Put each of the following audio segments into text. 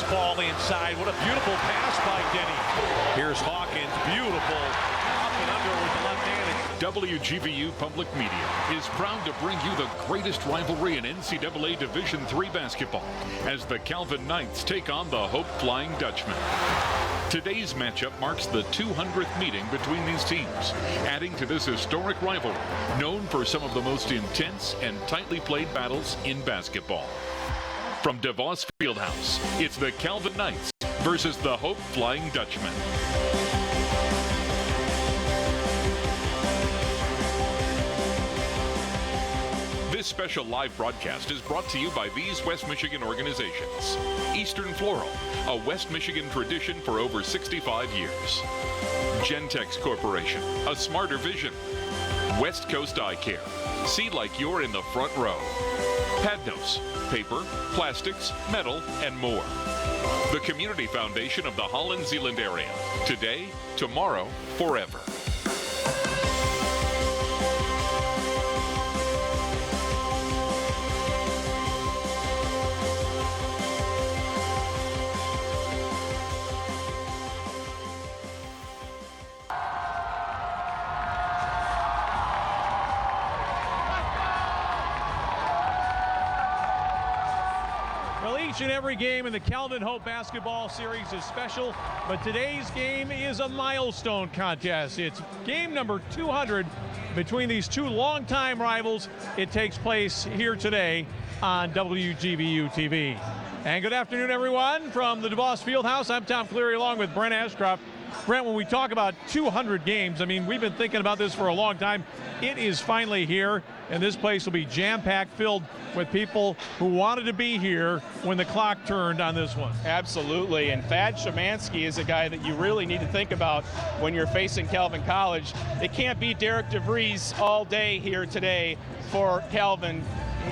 ball inside. What a beautiful pass by Denny. Here's Hawkins, beautiful, up and under with the left-handed. WGVU Public Media is proud to bring you the greatest rivalry in NCAA Division III basketball as the Calvin Knights take on the Hope Flying Dutchmen. Today's matchup marks the 200th meeting between these teams, adding to this historic rivalry, known for some of the most intense and tightly played battles in basketball. From DeVos Fieldhouse, it's the Calvin Knights versus the Hope Flying Dutchmen. This special live broadcast is brought to you by these West Michigan organizations. Eastern Floral, a West Michigan tradition for over 65 years. Gentex Corporation, a smarter vision. West Coast Eye Care, see like you're in the front row. Padnos, paper, plastics, metal, and more. The Community Foundation of the Holland Zeeland area. Today, tomorrow, forever. Each and every game in the Calvin Hope basketball series is special, but today's game is a milestone contest. It's game number 200 between these two longtime rivals. It takes place here today on WGVU TV. And good afternoon, everyone, from the DeVos Fieldhouse. I'm Tom Cleary along with Brent Ashcroft. Brent, when we talk about 200 games, I mean, we've been thinking about this for a long time. It is finally here, and this place will be jam-packed, filled with people who wanted to be here when the clock turned on this one. Absolutely, and Thad Szymanski is a guy that you really need to think about when you're facing Calvin College. It can't be Derek DeVries all day here today for Calvin.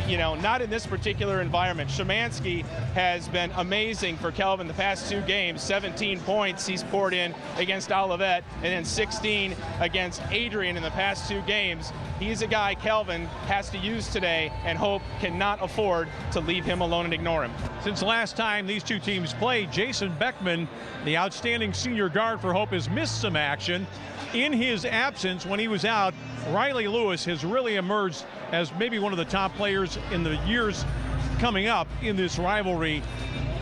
You know, not in this particular environment. Szymanski has been amazing for Calvin the past two games. 17 points he's poured in against Olivet, and then 16 against Adrian in the past two games. He's a guy Calvin has to use today, and Hope cannot afford to leave him alone and ignore him. Since the last time these two teams played, Jason Beckman, the outstanding senior guard for Hope, has missed some action. In his absence, when he was out, Riley Lewis has really emerged as maybe one of the top players in the years coming up in this rivalry.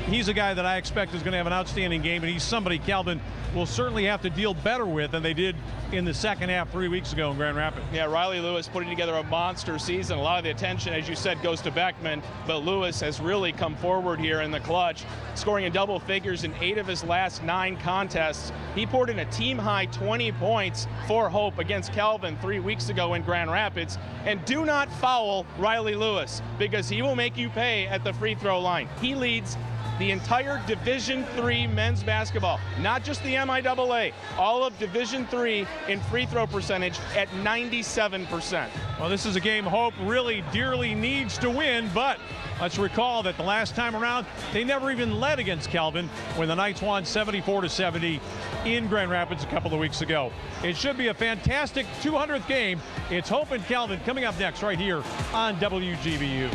He's a guy that I expect is going to have an outstanding game, and he's somebody Calvin will certainly have to deal better with than they did in the second half 3 weeks ago in Grand Rapids. Yeah, Riley Lewis putting together a monster season. A lot of the attention, as you said, goes to Beckman, but Lewis has really come forward here in the clutch, scoring in double figures in 8 of his last 9 contests. He poured in a team-high 20 points for Hope against Calvin 3 weeks ago in Grand Rapids. And do not foul Riley Lewis, because he will make you pay at the free throw line. He leads the entire Division III men's basketball, not just the MIAA, all of Division III in free throw percentage at 97%. Well, this is a game Hope really dearly needs to win, but let's recall that the last time around, they never even led against Calvin when the Knights won 74-70 in Grand Rapids a couple of weeks ago. It should be a fantastic 200th game. It's Hope and Calvin coming up next right here on WGVU.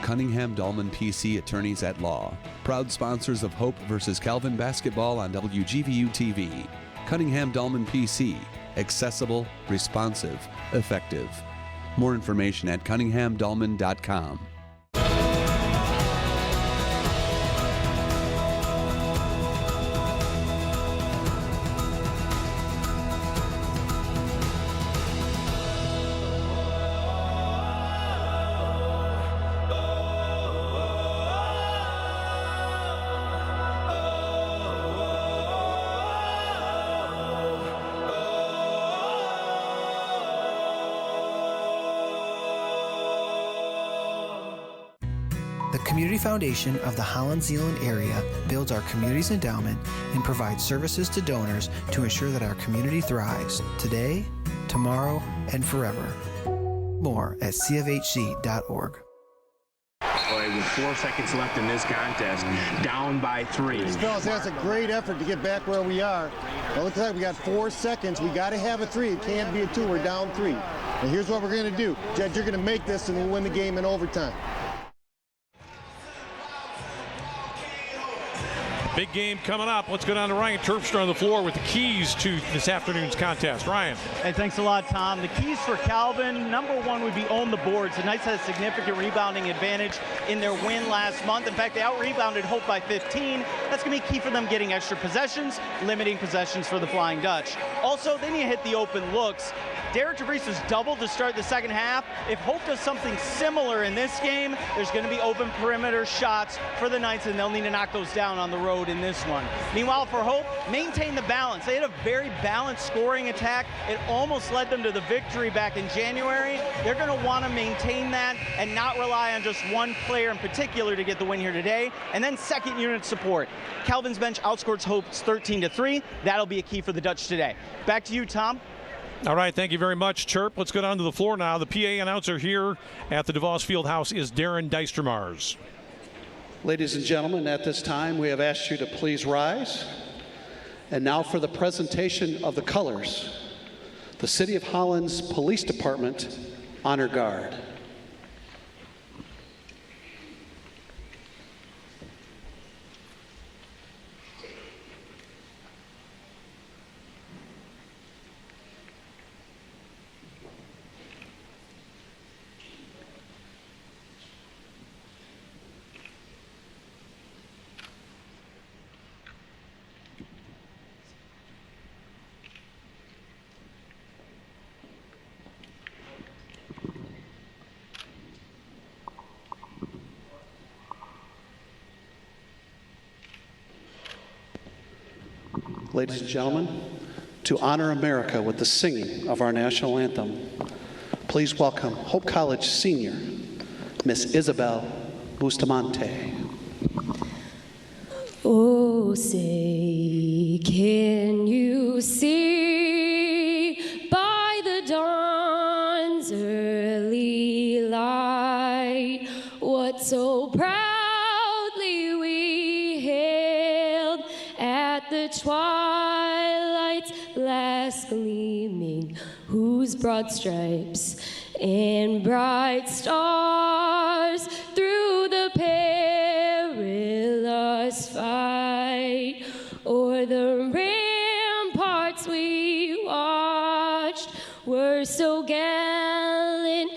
Cunningham Dahlman PC Attorneys at Law, proud sponsors of Hope versus Calvin basketball on WGVU TV. Cunningham Dahlman PC, accessible, responsive, effective. More information at cunninghamdahlman.com. The Community Foundation of the Holland Zeeland area builds our community's endowment and provides services to donors to ensure that our community thrives today, tomorrow, and forever. More at cfhc.org. play with 4 seconds left in this contest, down by 3. Fellas, that's a great effort to get back where we are. It looks like we got 4 seconds. We got to have a 3. It can't be a 2. We're down 3. And here's what we're going to do. Judge, you're going to make this and we'll win the game in overtime. Big game coming up. Let's go down to Ryan Terpstra on the floor with the keys to this afternoon's contest. Ryan. Hey, thanks a lot, Tom. The keys for Calvin, number one would be own the boards. The Knights had a significant rebounding advantage in their win last month. In fact, they out-rebounded Hope by 15. That's going to be key for them getting extra possessions, limiting possessions for the Flying Dutch. Also, they need to hit the open looks. Derek DeVries was doubled to start the second half. If Hope does something similar in this game, there's going to be open perimeter shots for the Knights, and they'll need to knock those down on the road in this one. Meanwhile, for Hope, maintain the balance. They had a very balanced scoring attack. It almost led them to the victory back in January. They're going to want to maintain that and not rely on just one player in particular to get the win here today. And then second unit support. Calvin's bench outscores Hope's 13-3. That'll be a key for the Dutch today. Back to you, Tom. All right, thank you very much, Chirp. Let's go down to the floor now. The PA announcer here at the DeVos Fieldhouse is Darren Dystermars. Ladies and gentlemen, at this time, we have asked you to please rise. And now for the presentation of the colors. The City of Holland's Police Department Honor Guard. Ladies and gentlemen, to honor America with the singing of our national anthem, please welcome Hope College senior, Miss Isabel Bustamante. Oh, say, can you see by the dawn's early light what so proudly we hailed at the twilight's last gleaming, whose broad stripes and bright stars through the perilous fight o'er the ramparts we watched were so gallantly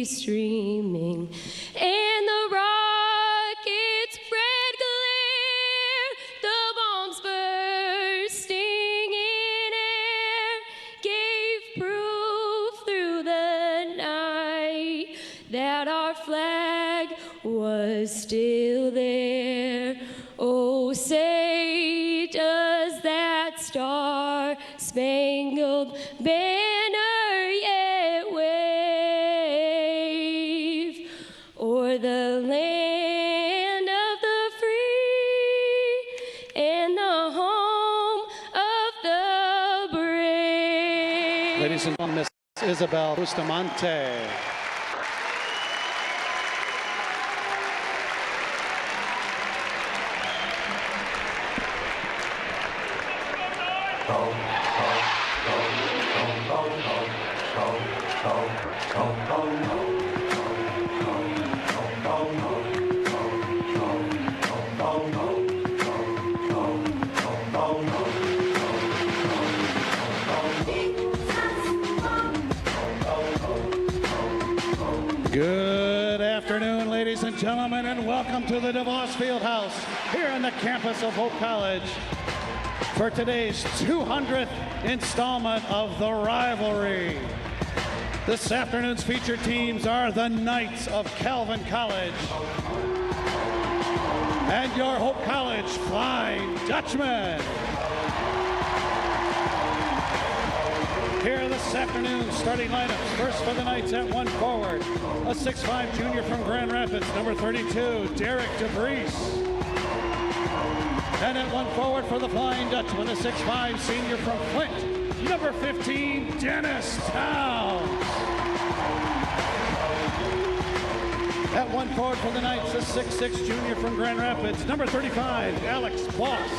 streaming, and the rocket's red glare, the bombs bursting in air, gave proof through the night that our flag was still there. Oh, say, does that star-spangled banner yet wave o'er the land of the free and the home of the brave? Ladies and gentlemen, Miss Isabel Bustamante. Good afternoon, ladies and gentlemen, and welcome to the DeVos Fieldhouse here on the campus of Hope College for today's 200th installment of the Rivalry. This afternoon's featured teams are the Knights of Calvin College and your Hope College Flying Dutchmen. Here this afternoon's starting lineups. First for the Knights at one forward, a 6'5" junior from Grand Rapids, number 32, Derek DeVries. And at one forward for the Flying Dutchman, a 6'5" senior from Flint, number 15, Dennis Towns. At 1 forward for the Knights, a 6'6" junior from Grand Rapids, number 35, Alex Boss.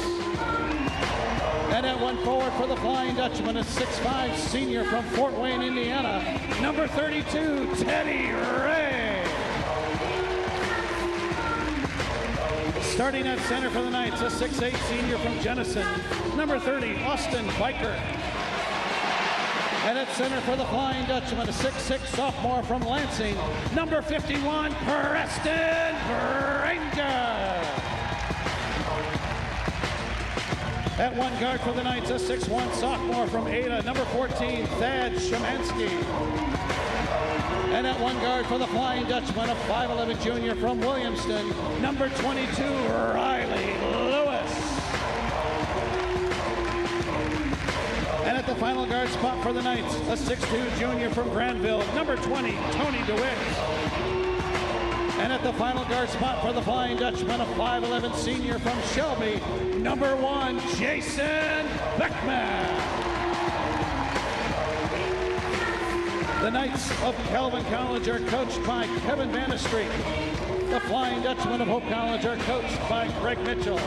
And at 1 forward for the Flying Dutchman, a 6'5" senior from Fort Wayne, Indiana, number 32, Teddy Ray. Starting at center for the Knights, a 6'8" senior from Jenison, number 30, Austin Biker. And at center for the Flying Dutchman, a 6'6" sophomore from Lansing, number 51, Preston Granger. At 1 guard for the Knights, a 6'1" sophomore from Ada, number 14, Thad Shemansky. And at 1 guard for the Flying Dutchman, a 5'11" junior from Williamston, number 22, Riley Lewis. And at the final guard spot for the Knights, a 6'2" junior from Granville, number 20, Tony DeWitt. And at the final guard spot for the Flying Dutchman, a 5'11" senior from Shelby, number 1, Jason Beckman. The Knights of Calvin College are coached by Kevin Vanderstreet. The Flying Dutchman of Hope College are coached by Greg Mitchell.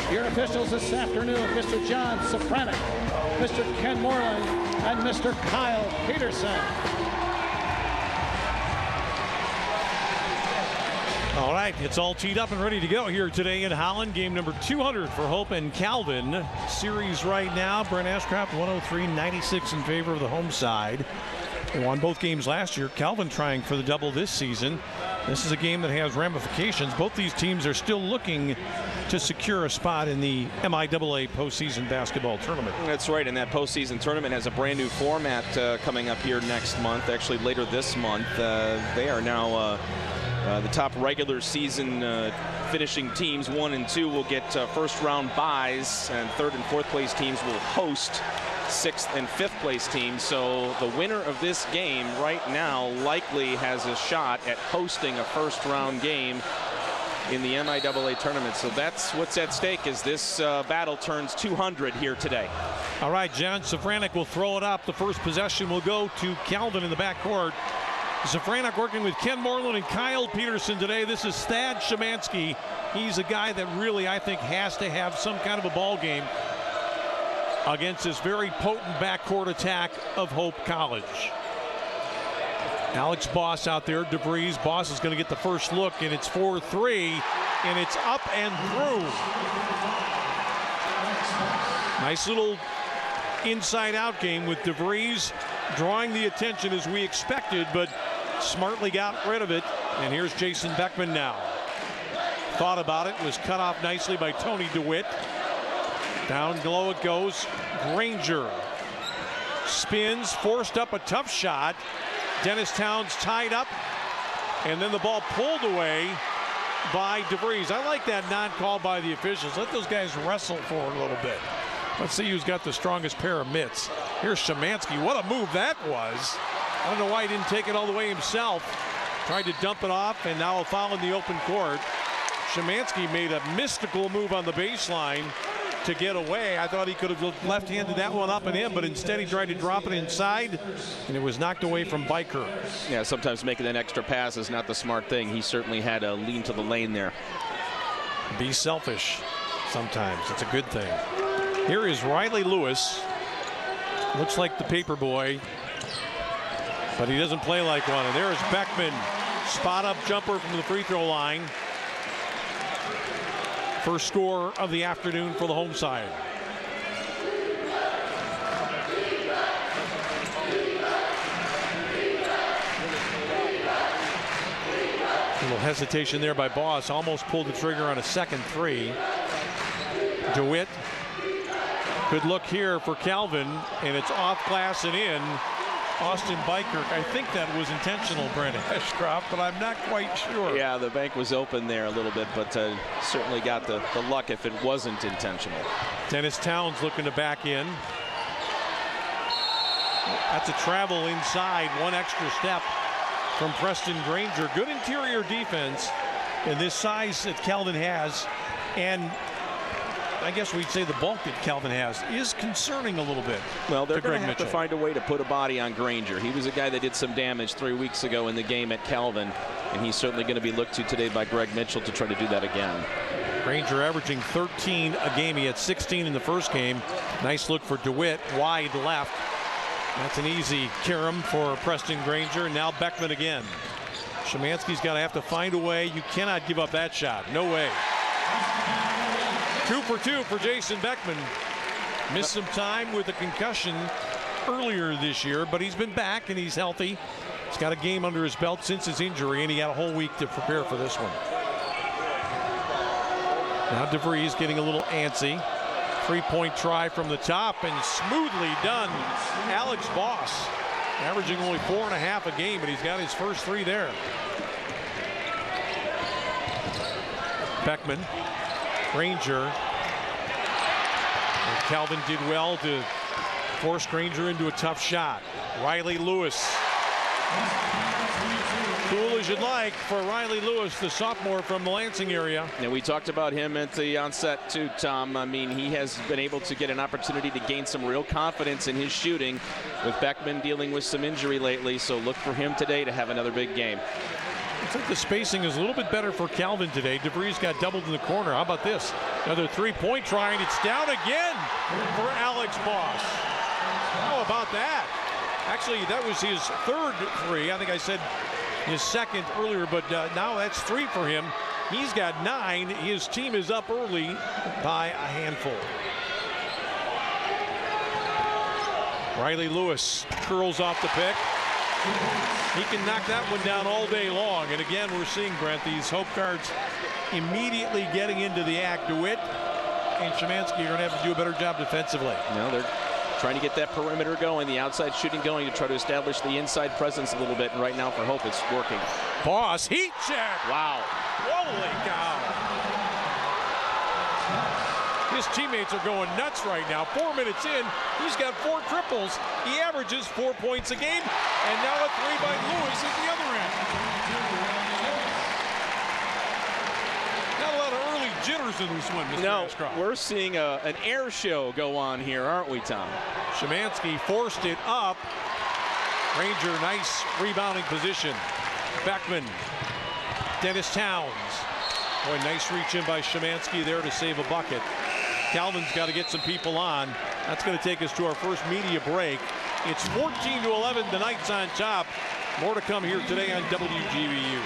Your officials this afternoon, Mr. John Safranek, Mr. Ken Moreland, and Mr. Kyle Peterson. All right, it's all teed up and ready to go here today in Holland. Game number 200 for Hope and Calvin. Series right now, Brent Ashcraft 103-96 in favor of the home side. They won both games last year. Calvin trying for the double this season. This is a game that has ramifications. Both these teams are still looking to secure a spot in the MIAA postseason basketball tournament. That's right, and that postseason tournament has a brand new format coming up here next month, actually later this month. They are now the top regular season finishing teams, 1 and 2, will get first round byes, and 3rd and 4th place teams will host 6th and 5th place teams. So the winner of this game right now likely has a shot at hosting a first round game in the MIAA tournament. So that's what's at stake as this battle turns 200 here today. All right, John Safranek will throw it up. The first possession will go to Calvin in the backcourt. Safranek working with Ken Moreland and Kyle Peterson today. This is Thad Shemansky. He's a guy that really, I think, has to have some kind of a ball game against this very potent backcourt attack of Hope College. Alex Boss out there, DeVries. Boss is going to get the first look, and it's 4-3, and it's up and through. Nice little inside-out game with DeVries drawing the attention as we expected, but smartly got rid of it. And here's Jason Beckman now. Thought about it, was cut off nicely by Tony DeWitt. Down low it goes. Granger spins, forced up a tough shot. Dennis Towns tied up, and then the ball pulled away by DeVries. I like that non-call by the officials. Let those guys wrestle for it a little bit. Let's see who's got the strongest pair of mitts. Here's Shemansky. What a move that was. I don't know why he didn't take it all the way himself. Tried to dump it off, and now a foul in the open court. Shemansky made a mystical move on the baseline to get away. I thought he could have left-handed that one up and in, but instead he tried to drop it inside, and it was knocked away from Biker. Yeah, sometimes making an extra pass is not the smart thing. He certainly had a lean to the lane there. Be selfish sometimes. It's a good thing. Here is Riley Lewis. Looks like the paper boy, but he doesn't play like one. And there's Beckman. Spot-up jumper from the free throw line. First score of the afternoon for the home side. A little hesitation there by Boss. Almost pulled the trigger on a second three. DeWitt. Good look here for Calvin, and it's off glass and in. Austin Bykirk, I think that was intentional, Brent Ashcroft, but I'm not quite sure. Yeah, the bank was open there a little bit, but certainly got the luck if it wasn't intentional. Dennis Towns looking to back in. That's a travel inside, one extra step from Preston Granger. Good interior defense in this size that Calvin has. And I guess we'd say the bulk that Calvin has is concerning a little bit. Well, they're going to have Mitchell. to find a way to put a body on Granger. He was a guy that did some damage 3 weeks ago in the game at Calvin, and he's certainly going to be looked to today by Greg Mitchell to try to do that again. Granger averaging 13 a game. He had 16 in the first game. Nice look for DeWitt, wide left. That's an easy carom for Preston Granger. Now Beckman again. Szymanski's got to have to find a way. You cannot give up that shot. No way. 2 for 2 for Jason Beckman. Missed some time with a concussion earlier this year, but he's been back and he's healthy. He's got a game under his belt since his injury, and he got a whole week to prepare for this one. Now DeVries getting a little antsy. 3-point try from the top and smoothly done. Alex Boss averaging only 4.5 a game, but he's got his first 3 there. Beckman, Granger. And Calvin did well to force Granger into a tough shot. Riley Lewis. Cool as you'd like for Riley Lewis, the sophomore from the Lansing area. And we talked about him at the onset too, Tom. I mean, he has been able to get an opportunity to gain some real confidence in his shooting, with Beckman dealing with some injury lately. So look for him today to have another big game. Looks like the spacing is a little bit better for Calvin today. DeVries got doubled in the corner. How about this? Another 3-point try, and it's down again for Alex Boss. How about that? Actually, that was his 3rd 3. I think I said his 2nd earlier, but now that's 3 for him. He's got 9. His team is up early by a handful. Riley Lewis curls off the pick. He can knock that one down all day long. And again, we're seeing, Brent, these Hope Cards immediately getting into the act. DeWitt and Szymanski are going to have to do a better job defensively. No, they're trying to get that perimeter going, the outside shooting going, to try to establish the inside presence a little bit. And right now for Hope, it's working. Boss, heat check. Wow. Holy cow. His teammates are going nuts right now. 4 minutes in, he's got 4 triples. He averages 4 points a game. And now a 3 by Lewis at the other end. Not a lot of early jitters in this one, Mr. Ashcroft. We're seeing an air show go on here, aren't we, Tom? Szymanski forced it up. Granger, nice rebounding position. Beckman, Dennis Towns. Boy, nice reach in by Szymanski there to save a bucket. Calvin's got to get some people on. That's going to take us to our first media break. It's 14-11. The Knights on top. More to come here today on WGVU.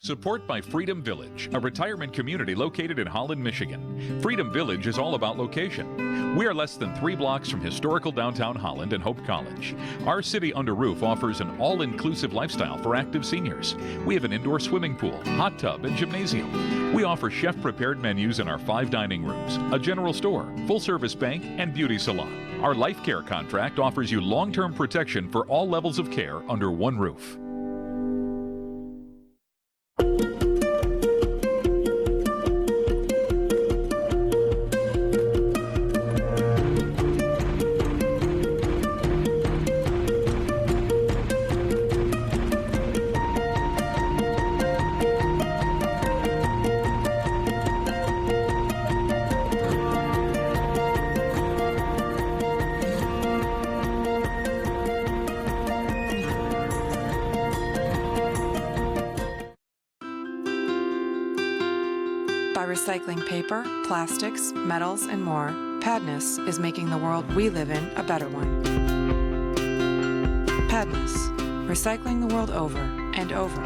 Support by Freedom Village, a retirement community located in Holland, Michigan. Freedom Village is all about location. We are less than 3 blocks from historical downtown Holland and Hope College. Our city under roof offers an all-inclusive lifestyle for active seniors. We have an indoor swimming pool, hot tub, and gymnasium. We offer chef-prepared menus in our 5 dining rooms, a general store, full-service bank, and beauty salon. Our life care contract offers you long-term protection for all levels of care under one roof. Recycling paper, plastics, metals, and more, Padness is making the world we live in a better one. Padness, recycling the world over and over.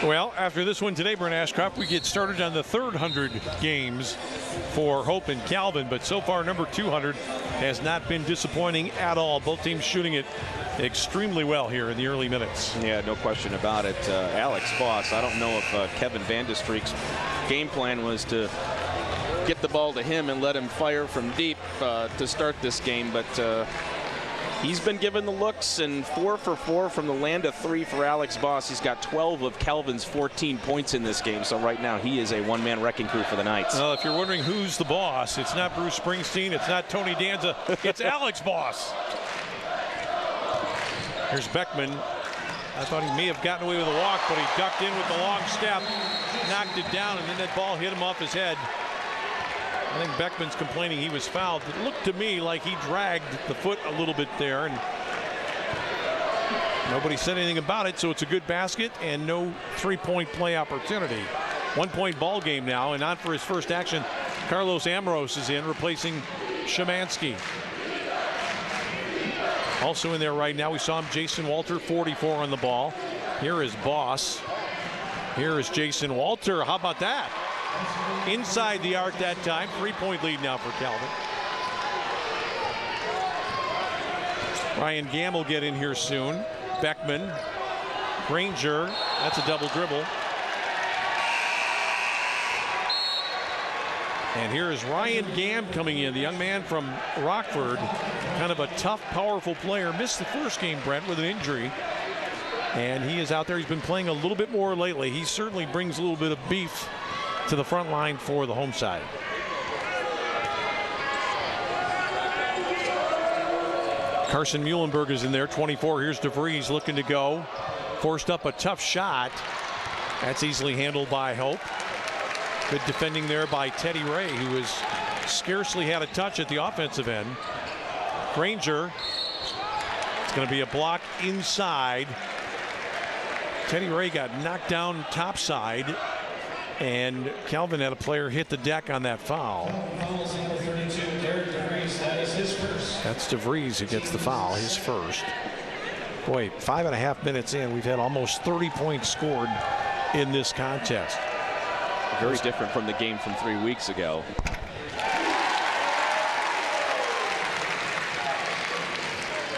Well, after this one today, Brent Ashcroft, we get started on the 300 games for Hope and Calvin, but so far number 200 has not been disappointing at all. Both teams shooting it extremely well here in the early minutes. Yeah, no question about it. Alex Boss, I don't know if Kevin Vandestreek's game plan was to get the ball to him and let him fire from deep to start this game, but He's been given the looks, and 4 for 4 from the land of 3 for Alex Boss. He's got 12 of Calvin's 14 points in this game, so right now he is a one-man wrecking crew for the Knights. Well, if you're wondering who's the boss, it's not Bruce Springsteen, it's not Tony Danza, it's Alex Boss. Here's Beckman. I thought he may have gotten away with a walk, but he ducked in with the long step, knocked it down, and then that ball hit him off his head. I think Beckman's complaining he was fouled. It looked to me like he dragged the foot a little bit there, and nobody said anything about it, so it's a good basket and no three-point play opportunity. 1-point ball game now, and on for his first action, Carlos Amorós is in, replacing Szymanski. Also in there right now, we saw him, Jason Walter, 44 on the ball. Here is Boss. Here is Jason Walter. How about that? Inside the arc that time. 3-point lead now for Calvin. Ryan Gamm will get in here soon. Beckman. Granger. That's a double dribble. And here is Ryan Gamm coming in, the young man from Rockford. Kind of a tough, powerful player. Missed the first game, Brent, with an injury. And he is out there. He's been playing a little bit more lately. He certainly brings a little bit of beef to the front line for the home side. Carson Muhlenberg is in there, 24. Here's DeVries looking to go. Forced up a tough shot. That's easily handled by Hope. Good defending there by Teddy Ray, who has scarcely had a touch at the offensive end. Granger. It's going to be a block inside. Teddy Ray got knocked down topside, and Calvin had a player hit the deck on that foul. That's DeVries who gets the foul, his first. Boy, 5.5 minutes in, we've had almost 30 points scored in this contest. Very different from the game from 3 weeks ago.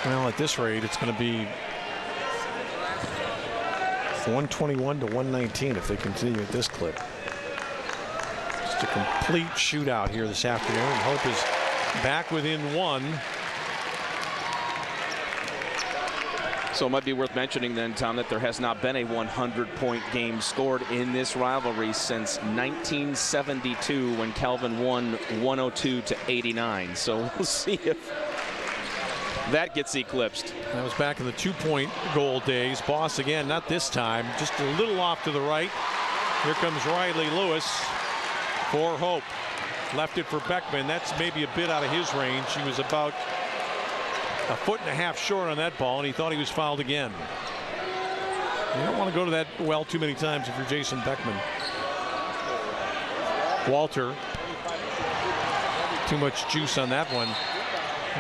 Well, at this rate, it's going to be 121 to 119 if they continue at this clip. Just a complete shootout here this afternoon. Hope is back within 1. So it might be worth mentioning then, Tom, that there has not been a 100-point game scored in this rivalry since 1972 when Calvin won 102-89. So we'll see if that gets eclipsed. That was back in the 2-point goal days. Boss again, not this time, just a little off to the right. Here comes Riley Lewis for Hope. Left it for Beckman. That's maybe a bit out of his range. He was about 1.5 feet short on that ball, and he thought he was fouled again. You don't want to go to that well too many times if you're Jason Beckman. Walter. Too much juice on that one.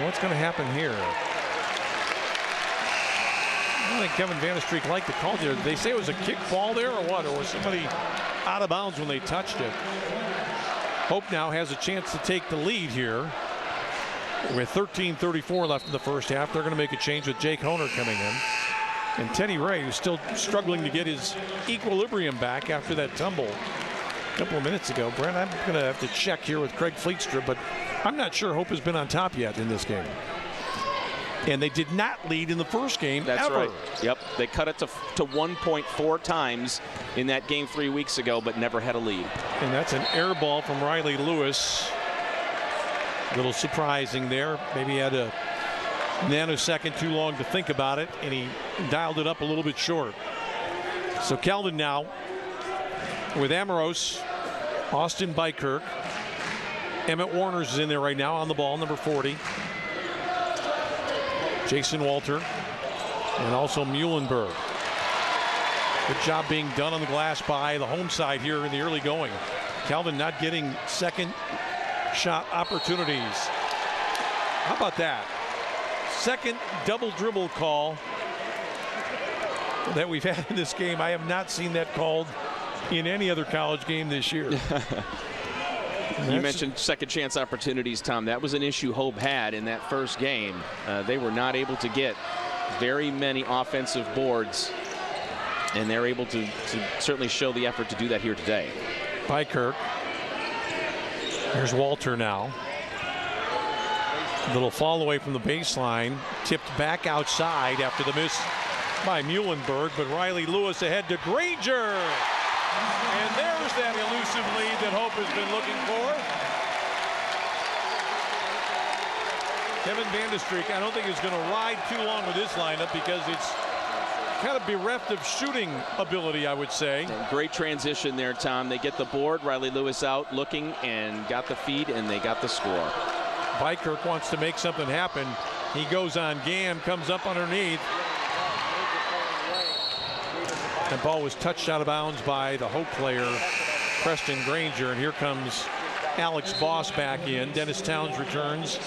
What's going to happen here? I don't think Kevin Vanderstreek liked the call there. Did they say it was a kick ball there or what? Or was somebody out of bounds when they touched it? Hope now has a chance to take the lead here. With 13:34 left in the first half, they're going to make a change with Jake Honer coming in. And Teddy Ray, who's still struggling to get his equilibrium back after that tumble a couple of minutes ago. Brent, I'm going to have to check here with Craig Fleetstra, but I'm not sure Hope has been on top yet in this game. And they did not lead in the first game. That's ever. right. Yep. They cut it to 1.4 times in that game 3 weeks ago, but never had a lead. And that's an air ball from Riley Lewis. A little surprising there. Maybe he had a nanosecond too long to think about it, and he dialed it up a little bit short. So Calvin now with Amorós, Austin Bykirk. Emmett Warner's is in there right now on the ball, number 40. Jason Walter and also Muhlenberg. Good job being done on the glass by the home side here in the early going. Calvin not getting second shot opportunities. How about that? Second double dribble call that we've had in this game. I have not seen that called in any other college game this year. You mentioned second chance opportunities, Tom. That was an issue Hope had in that first game. They were not able to get very many offensive boards, and they're able to certainly show the effort to do that here today. Bykirk. Here's Walter now. A little fall away from the baseline. Tipped back outside after the miss by Muhlenberg, but Riley Lewis ahead to Granger. And there's that elusive lead that Hope has been looking for. Kevin Vandestreek, I don't think is going to ride too long with this lineup because it's kind of bereft of shooting ability, I would say. And great transition there, Tom. They get the board, Riley Lewis out looking and got the feed, and they got the score. Bykirk wants to make something happen. He goes on Gam, comes up underneath. The ball was touched out of bounds by the Hope player, Preston Granger, and here comes Alex Boss back in. Dennis Towns returns.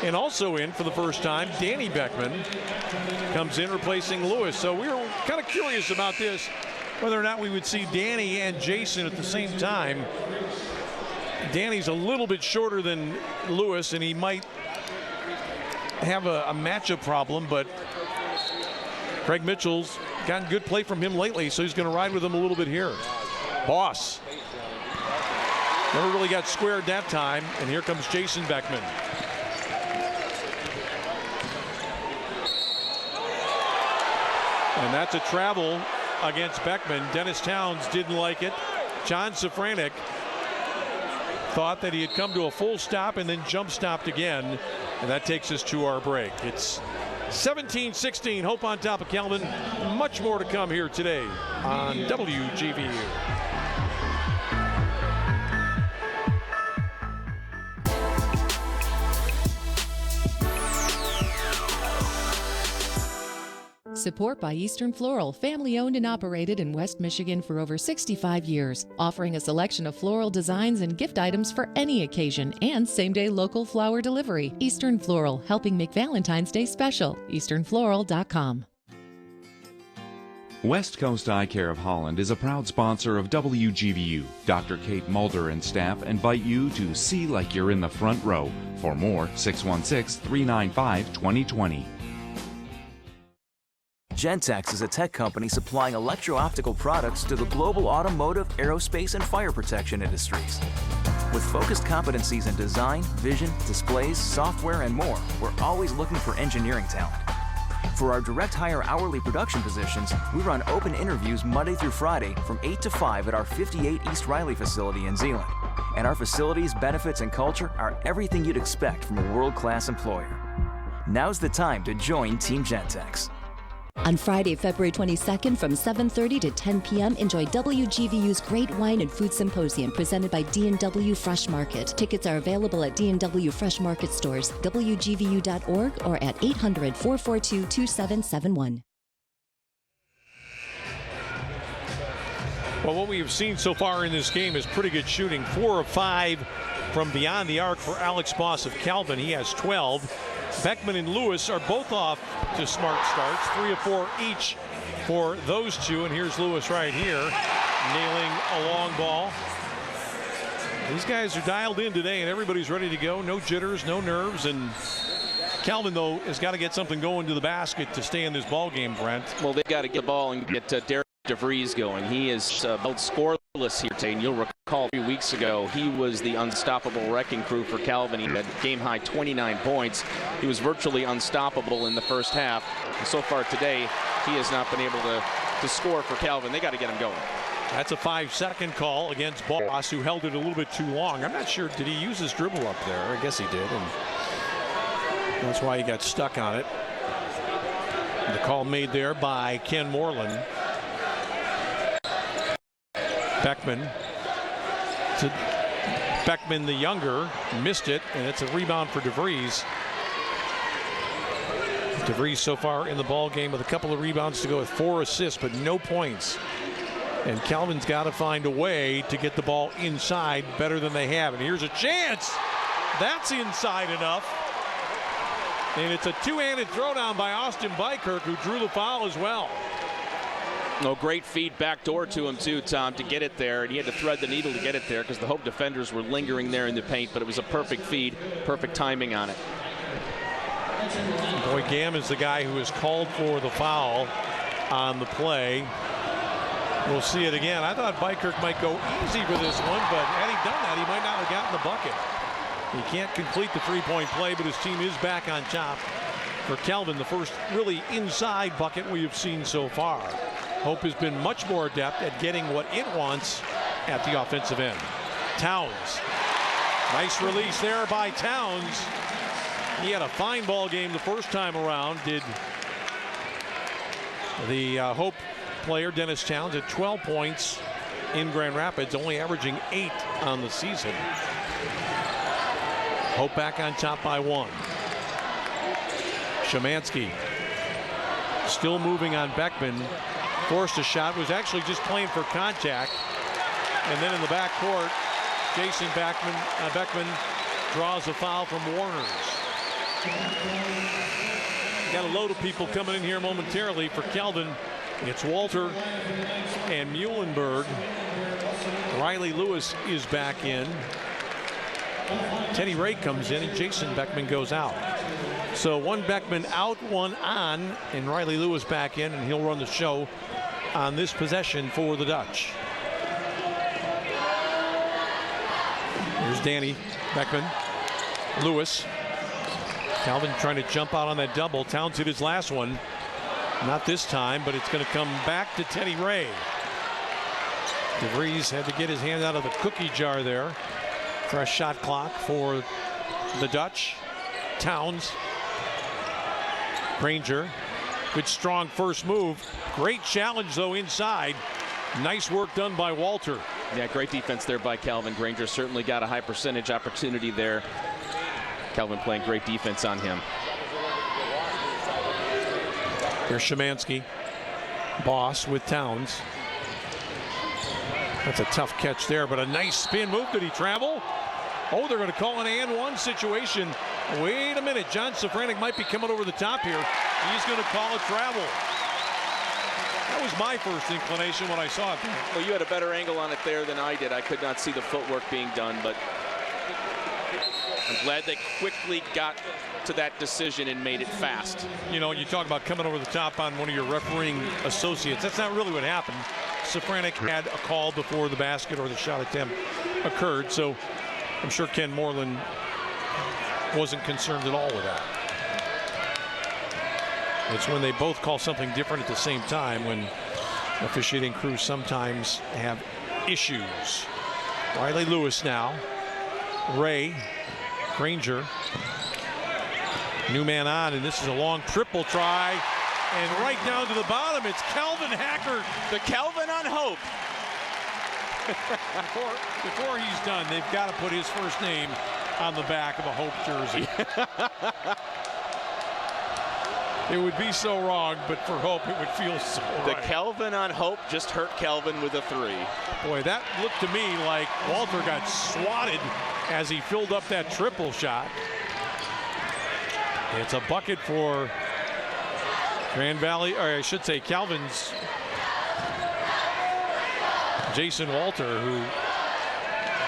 And also in for the first time, Danny Beckman comes in replacing Lewis. So we were kind of curious about this, whether or not we would see Danny and Jason at the same time. Danny's a little bit shorter than Lewis, and he might have a matchup problem, but Craig Mitchell's gotten good play from him lately, so he's going to ride with him a little bit here. Boss never really got squared that time, and here comes Jason Beckman. And that's a travel against Beckman. Dennis Towns didn't like it. John Safranek thought that he had come to a full stop and then jump stopped again. And that takes us to our break. It's 17-16, Hope on top of Calvin. Much more to come here today on WGVU. Support by Eastern Floral, family owned and operated in West Michigan for over 65 years, offering a selection of floral designs and gift items for any occasion and same-day local flower delivery. Eastern Floral, helping make Valentine's Day special. EasternFloral.com. West Coast Eye Care of Holland is a proud sponsor of WGVU. Dr. Kate Mulder and staff invite you to see like you're in the front row. For more, 616-395-2020. Gentex is a tech company supplying electro-optical products to the global automotive, aerospace, and fire protection industries. With focused competencies in design, vision, displays, software, and more, we're always looking for engineering talent. For our direct hire hourly production positions, we run open interviews Monday through Friday from 8 to 5 at our 58 East Riley facility in Zeeland. And our facilities, benefits, and culture are everything you'd expect from a world-class employer. Now's the time to join Team Gentex. On Friday, February 22nd from 7:30 to 10 p.m., enjoy WGVU's Great Wine and Food Symposium presented by D&W Fresh Market. Tickets are available at D&W Fresh Market stores, WGVU.org, or at 800-442-2771. Well, what we've seen so far in this game is pretty good shooting. 4 of 5 from beyond the arc for Alex Boss of Calvin. He has 12. Beckman and Lewis are both off to smart starts. 3 of 4 each for those two. And here's Lewis right here, nailing a long ball. These guys are dialed in today, and everybody's ready to go. No jitters, no nerves. And Calvin, though, has got to get something going to the basket to stay in this ball game, Brent. Well, they got to get the ball and get Derek DeVries going. He is held scoreless here today, and you'll recall 3 weeks ago he was the unstoppable wrecking crew for Calvin. He had game-high 29 points. He was virtually unstoppable in the first half. And so far today, he has not been able to score for Calvin. They got to get him going. That's a 5-second call against Boss, who held it a little bit too long. I'm not sure, did he use his dribble up there? I guess he did, and that's why he got stuck on it. The call made there by Ken Moreland. Beckman to Beckman the younger, missed it, and it's a rebound for DeVries. DeVries so far in the ball game with a couple of rebounds to go with 4 assists, but no points. And Calvin's got to find a way to get the ball inside better than they have. And here's a chance. That's inside enough. And it's a two-handed throwdown by Austin Bykirk, who drew the foul as well. Oh, great feed backdoor to him too, Tom, to get it there. And he had to thread the needle to get it there because the Hope defenders were lingering there in the paint, but it was a perfect feed, perfect timing on it. Boy, Gam is the guy who is called for the foul on the play. We'll see it again. I thought Bykirk might go easy for this one, but had he done that, he might not have gotten the bucket. He can't complete the three-point play, but his team is back on top. for Calvin, the first really inside bucket we have seen so far. Hope has been much more adept at getting what it wants at the offensive end. Towns. Nice release there by Towns. He had a fine ball game the first time around. Did the Hope player, Dennis Towns, at 12 points in Grand Rapids, only averaging 8 on the season. Hope back on top by 1. Szymanski still moving on Beckman. Forced a shot, was actually just playing for contact. And then in the backcourt, Jason Beckman draws a foul from Warners. Got a load of people coming in here momentarily for Calvin. It's Walter and Muhlenberg. Riley Lewis is back in. Teddy Ray comes in and Jason Beckman goes out. So one Beckman out, one on, and Riley Lewis back in, and he'll run the show on this possession for the Dutch. Here's Danny Beckman. Lewis. Calvin trying to jump out on that double. Towns hit his last one. Not this time, but it's going to come back to Teddy Ray. DeVries had to get his hand out of the cookie jar there. Fresh shot clock for the Dutch. Towns. Granger. Good strong first move. Great challenge though inside. Nice work done by Walter. Yeah, great defense there by Calvin. Granger certainly got a high percentage opportunity there. Calvin playing great defense on him. Here's Szymanski. Boss with Towns. That's a tough catch there, but a nice spin move. Did he travel? Oh, they're going to call an and one situation. Wait a minute. John Safranek might be coming over the top here. He's going to call a travel. That was my first inclination when I saw it. Well, you had a better angle on it there than I did. I could not see the footwork being done, but I'm glad they quickly got to that decision and made it fast. You know, you talk about coming over the top on one of your refereeing associates. That's not really what happened. Safranek had a call before the basket or the shot attempt occurred, so I'm sure Ken Moreland wasn't concerned at all with that. It's when they both call something different at the same time when officiating crews sometimes have issues. Riley Lewis now. Ray. Granger. New man on, and this is a long triple try. And right down to the bottom, it's Calvin Hackert. The Calvin on Hope. Before he's done, they've got to put his first name on the back of a Hope jersey. It would be so wrong, but for Hope, it would feel so right. The Calvin on Hope just hurt Calvin with a 3. Boy, that looked to me like Walter got swatted as he filled up that triple shot. It's a bucket for Grand Valley, or I should say Calvin's Jason Walter, who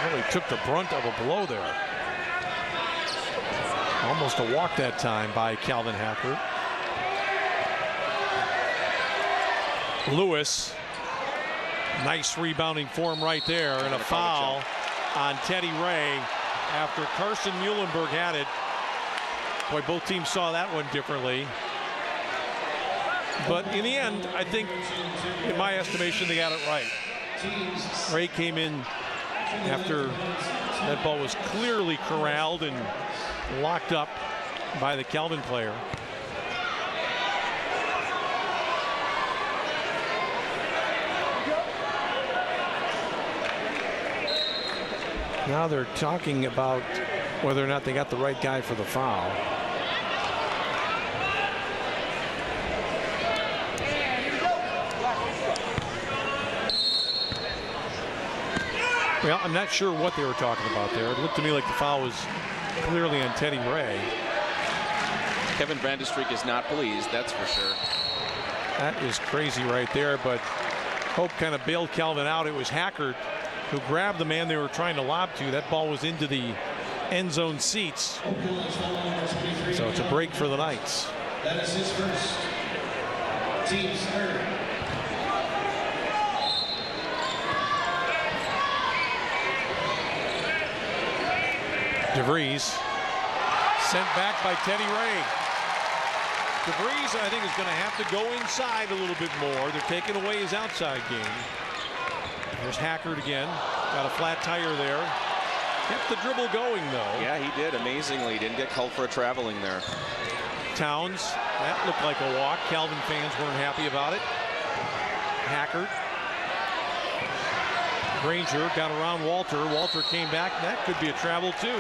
really took the brunt of a blow there. Almost a walk that time by Calvin Hackert. Lewis, nice rebounding form right there, and a foul on Teddy Ray after Carson Muhlenberg had it. Boy, both teams saw that one differently. But in the end, I think, in my estimation, they got it right. Ray came in after that ball was clearly corralled and locked up by the Calvin player. Now they're talking about whether or not they got the right guy for the foul. Well, I'm not sure what they were talking about there. It looked to me like the foul was clearly on Teddy Ray. Kevin Vandestreek is not pleased, that's for sure. That is crazy right there, but Hope kind of bailed Calvin out. It was Hackert who grabbed the man they were trying to lob to. That ball was into the end zone seats. So it's a break for the Knights. That is his first. Team's third. DeVries sent back by Teddy Ray. DeVries, I think, is going to have to go inside a little bit more. They're taking away his outside game. There's Hackard again. Got a flat tire there. Kept the dribble going, though. Yeah, he did, amazingly. Didn't get called for a traveling there. Towns, that looked like a walk. Calvin fans weren't happy about it. Hackard. Granger got around Walter. Walter came back. That could be a travel, too.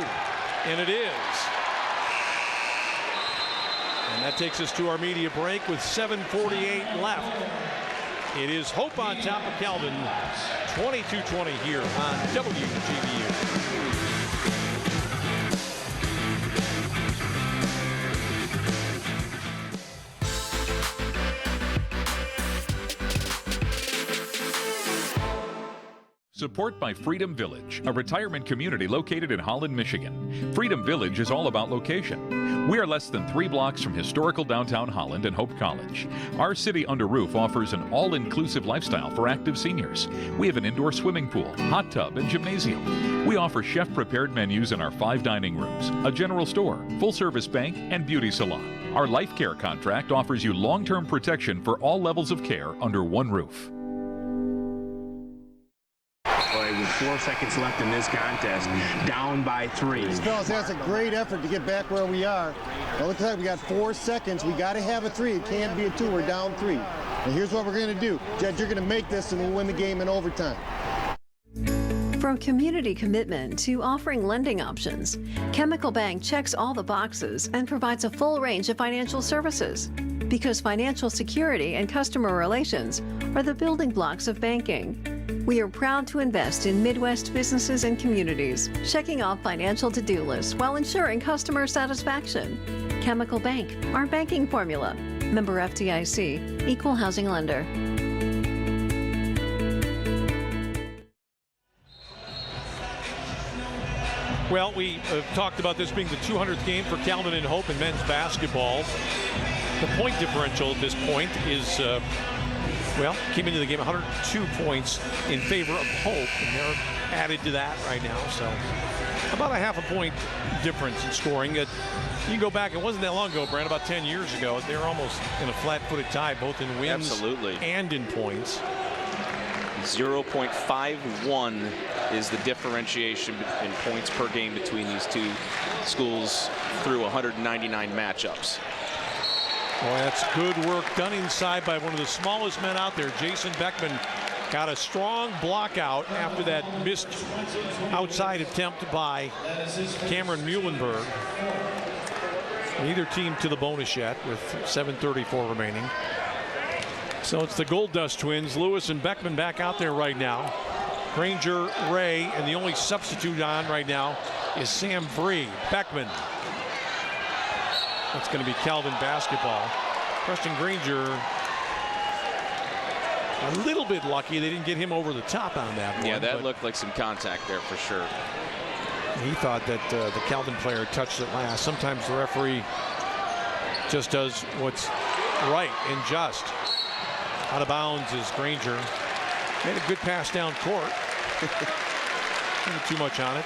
And it is. And that takes us to our media break with 7:48 left. It is Hope on top of Calvin, 22-20 here on WGVU. Support by Freedom Village, a retirement community located in Holland, Michigan. Freedom Village is all about location. We are less than 3 blocks from historical downtown Holland and Hope College. Our city under roof offers an all-inclusive lifestyle for active seniors. We have an indoor swimming pool, hot tub, and gymnasium. We offer chef-prepared menus in our 5 dining rooms, a general store, full-service bank, and beauty salon. Our life care contract offers you long-term protection for all levels of care under one roof. With 4 seconds left in this contest, down by 3. Fellas, that's a great effort to get back where we are. It looks like we got 4 seconds. We got to have a 3. It can't be a 2. We're down 3. And here's what we're going to do. Jed, you're going to make this and we'll win the game in overtime. From community commitment to offering lending options, Chemical Bank checks all the boxes and provides a full range of financial services. Because financial security and customer relations are the building blocks of banking. We are proud to invest in Midwest businesses and communities, checking off financial to-do lists while ensuring customer satisfaction. Chemical Bank, our banking formula. Member FDIC, Equal Housing Lender. Well, we talked about this being the 200th game for Calvin and Hope in men's basketball. The point differential at this point is, came into the game 102 points in favor of Hope, and they're added to that right now. So about a half a point difference in scoring. You can go back, it wasn't that long ago, Brad, about 10 years ago. They were almost in a flat-footed tie, both in wins and in points. 0.51 is the differentiation in points per game between these two schools through 199 matchups. Boy, that's good work done inside by one of the smallest men out there. Jason Beckman got a strong block out after that missed outside attempt by Cameron Muhlenberg. Neither team to the bonus yet with 7:34 remaining. So it's the Gold Dust twins, Lewis and Beckman, back out there right now. Granger, Ray, and the only substitute on right now is Sam Bree. Beckman. That's going to be Calvin basketball. Preston Granger a little bit lucky they didn't get him over the top on that one. Yeah, that looked like some contact there for sure. He thought that the Calvin player touched it last. Sometimes the referee just does what's right and just. Out of bounds is Granger. Made a good pass down court. Not too much on it.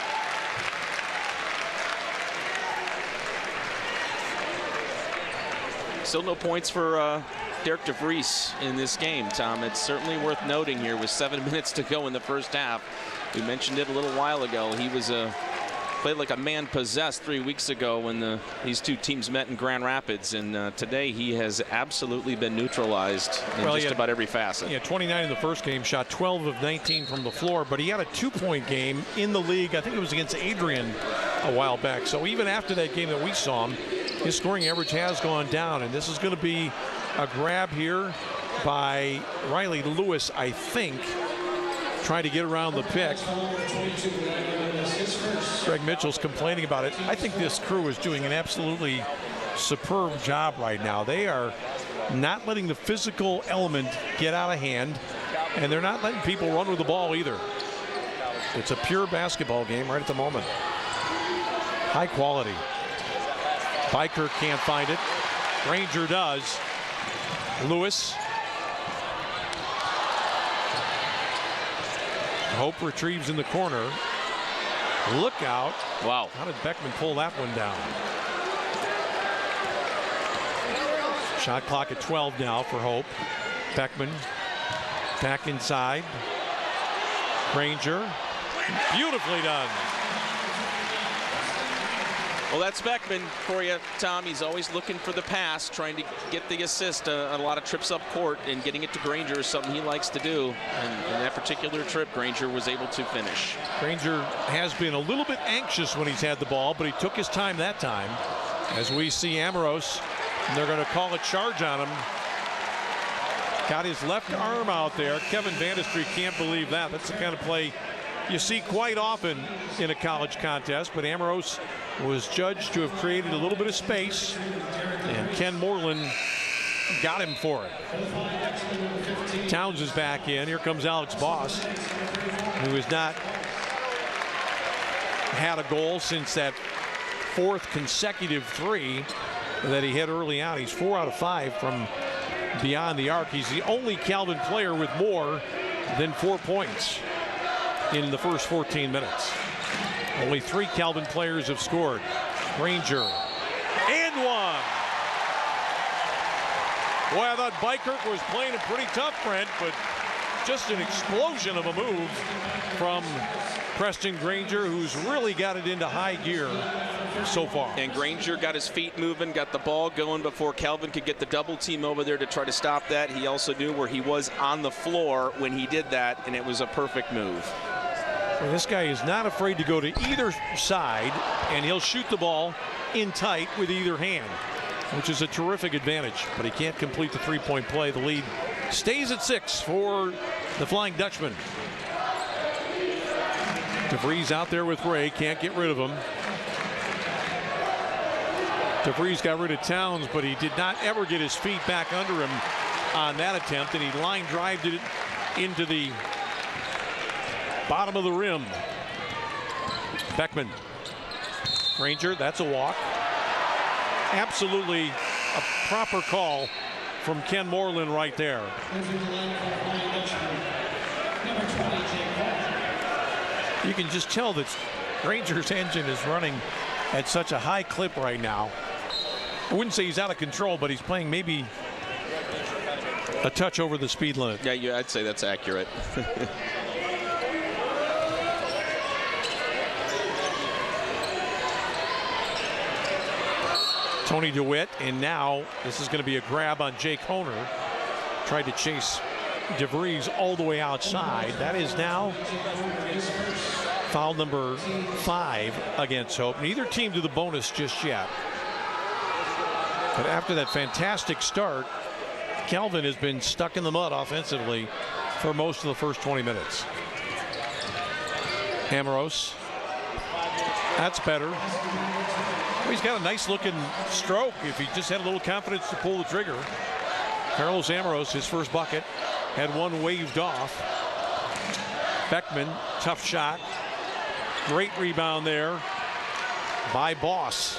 Still no points for Derek DeVries in this game, Tom. It's certainly worth noting here with 7 minutes to go in the first half. We mentioned it a little while ago. He was played like a man possessed 3 weeks ago when these two teams met in Grand Rapids, and today he has absolutely been neutralized in just about every facet. Yeah, 29 in the first game, shot 12 of 19 from the floor, but he had a 2-point game in the league. I think it was against Adrian a while back. So even after that game that we saw him, his scoring average has gone down, and this is going to be a grab here by Riley Lewis, I think, trying to get around the pick. Greg Mitchell's complaining about it. I think this crew is doing an absolutely superb job right now. They are not letting the physical element get out of hand, and they're not letting people run with the ball either. It's a pure basketball game right at the moment. High quality. Biker can't find it. Granger does. Lewis. Hope retrieves in the corner. Look out. Wow. How did Beckman pull that one down? Shot clock at 12 now for Hope. Beckman back inside. Granger. Beautifully done. Well, that's Beckman for you, Tom. He's always looking for the pass, trying to get the assist on a lot of trips up court, and getting it to Granger is something he likes to do. And in that particular trip, Granger was able to finish. Granger has been a little bit anxious when he's had the ball, but he took his time that time. As we see Amoros, and they're going to call a charge on him. Got his left arm out there. Kevin Vandestreet can't believe that. That's the kind of play you see quite often in a college contest, but Amoros was judged to have created a little bit of space, and Ken Moreland got him for it. Towns is back in. Here comes Alex Boss, who has not had a goal since that 4th consecutive 3 that he hit early on. He's 4 out of 5 from beyond the arc. He's the only Calvin player with more than 4 points in the first 14 minutes. Only 3 Calvin players have scored. Granger, and one. Boy, I thought Bykirk was playing it pretty tough, Brent, but just an explosion of a move from Preston Granger, who's really got it into high gear so far. And Granger got his feet moving, got the ball going before Calvin could get the double team over there to try to stop that. He also knew where he was on the floor when he did that, and it was a perfect move. Well, this guy is not afraid to go to either side, and he'll shoot the ball in tight with either hand, which is a terrific advantage, but he can't complete the three-point play. The lead stays at 6 for the Flying Dutchman. DeVries out there with Ray, can't get rid of him. DeVries got rid of Towns, but he did not ever get his feet back under him on that attempt, and he line drived it into the bottom of the rim. Beckman. Granger, that's a walk. Absolutely a proper call from Ken Moreland right there. You can just tell that Granger's engine is running at such a high clip right now. I wouldn't say he's out of control, but he's playing maybe a touch over the speed limit. Yeah, I'd say that's accurate. Tony DeWitt, and now this is going to be a grab on Jake Honer. Tried to chase DeVries all the way outside. That is now foul number 5 against Hope. Neither team to the bonus just yet. But after that fantastic start, Calvin has been stuck in the mud offensively for most of the first 20 minutes. Amoros. That's better. He's got a nice looking stroke if he just had a little confidence to pull the trigger. Carlos Amoros, his first bucket, had one waved off. Beckman, tough shot. Great rebound there by Boss.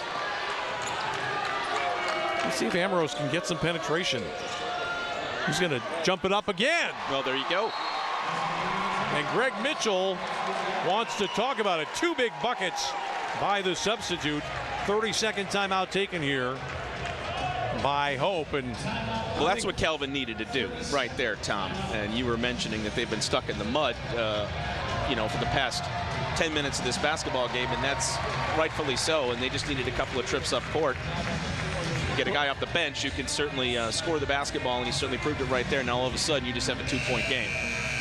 Let's see if Amoros can get some penetration. He's going to jump it up again. Well, there you go. And Greg Mitchell wants to talk about it. 2 big buckets by the substitute. 30-second timeout taken here by Hope. And well, that's what Calvin needed to do right there, Tom. And you were mentioning that they've been stuck in the mud, for the past 10 minutes of this basketball game, and that's rightfully so. And they just needed a couple of trips up court. Get a guy off the bench who can certainly score the basketball, and he certainly proved it right there. Now all of a sudden you just have a 2-point game.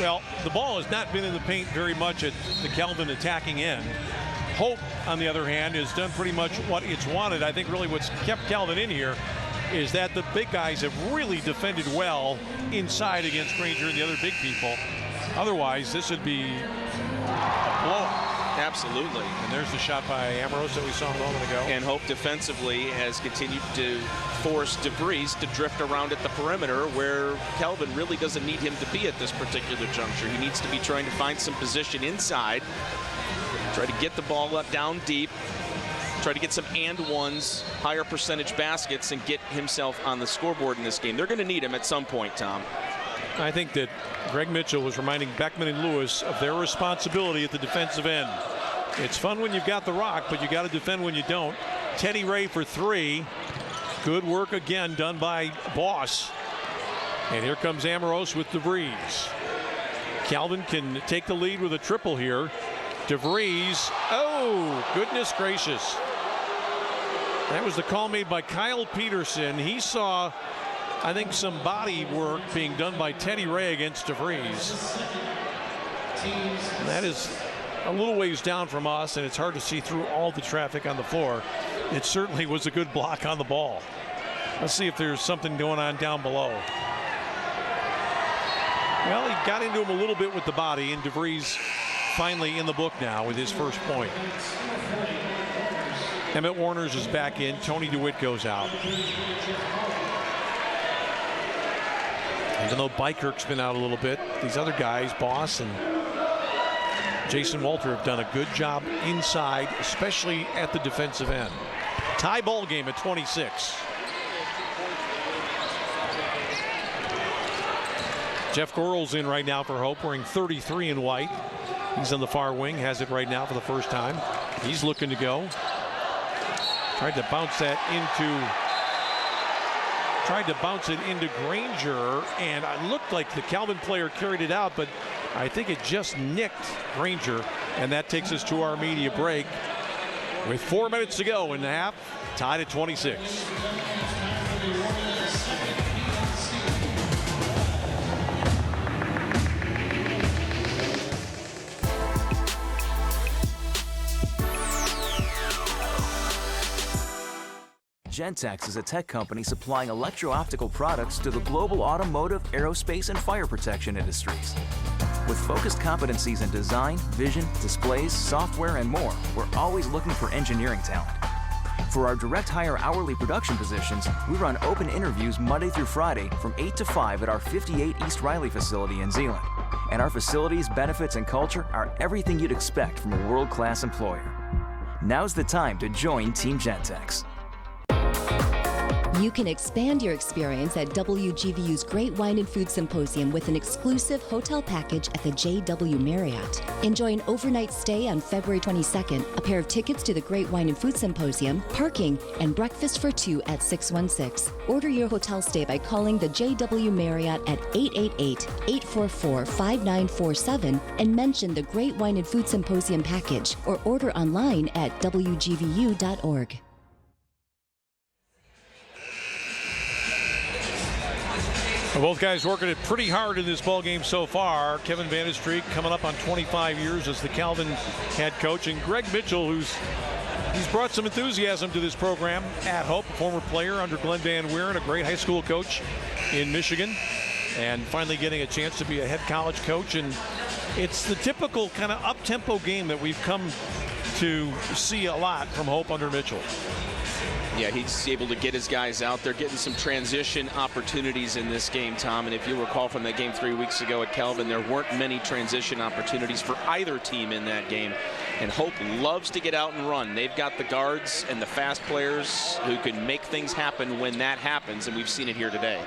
Well, the ball has not been in the paint very much at the Calvin attacking end. Hope, on the other hand, has done pretty much what it's wanted. I think really what's kept Calvin in here is that the big guys have really defended well inside against Granger and the other big people. Otherwise, this would be a blowout. Absolutely. And there's the shot by Amoros that we saw a moment ago. And Hope defensively has continued to force DeVries to drift around at the perimeter, where Calvin really doesn't need him to be at this particular juncture. He needs to be trying to find some position inside, try to get the ball up down deep, try to get some and-ones, higher percentage baskets, and get himself on the scoreboard in this game. They're going to need him at some point, Tom. I think that Greg Mitchell was reminding Beckman and Lewis of their responsibility at the defensive end. It's fun when you've got the rock, but you got to defend when you don't. Teddy Ray for 3. Good work again done by Boss. And here comes Amoros with DeVries. Calvin can take the lead with a triple here. DeVries, oh, goodness gracious. That was the call made by Kyle Peterson. He saw, I think, some body work being done by Teddy Ray against DeVries. And that is a little ways down from us, and it's hard to see through all the traffic on the floor. It certainly was a good block on the ball. Let's see if there's something going on down below. Well, he got into him a little bit with the body, and DeVries finally in the book now with his first point. Emmett Warners is back in. Tony DeWitt goes out. Even though Bykirk's been out a little bit, these other guys, Boss and Jason Walter, have done a good job inside, especially at the defensive end. Tie ball game at 26. Jeff Gorel's in right now for Hope, wearing 33 in white. He's on the far wing, has it right now for the first time. He's looking to go. Tried to bounce it into Granger, and it looked like the Calvin player carried it out, but I think it just nicked Granger, and that takes us to our media break. With 4 minutes to go in the half, tied at 26. Gentex is a tech company supplying electro-optical products to the global automotive, aerospace, and fire protection industries. With focused competencies in design, vision, displays, software, and more, we're always looking for engineering talent. For our direct hire hourly production positions, we run open interviews Monday through Friday from 8 to 5 at our 58 East Riley facility in Zeeland. And our facilities, benefits, and culture are everything you'd expect from a world-class employer. Now's the time to join Team Gentex. You can expand your experience at WGVU's Great Wine and Food Symposium with an exclusive hotel package at the JW Marriott. Enjoy an overnight stay on February 22nd, a pair of tickets to the Great Wine and Food Symposium, parking, and breakfast for two at 616. Order your hotel stay by calling the JW Marriott at 888-844-5947 and mention the Great Wine and Food Symposium package, or order online at WGVU.org. Well, both guys working it pretty hard in this ball game so far. Kevin Vanderstreet coming up on 25 years as the Calvin head coach, and Greg Mitchell, he's brought some enthusiasm to this program at Hope, a former player under Glenn Van Weeren, a great high school coach in Michigan, and finally getting a chance to be a head college coach. And it's the typical kind of up-tempo game that we've come to see a lot from Hope under Mitchell. Yeah, he's able to get his guys out there, getting some transition opportunities in this game, Tom. And if you recall from that game 3 weeks ago at Calvin, there weren't many transition opportunities for either team in that game. And Hope loves to get out and run. They've got the guards and the fast players who can make things happen when that happens, and we've seen it here today.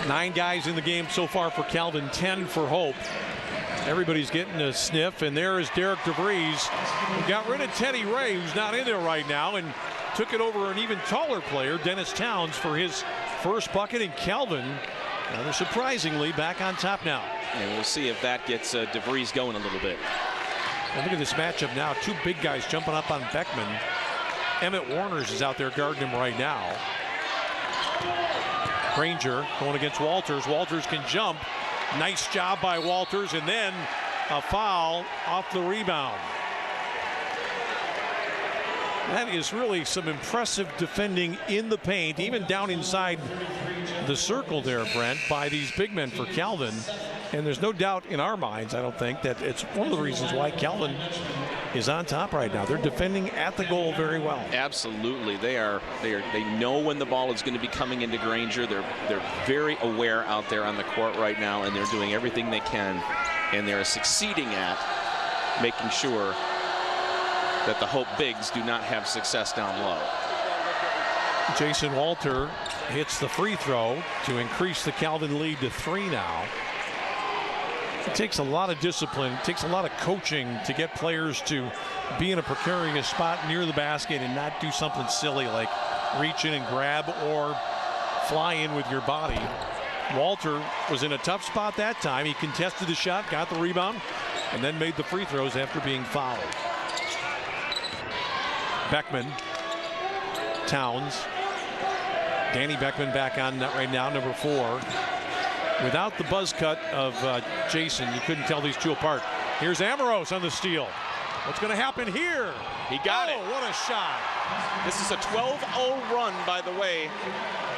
9 guys in the game so far for Calvin, 10 for Hope. Everybody's getting a sniff, and there is Derek DeVries, who got rid of Teddy Ray, who's not in there right now, and took it over an even taller player, Dennis Towns, for his first bucket. And Calvin, rather surprisingly, back on top now. And we'll see if that gets DeVries going a little bit. And look at this matchup now. 2 big guys jumping up on Beckman. Emmett Warners is out there guarding him right now. Granger going against Walters. Walters can jump. Nice job by Walters, and then a foul off the rebound. That is really some impressive defending in the paint, even down inside the circle there, Brent, by these big men for Calvin. And there's no doubt in our minds, I don't think, that it's one of the reasons why Calvin is on top right now. They're defending at the goal very well. Absolutely. They know when the ball is going to be coming into Granger. They're very aware out there on the court right now, and they're doing everything they can, and they're succeeding at making sure that the Hope bigs do not have success down low. Jason Walter hits the free throw to increase the Calvin lead to 3 now. It takes a lot of discipline. It takes a lot of coaching to get players to be in a precarious spot near the basket and not do something silly like reach in and grab or fly in with your body. Walter was in a tough spot that time. He contested the shot, got the rebound, and then made the free throws after being fouled. Beckman, Towns, Danny Beckman back on right now, number 4. Without the buzz cut of Jason, you couldn't tell these two apart. Here's Amoros on the steal. What's going to happen here? He got it. What a shot. This is a 12-0 run, by the way,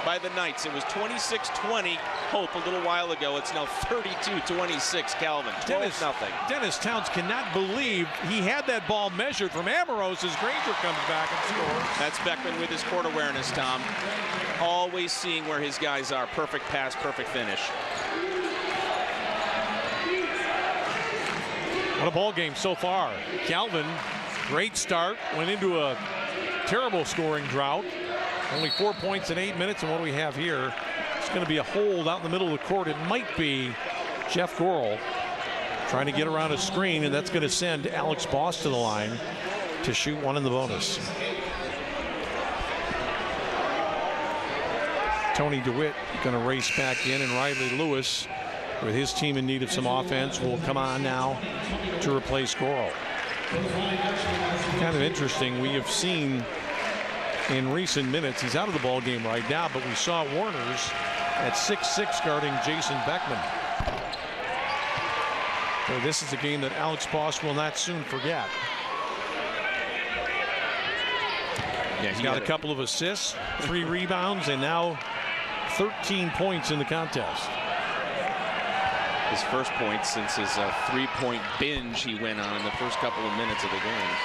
by the Knights. It was 26-20 Hope a little while ago. It's now 32-26 Calvin. 12-0. Dennis Towns cannot believe he had that ball measured from Amoros as Granger comes back and scores. That's Beckman with his court awareness, Tom. Always seeing where his guys are. Perfect pass, perfect finish. What a ball game so far. Calvin, great start, went into a terrible scoring drought. Only 4 points in 8 minutes, and what do we have here? It's going to be a hold out in the middle of the court. It might be Jeff Gorel trying to get around a screen, and that's going to send Alex Boss to the line to shoot one in the bonus. Tony DeWitt going to race back in, and Riley Lewis, with his team in need of some offense, will come on now to replace Gorel. Kind of interesting. We have seen in recent minutes, he's out of the ball game right now, but we saw Warner's at 6'6" guarding Jason Beckman. So this is a game that Alex Boss will not soon forget. Yeah, he's got a couple of assists, 3 rebounds, and now 13 points in the contest. His first point since his 3-point binge he went on in the first couple of minutes of the game.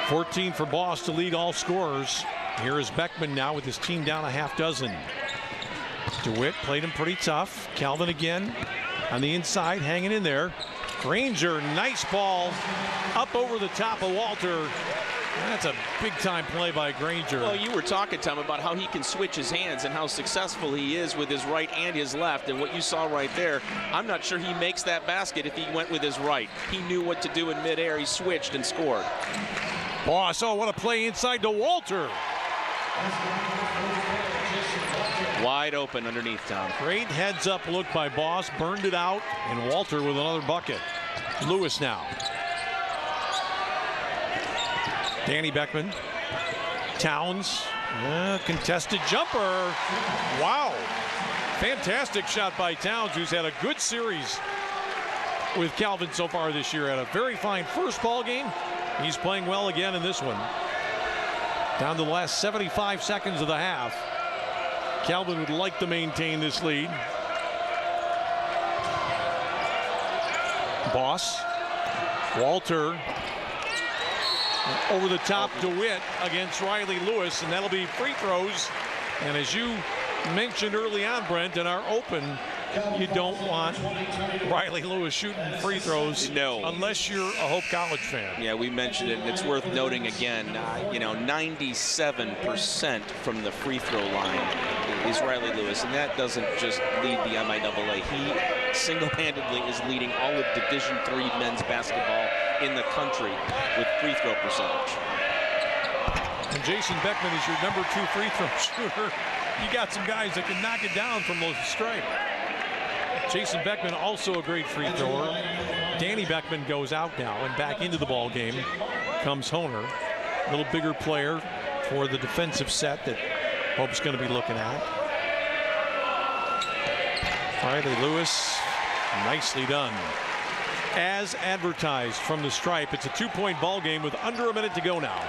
14 for Boss to lead all scorers. Here is Beckman now with his team down a half dozen. DeWitt played him pretty tough. Calvin again on the inside, hanging in there. Granger, nice ball up over the top of Walter. That's a big-time play by Granger. Well, you were talking, Tom, about how he can switch his hands and how successful he is with his right and his left. And what you saw right there, I'm not sure he makes that basket if he went with his right. He knew what to do in midair. He switched and scored. Boss, oh, what a play inside to Walter. Wide open underneath, Tom. Great heads-up look by Boss. Burned it out, and Walter with another bucket. Lewis now. Danny Beckman. Towns. Contested jumper. Wow. Fantastic shot by Towns, who's had a good series with Calvin so far this year. Had a very fine first ball game. He's playing well again in this one. Down to the last 75 seconds of the half. Calvin would like to maintain this lead. Boss. Walter. Over the top, DeWitt against Riley Lewis, and that'll be free throws. And as you mentioned early on, Brent, in our open, you don't want Riley Lewis shooting free throws unless you're a Hope College fan. Yeah, we mentioned it, and it's worth noting again, 97% from the free throw line is Riley Lewis, and that doesn't just lead the MIAA. He single-handedly is leading all of Division III men's basketball in the country with free throw percentage. And Jason Beckman is your number 2 free throw shooter. You got some guys that can knock it down from the stripe. Jason Beckman also a great free thrower. Danny Beckman goes out now, and back into the ball game comes Honer, a little bigger player for the defensive set that Hope's going to be looking at. Riley Lewis, nicely done. As advertised from the stripe, it's a 2-point ball game with under a minute to go now.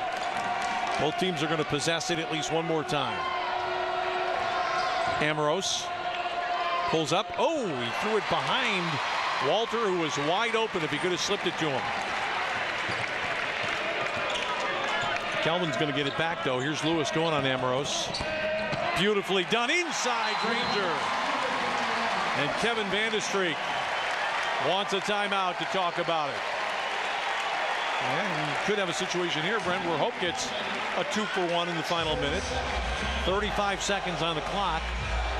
Both teams are going to possess it at least one more time. Amoros pulls up. Oh, he threw it behind Walter, who was wide open if he could have slipped it to him. Calvin's going to get it back, though. Here's Lewis going on Amoros. Beautifully done inside Granger. And Kevin Vandestreek wants a timeout to talk about it. And you could have a situation here, Brent, where Hope gets a 2-for-1 in the final minute. 35 seconds on the clock.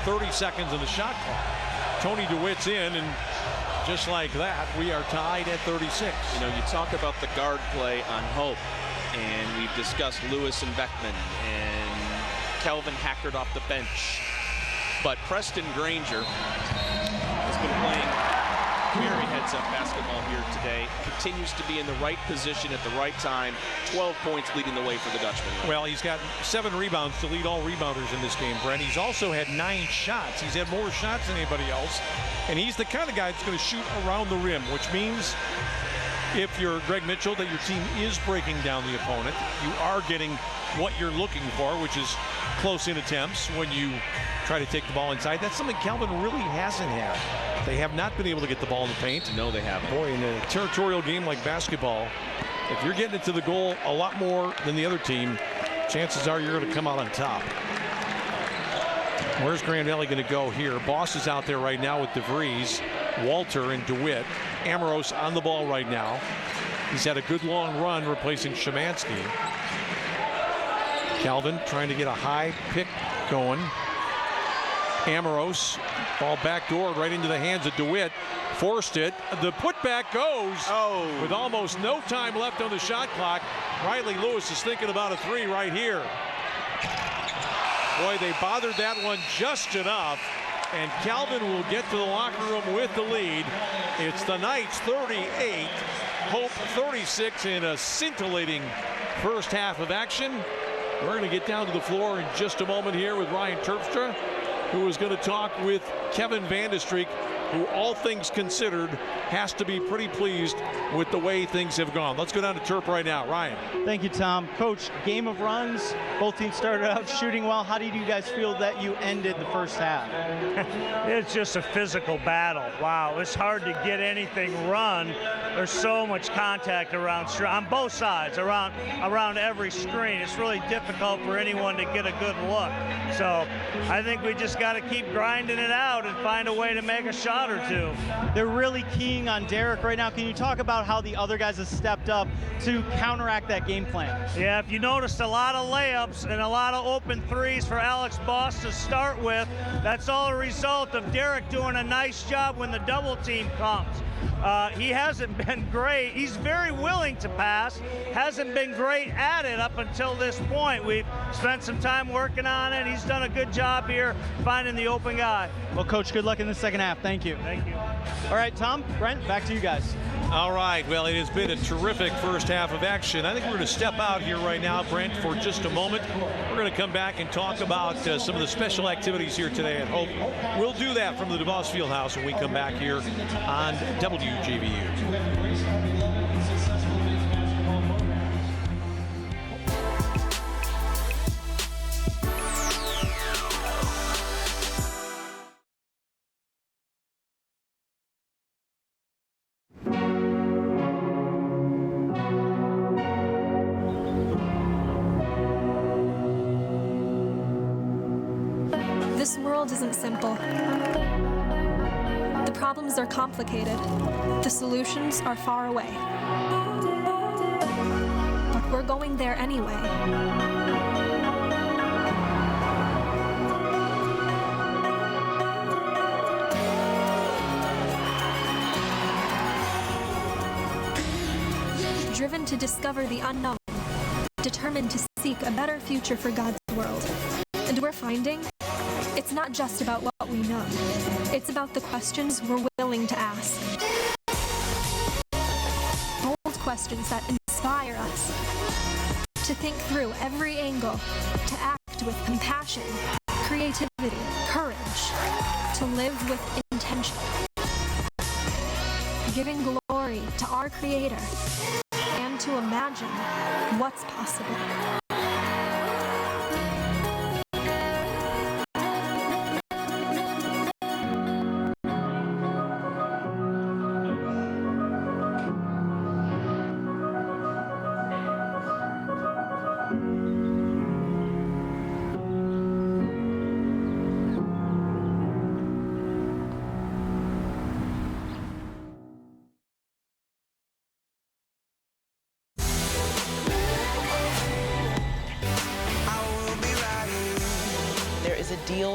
30 seconds in the shot clock. Tony DeWitt's in, and just like that, we are tied at 36. You know, you talk about the guard play on Hope, and we've discussed Lewis and Beckman and Kelvin Hackard off the bench. But Preston Granger has been playing very heads-up basketball here today. Continues to be in the right position at the right time. 12 points leading the way for the Dutchman. Well, he's got 7 rebounds to lead all rebounders in this game, Brent. He's also had 9 shots. He's had more shots than anybody else. And he's the kind of guy that's going to shoot around the rim, which means if you're Greg Mitchell, that your team is breaking down the opponent. You are getting what you're looking for, which is close-in attempts when you try to take the ball inside. That's something Calvin really hasn't had. They have not been able to get the ball in the paint. No, they haven't. Boy, in a territorial game like basketball, if you're getting it to the goal a lot more than the other team, chances are you're going to come out on top. Where's Grand Valley going to go here? Boss is out there right now with DeVries, Walter, and DeWitt. Amoros on the ball right now. He's had a good long run replacing Szymanski. Calvin trying to get a high pick going. Amoros, ball backdoored right into the hands of DeWitt. Forced it. The putback goes with almost no time left on the shot clock. Riley Lewis is thinking about a 3 right here. Boy, they bothered that one just enough, and Calvin will get to the locker room with the lead. It's the Knights 38, Hope 36 in a scintillating first half of action. We're going to get down to the floor in just a moment here with Ryan Terpstra, who is going to talk with Kevin Vandestreek, who, all things considered, has to be pretty pleased with the way things have gone. Let's go down to Terp right now. Ryan. Thank you, Tom. Coach, game of runs. Both teams started out shooting well. How did you guys feel that you ended the first half? It's just a physical battle. Wow, it's hard to get anything run. There's so much contact around on both sides, around every screen. It's really difficult for anyone to get a good look. So I think we just got to keep grinding it out and find a way to make a shot or two. They're really keying on Derek right now. Can you talk about how the other guys have stepped up to counteract that game plan? Yeah, if you noticed a lot of layups and a lot of open threes for Alex Boss to start with, that's all a result of Derek doing a nice job when the double team comes. He hasn't been great. He's very willing to pass, hasn't been great at it up until this point. We've spent some time working on it. He's done a good job here finding the open guy. Well, Coach, good luck in the second half. Thank you. Thank you. All right, Tom, Brent, back to you guys. All right, well, it has been a terrific first half of action. I think we're going to step out here right now, Brent, for just a moment. We're going to come back and talk about some of the special activities here today at Hope. We'll do that from the DeVos Fieldhouse when we come back here on WGVU. This world isn't simple. The problems are complicated. The solutions are far away. But we're going there anyway. Driven to discover the unknown, determined to seek a better future for God's world. And we're finding it's not just about what we know. It's about the questions we're willing to ask. Bold questions that inspire us to think through every angle, to act with compassion, creativity, courage, to live with intention. Giving glory to our Creator and to imagine what's possible.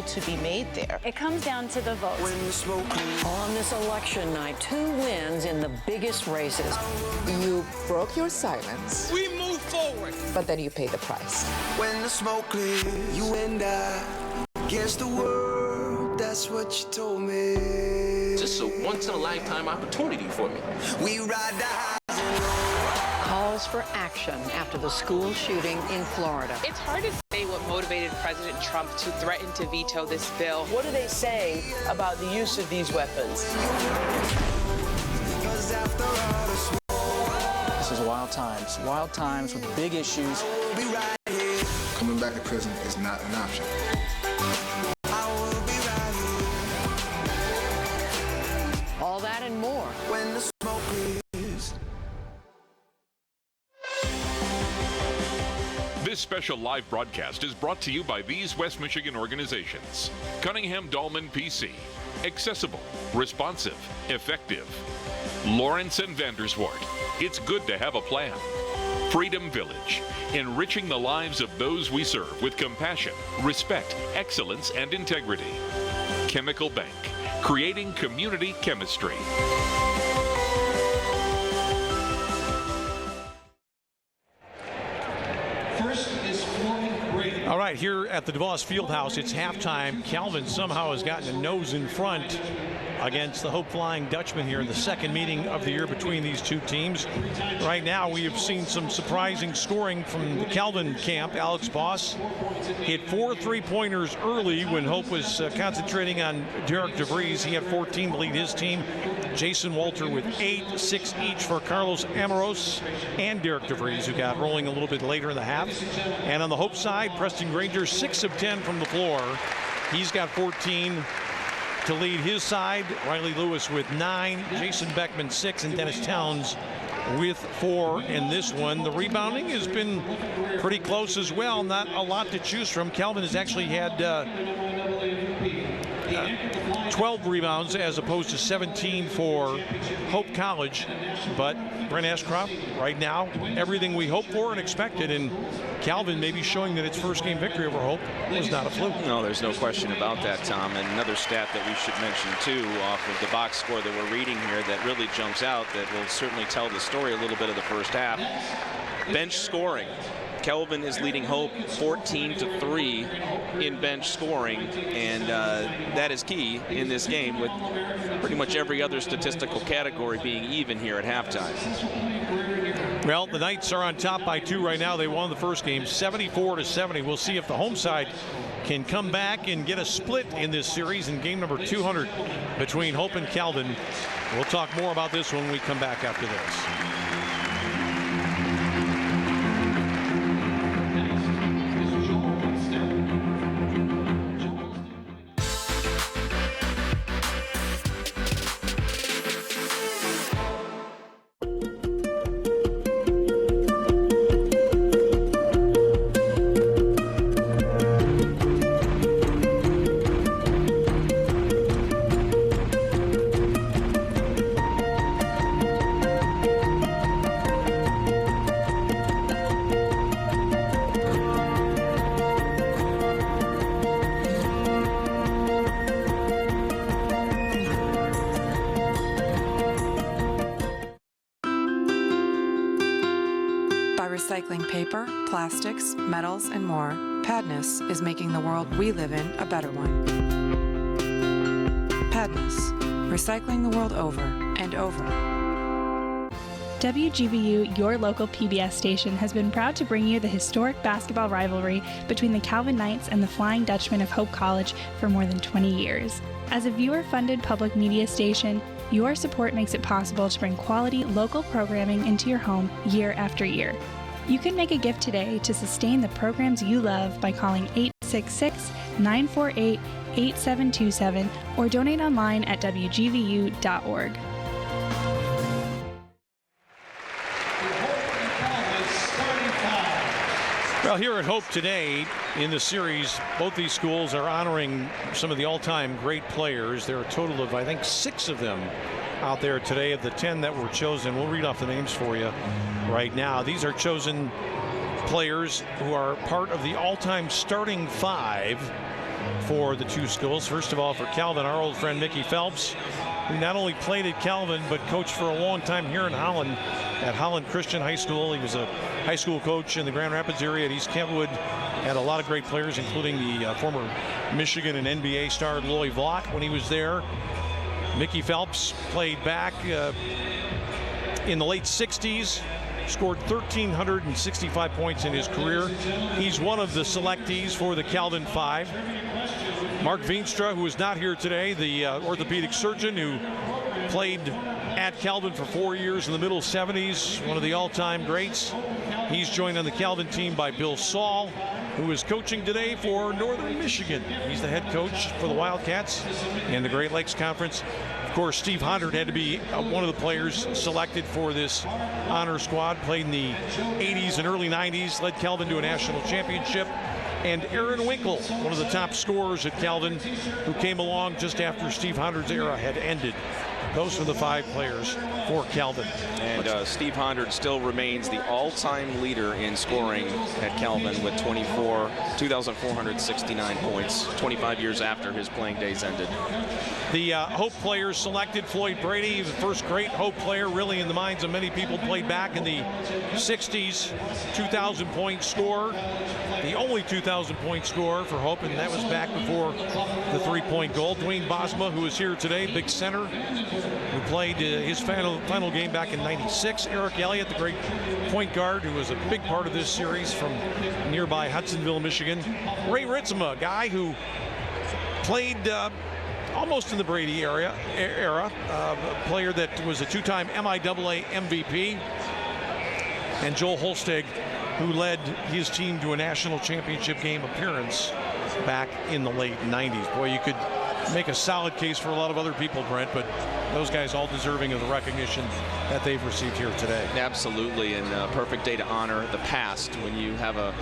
still to be made there. It comes down to the votes. On this election night, 2 wins in the biggest races. You broke your silence. We move forward. But then you pay the price. When the smoke clears, you and I against the world. That's what you told me. Just a once-in-a-lifetime opportunity for me. We ride the highs and lows. Calls for action after the school shooting in Florida. It's hard to say what motivated President Trump to threaten to veto this bill. What do they say about the use of these weapons? This is wild times with big issues. Coming back to prison is not an option. All that and more when the smoke clears. This special live broadcast is brought to you by these West Michigan organizations: Cunningham Dahlman PC, accessible, responsive, effective. Lawrence and Vanderswart, it's good to have a plan. Freedom Village, enriching the lives of those we serve with compassion, respect, excellence, and integrity. Chemical Bank, creating community chemistry. First is Floyd Brady. All right, here at the DeVos Fieldhouse, it's halftime. Calvin somehow has gotten a nose in front against the Hope Flying Dutchman here in the second meeting of the year between these two teams. Right now, we have seen some surprising scoring from the Calvin camp. Alex Boss hit 4 3-pointers early when Hope was concentrating on Derek DeVries. He had 14 to lead his team. Jason Walter with 8, 6 each for Carlos Amoros and Derek DeVries, who got rolling a little bit later in the half. And on the Hope side, Preston Granger, 6 of 10 from the floor. He's got 14 to lead his side. Riley Lewis with 9, Jason Beckman 6, and Dennis Towns with 4 in this one. The rebounding has been pretty close as well. Not a lot to choose from. Calvin has actually had 12 rebounds as opposed to 17 for Hope College. But Brent Ashcroft, right now, everything we hoped for and expected, and Calvin may be showing that its first game victory over Hope was not a fluke. No, there's no question about that, Tom. And another stat that we should mention, too, off of the box score that we're reading here that really jumps out, that will certainly tell the story a little bit of the first half. Bench scoring. Calvin is leading Hope 14-3 in bench scoring, and that is key in this game, with pretty much every other statistical category being even here at halftime. Well, the Knights are on top by 2 right now. They won the first game 74-70. We'll see if the home side can come back and get a split in this series in game number 200 between Hope and Calvin. We'll talk more about this when we come back after this. Recycling paper, plastics, metals, and more, Padness is making the world we live in a better one. Padness, recycling the world over and over. WGVU, your local PBS station, has been proud to bring you the historic basketball rivalry between the Calvin Knights and the Flying Dutchman of Hope College for more than 20 years. As a viewer-funded public media station, your support makes it possible to bring quality local programming into your home year after year. You can make a gift today to sustain the programs you love by calling 866-948-8727 or donate online at wgvu.org. Well, here at Hope today in the series, both these schools are honoring some of the all-time great players. There are a total of, I think, 6 of them out there today of the 10 that were chosen. We'll read off the names for you right now. These are chosen players who are part of the all-time starting 5 for the two schools. First of all, for Calvin, our old friend Mickey Phelps, who not only played at Calvin, but coached for a long time here in Holland at Holland Christian High School. He was a high school coach in the Grand Rapids area at East Kentwood. Had a lot of great players, including the former Michigan and NBA star Loy Vaught when he was there. Mickey Phelps played back in the late 60s, scored 1,365 points in his career. He's one of the selectees for the Calvin Five. Mark Veenstra, who is not here today, the orthopedic surgeon who played at Calvin for 4 years in the middle 70s, one of the all-time greats. He's joined on the Calvin team by Bill Saul, who is coaching today for Northern Michigan. He's the head coach for the Wildcats in the Great Lakes Conference. Of course, Steve Hondert had to be one of the players selected for this honor squad. Played in the 80s and early 90s, led Calvin to a national championship. And Aaron Winkle, one of the top scorers at Calvin, who came along just after Steve Hondert's era had ended. Those are the 5 players for Calvin. And Steve Hondert still remains the all-time leader in scoring at Calvin with 2,469 points, 25 years after his playing days ended. The Hope players selected: Floyd Brady, the first great Hope player, really in the minds of many people, played back in the 60s, 2,000-point scorer. The only 2,000-point scorer for Hope, and that was back before the three-point goal. Dwayne Bosma, who is here today, big center, who played his final game back in '96. Eric Elliott, the great point guard, who was a big part of this series from nearby Hudsonville, Michigan. Ray Ritzema, a guy who played almost in the Brady era, a player that was a 2-time MIAA MVP. And Joel Holsteg, who led his team to a national championship game appearance back in the late 90s. Boy, you could make a solid case for a lot of other people, Brent, but those guys all deserving of the recognition that they've received here today. Absolutely, and a perfect day to honor the past when you have a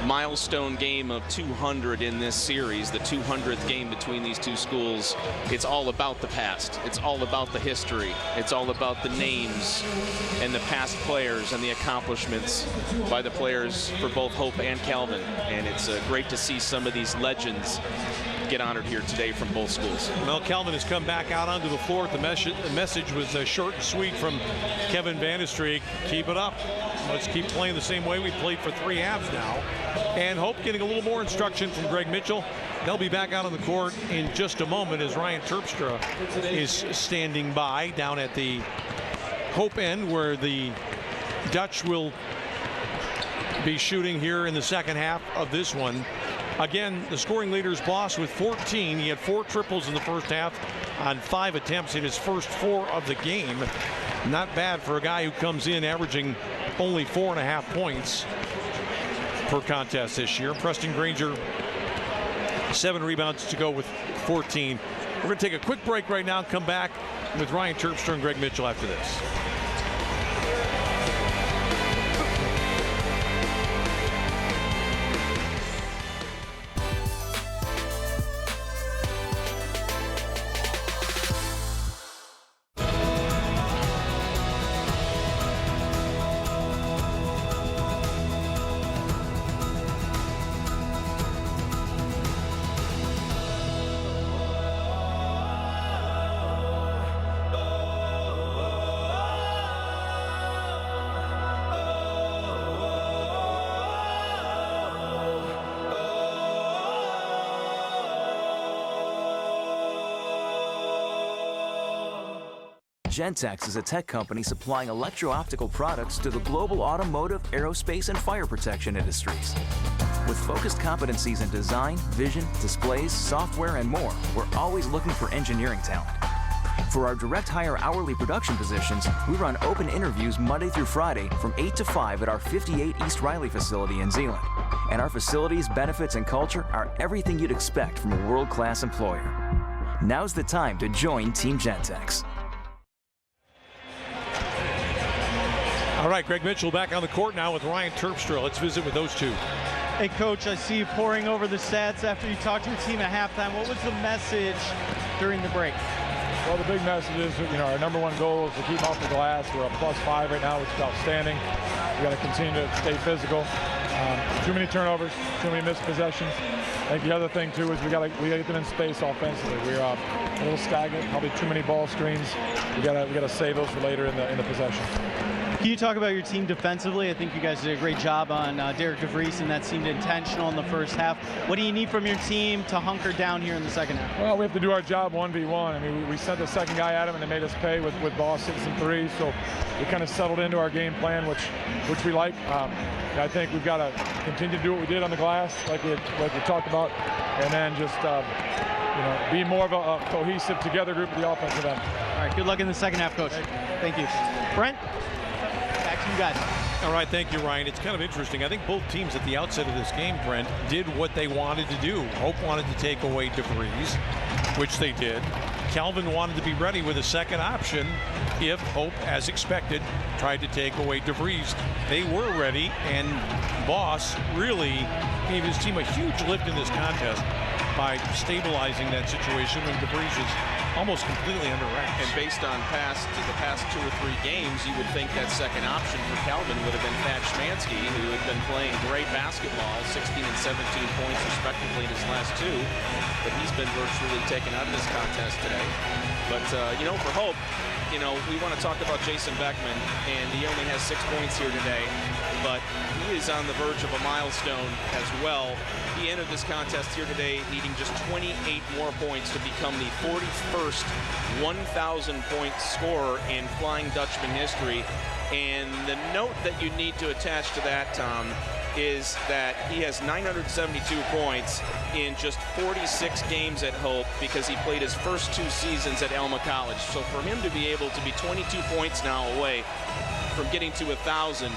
milestone game of 200 in this series, the 200th game between these two schools. It's all about the past. It's all about the history. It's all about the names and the past players and the accomplishments by the players for both Hope and Calvin. And it's great to see some of these legends get honored here today from both schools. Well, Calvin has come back out onto the floor. The message was short and sweet from Kevin Vandestreek. Keep it up. Let's keep playing the same way we played for 3 halves now. And Hope getting a little more instruction from Greg Mitchell. They'll be back out on the court in just a moment as Ryan Terpstra is standing by down at the Hope end, where the Dutch will be shooting here in the second half of this one. Again, the scoring leader's Boss with 14. He had 4 triples in the first half on 5 attempts in his first 4 of the game. Not bad for a guy who comes in averaging only 4.5 points per contest this year. Preston Granger, 7 rebounds to go with 14. We're going to take a quick break right now and come back with Ryan Terpstra and Greg Mitchell after this. Gentex is a tech company supplying electro-optical products to the global automotive, aerospace, and fire protection industries. With focused competencies in design, vision, displays, software, and more, we're always looking for engineering talent. For our direct hire hourly production positions, we run open interviews Monday through Friday from 8 to 5 at our 58 East Riley facility in Zeeland. And our facilities, benefits, and culture are everything you'd expect from a world-class employer. Now's the time to join Team Gentex. All right, Greg Mitchell back on the court now with Ryan Terpstra. Let's visit with those two. Hey, Coach, I see you pouring over the stats after you talked to your team at halftime. What was the message during the break? Well, the big message is, our #1 goal is to keep off the glass. We're a +5 right now, which is outstanding. We got to continue to stay physical. Too many turnovers, too many missed possessions. I think the other thing too is we got to get them in space offensively. We're a little stagnant, probably too many ball screens. We got to save those for later in the possession. Can you talk about your team defensively? I think you guys did a great job on Derek DeVries, and that seemed intentional in the first half. What do you need from your team to hunker down here in the second half? Well, we have to do our job 1v1. I mean, we sent the second guy at him, and they made us pay with Boss hitting some threes. So we kind of settled into our game plan, which we like. I think we've got to continue to do what we did on the glass, like we talked about, and then just be more of a cohesive, together group at the offensive end. All right, good luck in the second half, Coach. Thank you. Brent, back to you guys. All right, thank you, Ryan. It's kind of interesting. I think both teams at the outset of this game, Brent, did what they wanted to do. Hope wanted to take away DeVries, which they did. Calvin wanted to be ready with a second option if Hope, as expected, tried to take away DeVries. They were ready, and Boss really gave his team a huge lift in this contest by stabilizing that situation when DeVries is almost completely under wraps. And based on the past 2 or 3 games, you would think that second option for Calvin would have been Thad Schmansky, who had been playing great basketball, 16 and 17 points respectively in his last 2. But he's been virtually taken out of this contest today. But, for Hope, we want to talk about Jason Beckman, and he only has 6 points here today. But he is on the verge of a milestone as well. He entered this contest here today needing just 28 more points to become the 41st 1,000-point scorer in Flying Dutchman history. And the note that you need to attach to that, Tom, is that he has 972 points in just 46 games at Hope because he played his first 2 seasons at Elma College. So for him to be able to be 22 points now away from getting to 1,000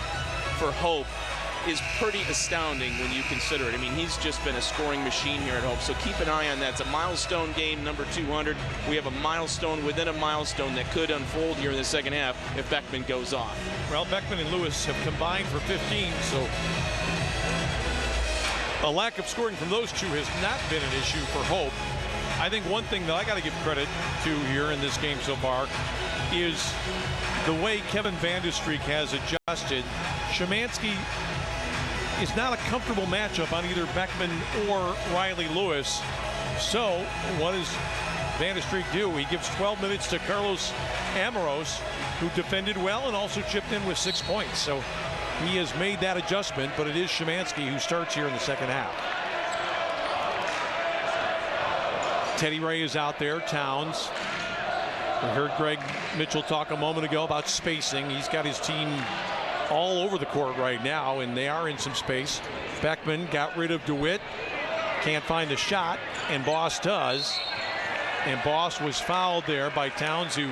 for Hope is pretty astounding when you consider it. I mean, he's just been a scoring machine here at Hope, so keep an eye on that. It's a milestone game, number 200. We have a milestone within a milestone that could unfold here in the second half if Beckman goes off. Well, Beckman and Lewis have combined for 15, so a lack of scoring from those two has not been an issue for Hope. I think one thing that I got to give credit to here in this game so far is the way Kevin Vandestreek has adjusted. Szymanski is not a comfortable matchup on either Beckman or Riley Lewis. So what does Vandestreek do? He gives 12 minutes to Carlos Amoros, who defended well and also chipped in with 6 points. So he has made that adjustment, but it is Szymanski who starts here in the second half. Teddy Ray is out there. Towns. We heard Greg Mitchell talk a moment ago about spacing. He's got his team all over the court right now, and they are in some space. Beckman got rid of DeWitt. Can't find the shot, and Boss does. And Boss was fouled there by Towns, who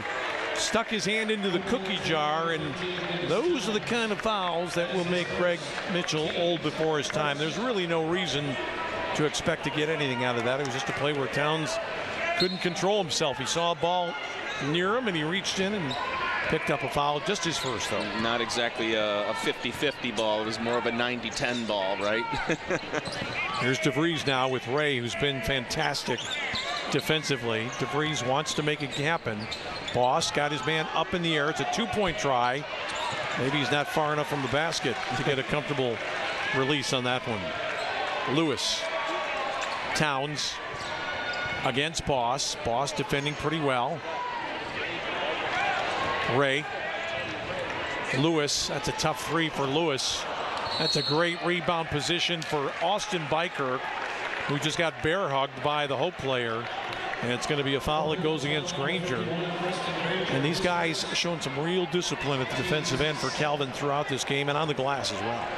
stuck his hand into the cookie jar, and those are the kind of fouls that will make Greg Mitchell old before his time. There's really no reason to expect to get anything out of that. It was just a play where Towns couldn't control himself. He saw a ball near him, and he reached in and picked up a foul. Just his first, though. Not exactly a 50-50 ball. It was more of a 90-10 ball, right? Here's DeVries now with Ray, who's been fantastic defensively. DeVries wants to make it happen. Boss got his man up in the air. It's a 2-point try. Maybe he's not far enough from the basket to get a comfortable release on that one. Lewis. Towns against Boss. Boss defending pretty well. Ray. Lewis. That's a tough 3 for Lewis. That's a great rebound position for Austin Bykirk, who just got bear hugged by the Hope player. And it's going to be a foul that goes against Granger. And these guys showing some real discipline at the defensive end for Calvin throughout this game and on the glass as well.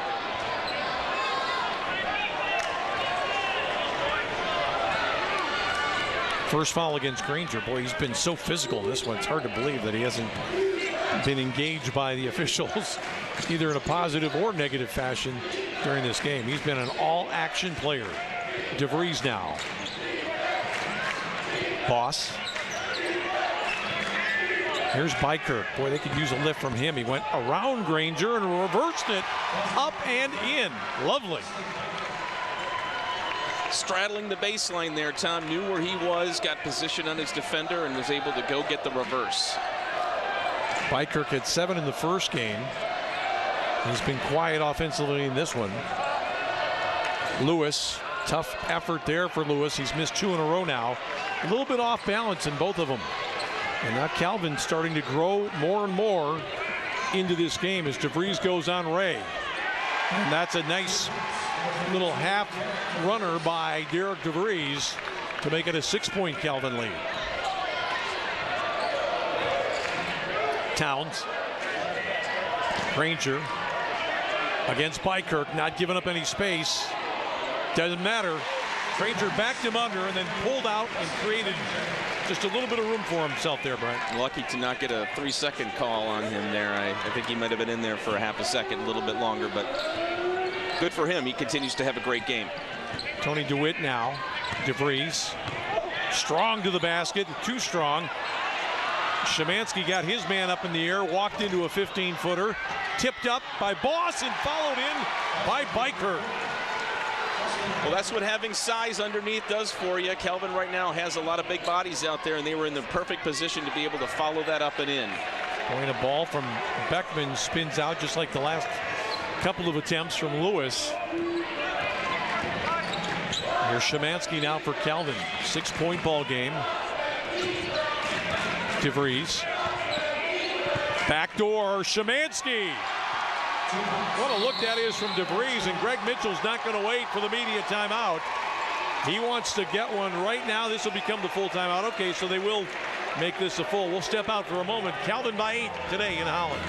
First foul against Granger. Boy, he's been so physical this one. It's hard to believe that he hasn't been engaged by the officials either in a positive or negative fashion during this game. He's been an all-action player. DeVries now. Boss. Here's Bykirk. Boy, they could use a lift from him. He went around Granger and reversed it up and in. Lovely. Straddling the baseline there, Tom knew where he was, got position on his defender, and was able to go get the reverse. Bykirk had 7 in the first game. He's been quiet offensively in this one. Lewis, tough effort there for Lewis. He's missed 2 in a row now. A little bit off balance in both of them. And now Calvin starting to grow more and more into this game as DeVries goes on Ray. And that's a nice little half runner by Derek DeVries to make it a 6-point Calvin lead. Towns. Granger against Bykirk, not giving up any space. Doesn't matter. Granger backed him under and then pulled out and created just a little bit of room for himself there, Brent. Lucky to not get a 3-second call on him there. I think he might have been in there for a half a second, a little bit longer, but good for him. He continues to have a great game. Tony DeWitt now. DeVries. Strong to the basket, too strong. Szymanski got his man up in the air, walked into a 15-footer, tipped up by Boss and followed in by Bykirk. Well, that's what having size underneath does for you. Calvin right now has a lot of big bodies out there, and they were in the perfect position to be able to follow that up and in. Going a ball from Beckman, spins out just like the last couple of attempts from Lewis. Here's Szymanski now for Calvin. 6-point ball game. DeVries. Backdoor, Szymanski. What a look that is from DeVries, and Greg Mitchell's not going to wait for the media timeout. He wants to get one right now. This will become the full timeout. Okay, so they will make this a full. We'll step out for a moment. Calvin by 8 today in Holland.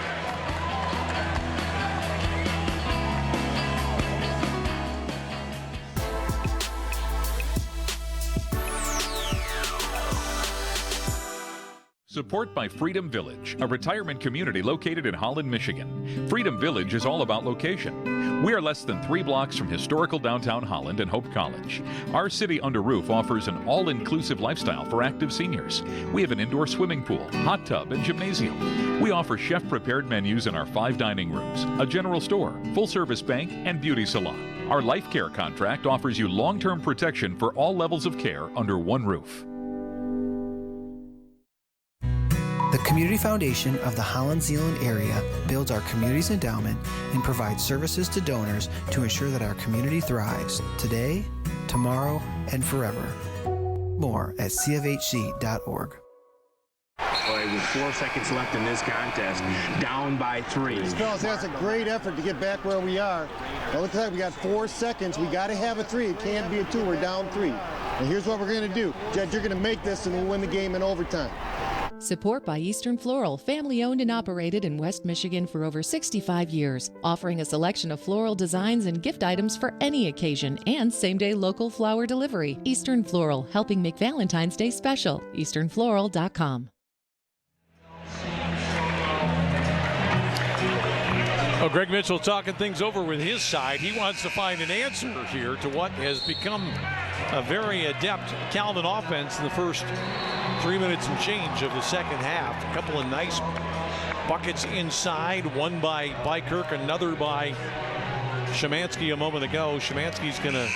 Support by Freedom Village, a retirement community located in Holland, Michigan. Freedom Village is all about location. We are less than 3 blocks from historical downtown Holland and Hope College. Our city under roof offers an all-inclusive lifestyle for active seniors. We have an indoor swimming pool, hot tub, and gymnasium. We offer chef-prepared menus in our 5 dining rooms, a general store, full-service bank, and beauty salon. Our life care contract offers you long-term protection for all levels of care under one roof. The Community Foundation of the Holland-Zeeland area builds our community's endowment and provides services to donors to ensure that our community thrives today, tomorrow, and forever. More at cfhc.org. With 4 seconds left in this contest, down by 3. Fellas, that's a great effort to get back where we are. Well, looks like we got 4 seconds. We got to have a 3. It can't be a 2. We're down 3. And here's what we're going to do. Jed, you're going to make this and we'll win the game in overtime. Support by Eastern Floral, family owned and operated in West Michigan for over 65 years, offering a selection of floral designs and gift items for any occasion and same-day local flower delivery. Eastern Floral, helping make Valentine's Day special. EasternFloral.com. Well, Greg Mitchell talking things over with his side. He wants to find an answer here to what has become a very adept Calvin offense in the first 3 minutes and change of the second half. A couple of nice buckets inside, one by Bykirk, another by Szymanski a moment ago. Szymanski's going to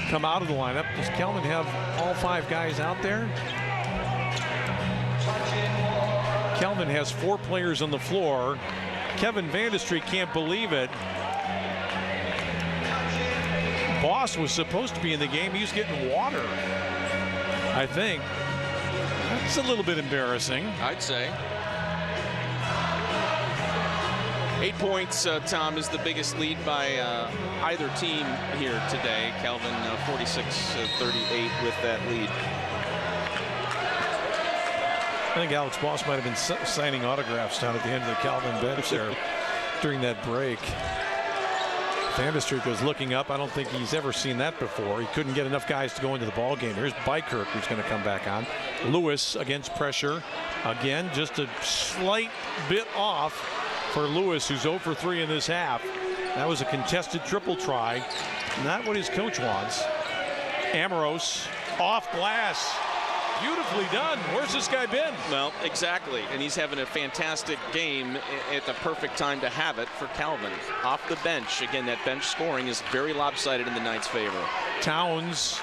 come out of the lineup. Does Calvin have all 5 guys out there? Calvin has 4 players on the floor. Kevin Vandestreet can't believe it. Boss was supposed to be in the game. He's getting water, I think. That's a little bit embarrassing, I'd say. 8 points, Tom, is the biggest lead by either team here today. Calvin 46-38 with that lead. I think Alex Boss might have been signing autographs down at the end of the Calvin bench there during that break. Vandestreet was looking up. I don't think he's ever seen that before. He couldn't get enough guys to go into the ball game. Here's Bykirk, who's going to come back on. Lewis against pressure. Again, just a slight bit off for Lewis, who's 0 for 3 in this half. That was a contested triple try. Not what his coach wants. Amoros off glass. Beautifully done. Where's this guy been? Well, exactly. And he's having a fantastic game at the perfect time to have it for Calvin. Off the bench. Again, that bench scoring is very lopsided in the Knights' favor. Towns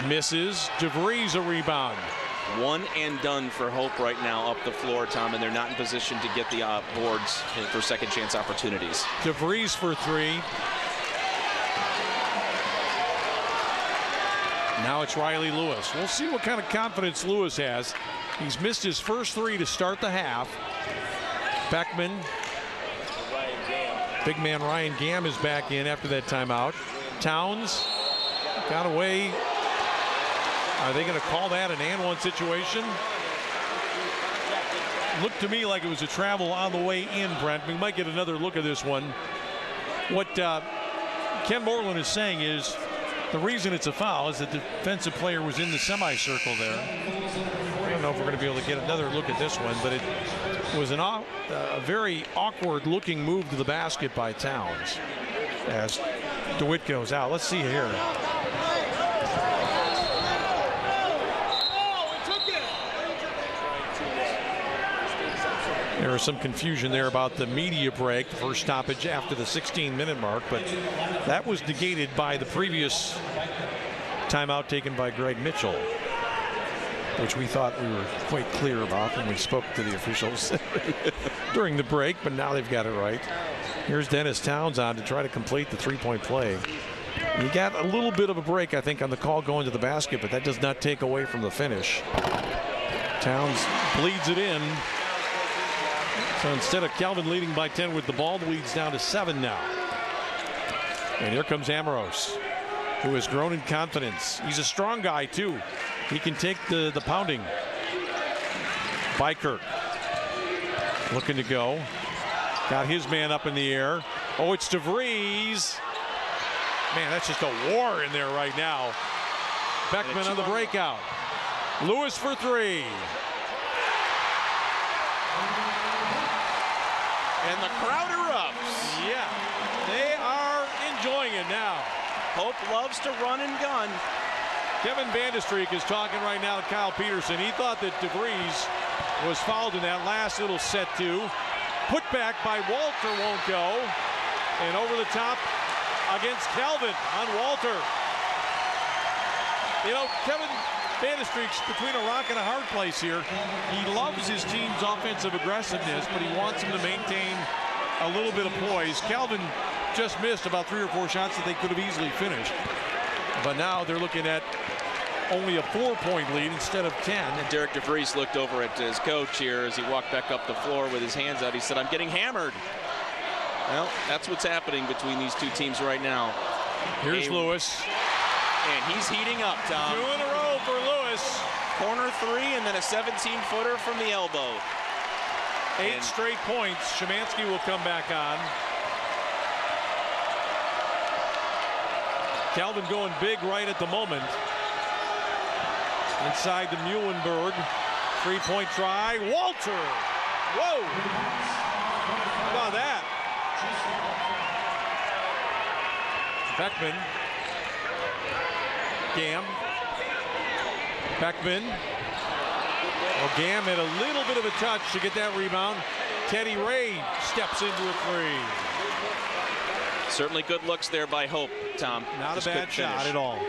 misses. DeVries a rebound. One and done for Hope right now up the floor, Tom, and they're not in position to get the boards for second chance opportunities. DeVries for 3. Now it's Riley Lewis. We'll see what kind of confidence Lewis has. He's missed his first 3 to start the half. Beckman. Big man Ryan Gamm is back in after that timeout. Towns got away. Are they going to call that an and one situation? Looked to me like it was a travel on the way in, Brent. We might get another look at this one. What Ken Moreland is saying is the reason it's a foul is the defensive player was in the semicircle there. I don't know if we're going to be able to get another look at this one, but it was a very awkward looking move to the basket by Towns as DeWitt goes out. Let's see here. There was some confusion there about the media break, the first stoppage after the 16-minute mark, but that was negated by the previous timeout taken by Greg Mitchell, which we thought we were quite clear about when we spoke to the officials during the break, but now they've got it right. Here's Dennis Towns on to try to complete the three-point play. He got a little bit of a break, I think, on the call going to the basket, but that does not take away from the finish. Towns bleeds it in. So instead of Calvin leading by 10 with the ball, the lead's down to 7 now. And here comes Amoros, who has grown in confidence. He's a strong guy, too. He can take the pounding. Bykirk looking to go. Got his man up in the air. Oh, it's DeVries. Man, that's just a war in there right now. Beckman on the breakout. Lewis for 3. And the crowd erupts. Yeah, they are enjoying it now. Hope loves to run and gun. Kevin Bandestreak is talking right now to Kyle Peterson. He thought that DeVries was fouled in that last little set 2. Put back by Walter won't go. And over the top against Calvin on Walter. You know, Kevin Bandestreak's between a rock and a hard place here. He loves his team's offensive aggressiveness, but he wants him to maintain a little bit of poise. Calvin just missed about 3 or 4 shots that they could have easily finished. But now they're looking at only a 4-point lead instead of 10. And Derek DeVries looked over at his coach here as he walked back up the floor with his hands out. He said, "I'm getting hammered." Well, that's what's happening between these two teams right now. Here's Lewis. And he's heating up, Tom. 2 in a row for Lewis. Corner 3 and then a 17-footer from the elbow. 8 straight points. Szymanski will come back on. Calvin going big right at the moment. Inside the Muhlenberg. 3-point try. Walter. Whoa. How about that? Beckman. Gamm. Beckman. Well, Gamm had a little bit of a touch to get that rebound. Teddy Ray steps into a 3. Certainly good looks there by Hope, Tom. Not a bad shot at all.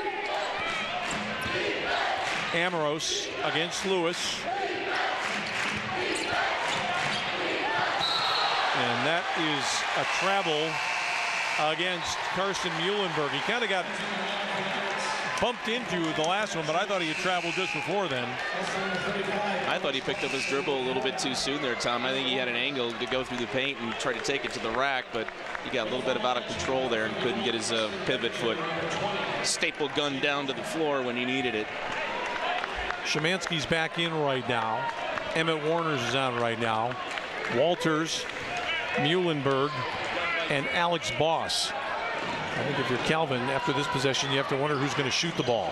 Amoros against Lewis. And that is a travel against Karsten Muhlenberg. He kind of got bumped into the last one, but I thought he had traveled just before then. I thought he picked up his dribble a little bit too soon there, Tom. I think he had an angle to go through the paint and try to take it to the rack, but he got a little bit out of control there and couldn't get his pivot foot staple gun down to the floor when he needed it. Szymanski's back in right now. Emmett Warner's is on right now. Walters, Muhlenberg, and Alex Boss. I think if you're Calvin, after this possession, you have to wonder who's going to shoot the ball.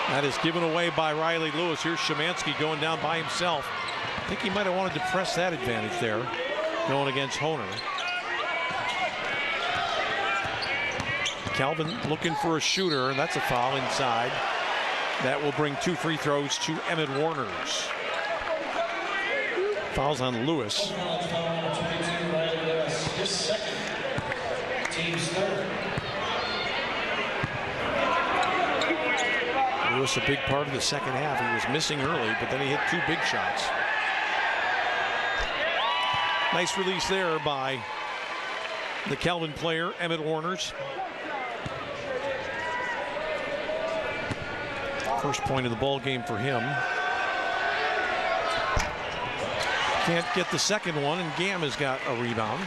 That is given away by Riley Lewis. Here's Szymanski going down by himself. I think he might have wanted to press that advantage there, going against Honer. Calvin looking for a shooter, and that's a foul inside. That will bring 2 free throws to Emmett Warner's. Fouls on Lewis. Lewis a big part of the second half. He was missing early, but then he hit 2 big shots. Nice release there by the Calvin player, Emmett Warner's. First point of the ball game for him. Can't get the second one, and Gam has got a rebound.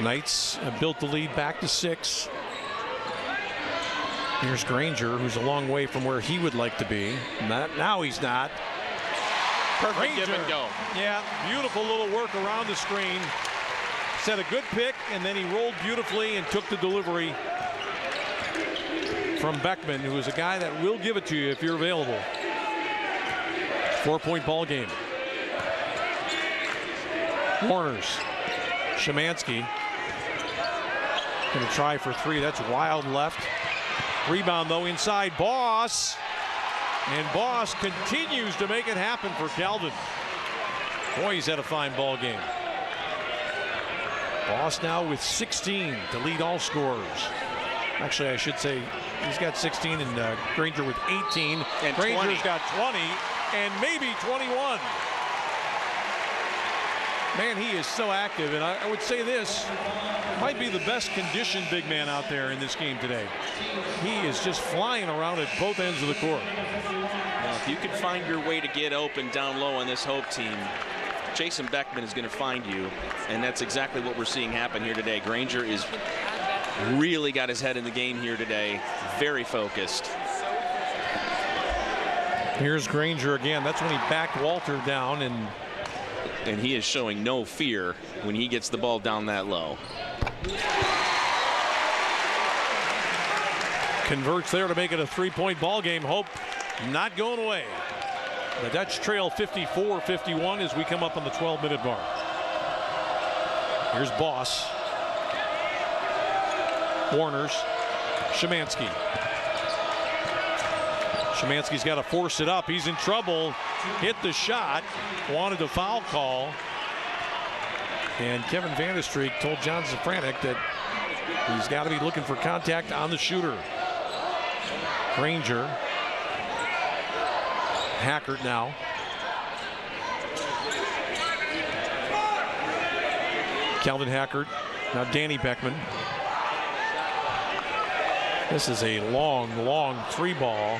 Knights have built the lead back to 6. Here's Granger, who's a long way from where he would like to be. Now he's not. Perfect give and go. Yeah, beautiful little work around the screen. Set a good pick, and then he rolled beautifully and took the delivery from Beckman, who is a guy that will give it to you if you're available. 4-point ball game. Warners. Szymanski going to try for 3. That's wild left. Rebound though inside. Boss. And Boss continues to make it happen for Calvin. Boy, he's had a fine ball game. Boss now with 16 to lead all scorers. Actually, I should say he's got 16 and Granger with 18. And Granger's 20. got 20 and maybe 21. Man, he is so active, and I would say this might be the best conditioned big man out there in this game today. He is just flying around at both ends of the court. Well, if you can find your way to get open down low on this Hope team, Jason Beckman is going to find you, and that's exactly what we're seeing happen here today. Granger is really got his head in the game here today, very focused. Here's Granger again. That's when he backed Walter down, and he is showing no fear when he gets the ball down that low. Converts there to make it a 3-point ball game. Hope not going away. The Dutch trail 54-51 as we come up on the 12-minute mark. Here's Boss. Warners. Szymanski. Szymanski's got to force it up. He's in trouble. Hit the shot. Wanted a foul call. And Kevin Vanderstreek told John Zafranek that he's got to be looking for contact on the shooter. Granger. Hackert now. Calvin Hackert. Now Danny Beckman. This is a long 3-ball.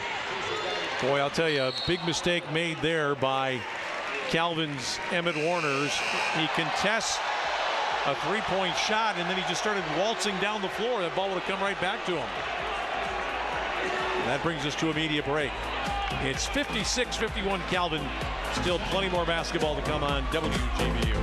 Boy, I'll tell you, a big mistake made there by Calvin's Emmett Warners. He contests a 3-point shot, and then he just started waltzing down the floor. That ball would have come right back to him. That brings us to immediate break. It's 56-51 Calvin. Still plenty more basketball to come on WGBU.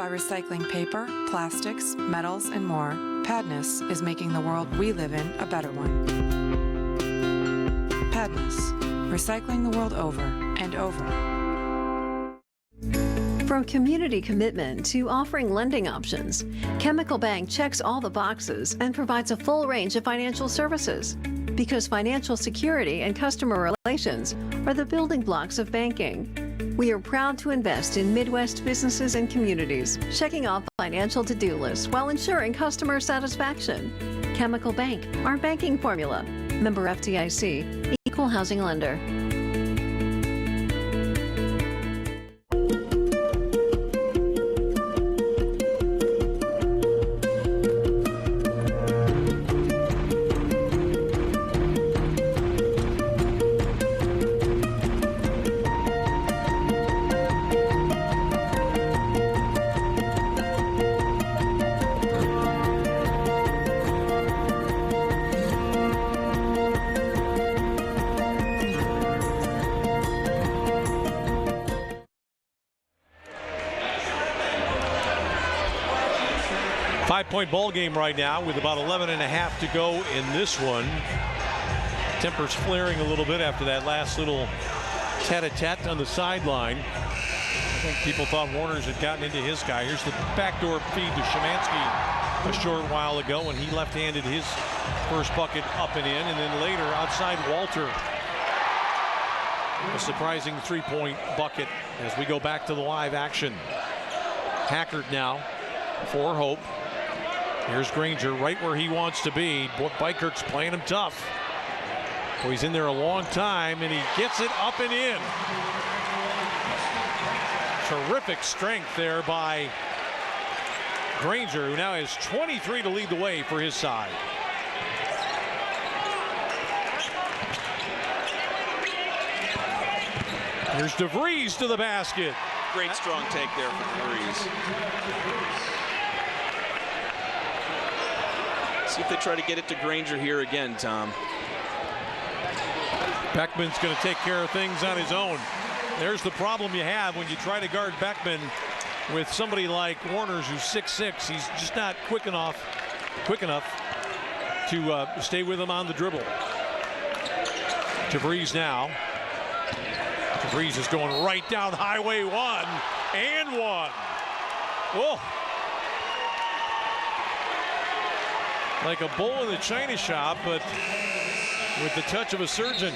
Recycling paper, plastics, metals, and more, Padness is making the world we live in a better one. Padness, recycling the world over and over. From community commitment to offering lending options, Chemical Bank checks all the boxes and provides a full range of financial services. Because financial security and customer relations are the building blocks of banking. We are proud to invest in Midwest businesses and communities, checking off financial to-do lists while ensuring customer satisfaction. Chemical Bank, our banking formula. Member FDIC, Equal Housing Lender. Five-point ball game right now with about 11 and a half to go in this one. Tempers flaring a little bit after that last little tete-a-tete on the sideline. I think people thought Warners had gotten into his guy. Here's the backdoor feed to Szymanski a short while ago when he left-handed his first bucket up and in, and then later outside Walter. A surprising 3-point bucket as we go back to the live action. Hackert now for Hope. Here's Granger right where he wants to be. Bykirk's playing him tough. Well, he's in there a long time, and he gets it up and in. Terrific strength there by Granger, who now has 23 to lead the way for his side. Here's DeVries to the basket. Great strong take there for DeVries. See if they try to get it to Granger here again, Tom. Beckman's going to take care of things on his own. There's the problem you have when you try to guard Beckman with somebody like Warner's, who's 6'6". He's just not quick enough to stay with him on the dribble. DeVries now. DeVries is going right down Highway 1 and 1. Whoa. Like a bull in the china shop, but with the touch of a surgeon.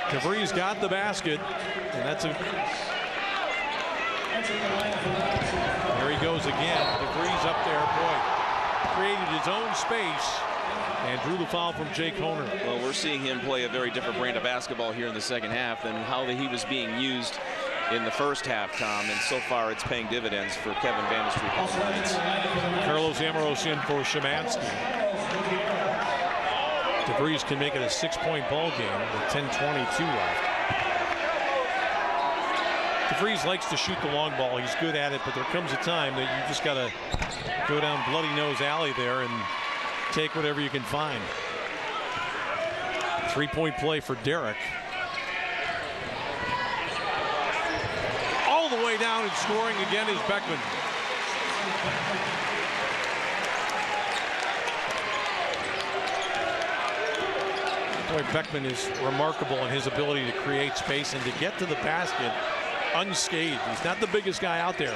DeVries got the basket, and that's a... There he goes again. DeVries up there, boy. Created his own space and drew the foul from Jake Honer. Well, we're seeing him play a very different brand of basketball here in the second half than how he was being used in the first half, Tom, and so far it's paying dividends for Kevin Vanderstreet. Carlos Amoros in for Szymanski. DeVries can make it a 6-point ball game with 10:22 left. DeVries likes to shoot the long ball. He's good at it, but there comes a time that you just got to go down Bloody Nose Alley there and take whatever you can find. 3-point play for Derek. All the way down and scoring again is Beckman. Boy, Beckman is remarkable in his ability to create space and to get to the basket unscathed. He's not the biggest guy out there.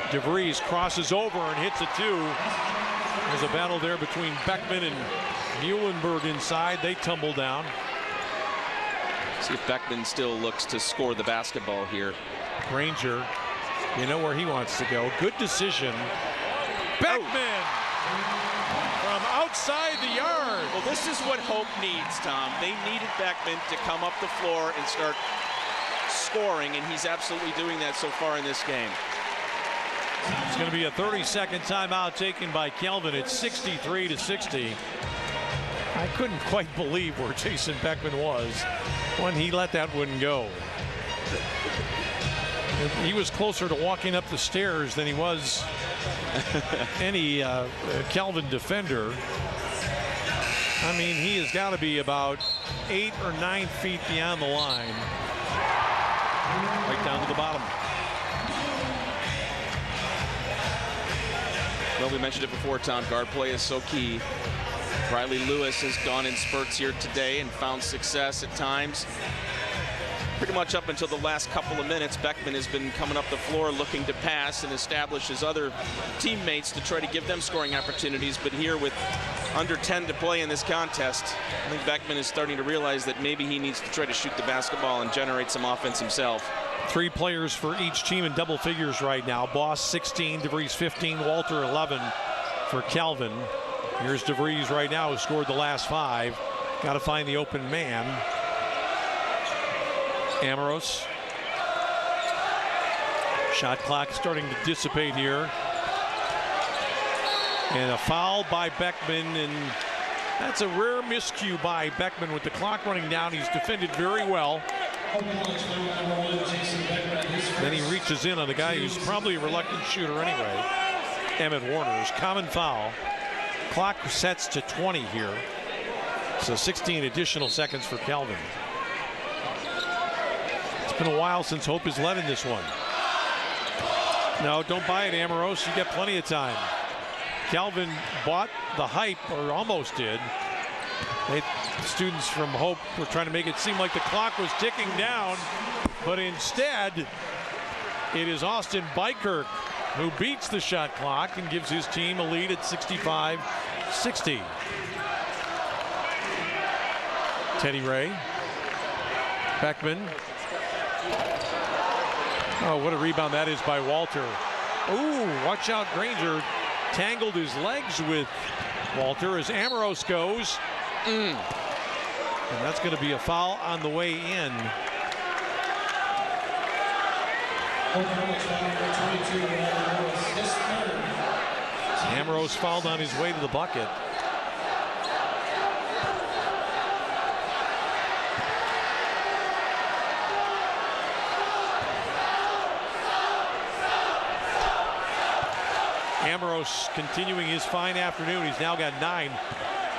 DeVries crosses over and hits a two. There's a battle there between Beckman and Muhlenberg inside. They tumble down. See if Beckman still looks to score the basketball here. Granger, you know where he wants to go. Good decision. Beckman from outside the yard. Well, this is what Hope needs, Tom. They needed Beckman to come up the floor and start scoring, and he's absolutely doing that so far in this game. It's going to be a 30-second timeout taken by Kelvin. It's 63-60. I couldn't quite believe where Jason Beckman was when he let that one go. He was closer to walking up the stairs than he was any Kelvin defender. I mean, he has got to be about 8 or 9 feet beyond the line. Right down to the bottom. Well, we mentioned it before, Tom. Guard play is so key. Riley Lewis has gone in spurts here today and found success at times. Pretty much up until the last couple of minutes, Beckman has been coming up the floor looking to pass and establish his other teammates to try to give them scoring opportunities. But here with under 10 to play in this contest, I think Beckman is starting to realize that maybe he needs to try to shoot the basketball and generate some offense himself. 3 players for each team in double figures right now. Boss 16, DeVries 15, Walter 11 for Kelvin. Here's DeVries right now, who scored the last 5. Got to find the open man. Amoros. Shot clock starting to dissipate here. And a foul by Beckman, and that's a rare miscue by Beckman with the clock running down. He's defended very well. Then he reaches in on the guy who's probably a reluctant shooter anyway. Emmett Warner's common foul. Clock sets to 20 here. So 16 additional seconds for Kelvin. It's been a while since Hope has led in this one. No, don't buy it, Amoros. You got plenty of time. Kelvin bought the hype, or almost did. Students from Hope were trying to make it seem like the clock was ticking down, but instead it is Austin Bykirk who beats the shot clock and gives his team a lead at 65-60. Teddy Ray. Beckman. Oh, what a rebound that is by Walter. Ooh, watch out, Granger tangled his legs with Walter as Amoros goes. And that's going to be a foul on the way in. Amoros fouled on his way to the bucket. Amoros continuing his fine afternoon. He's now got 9.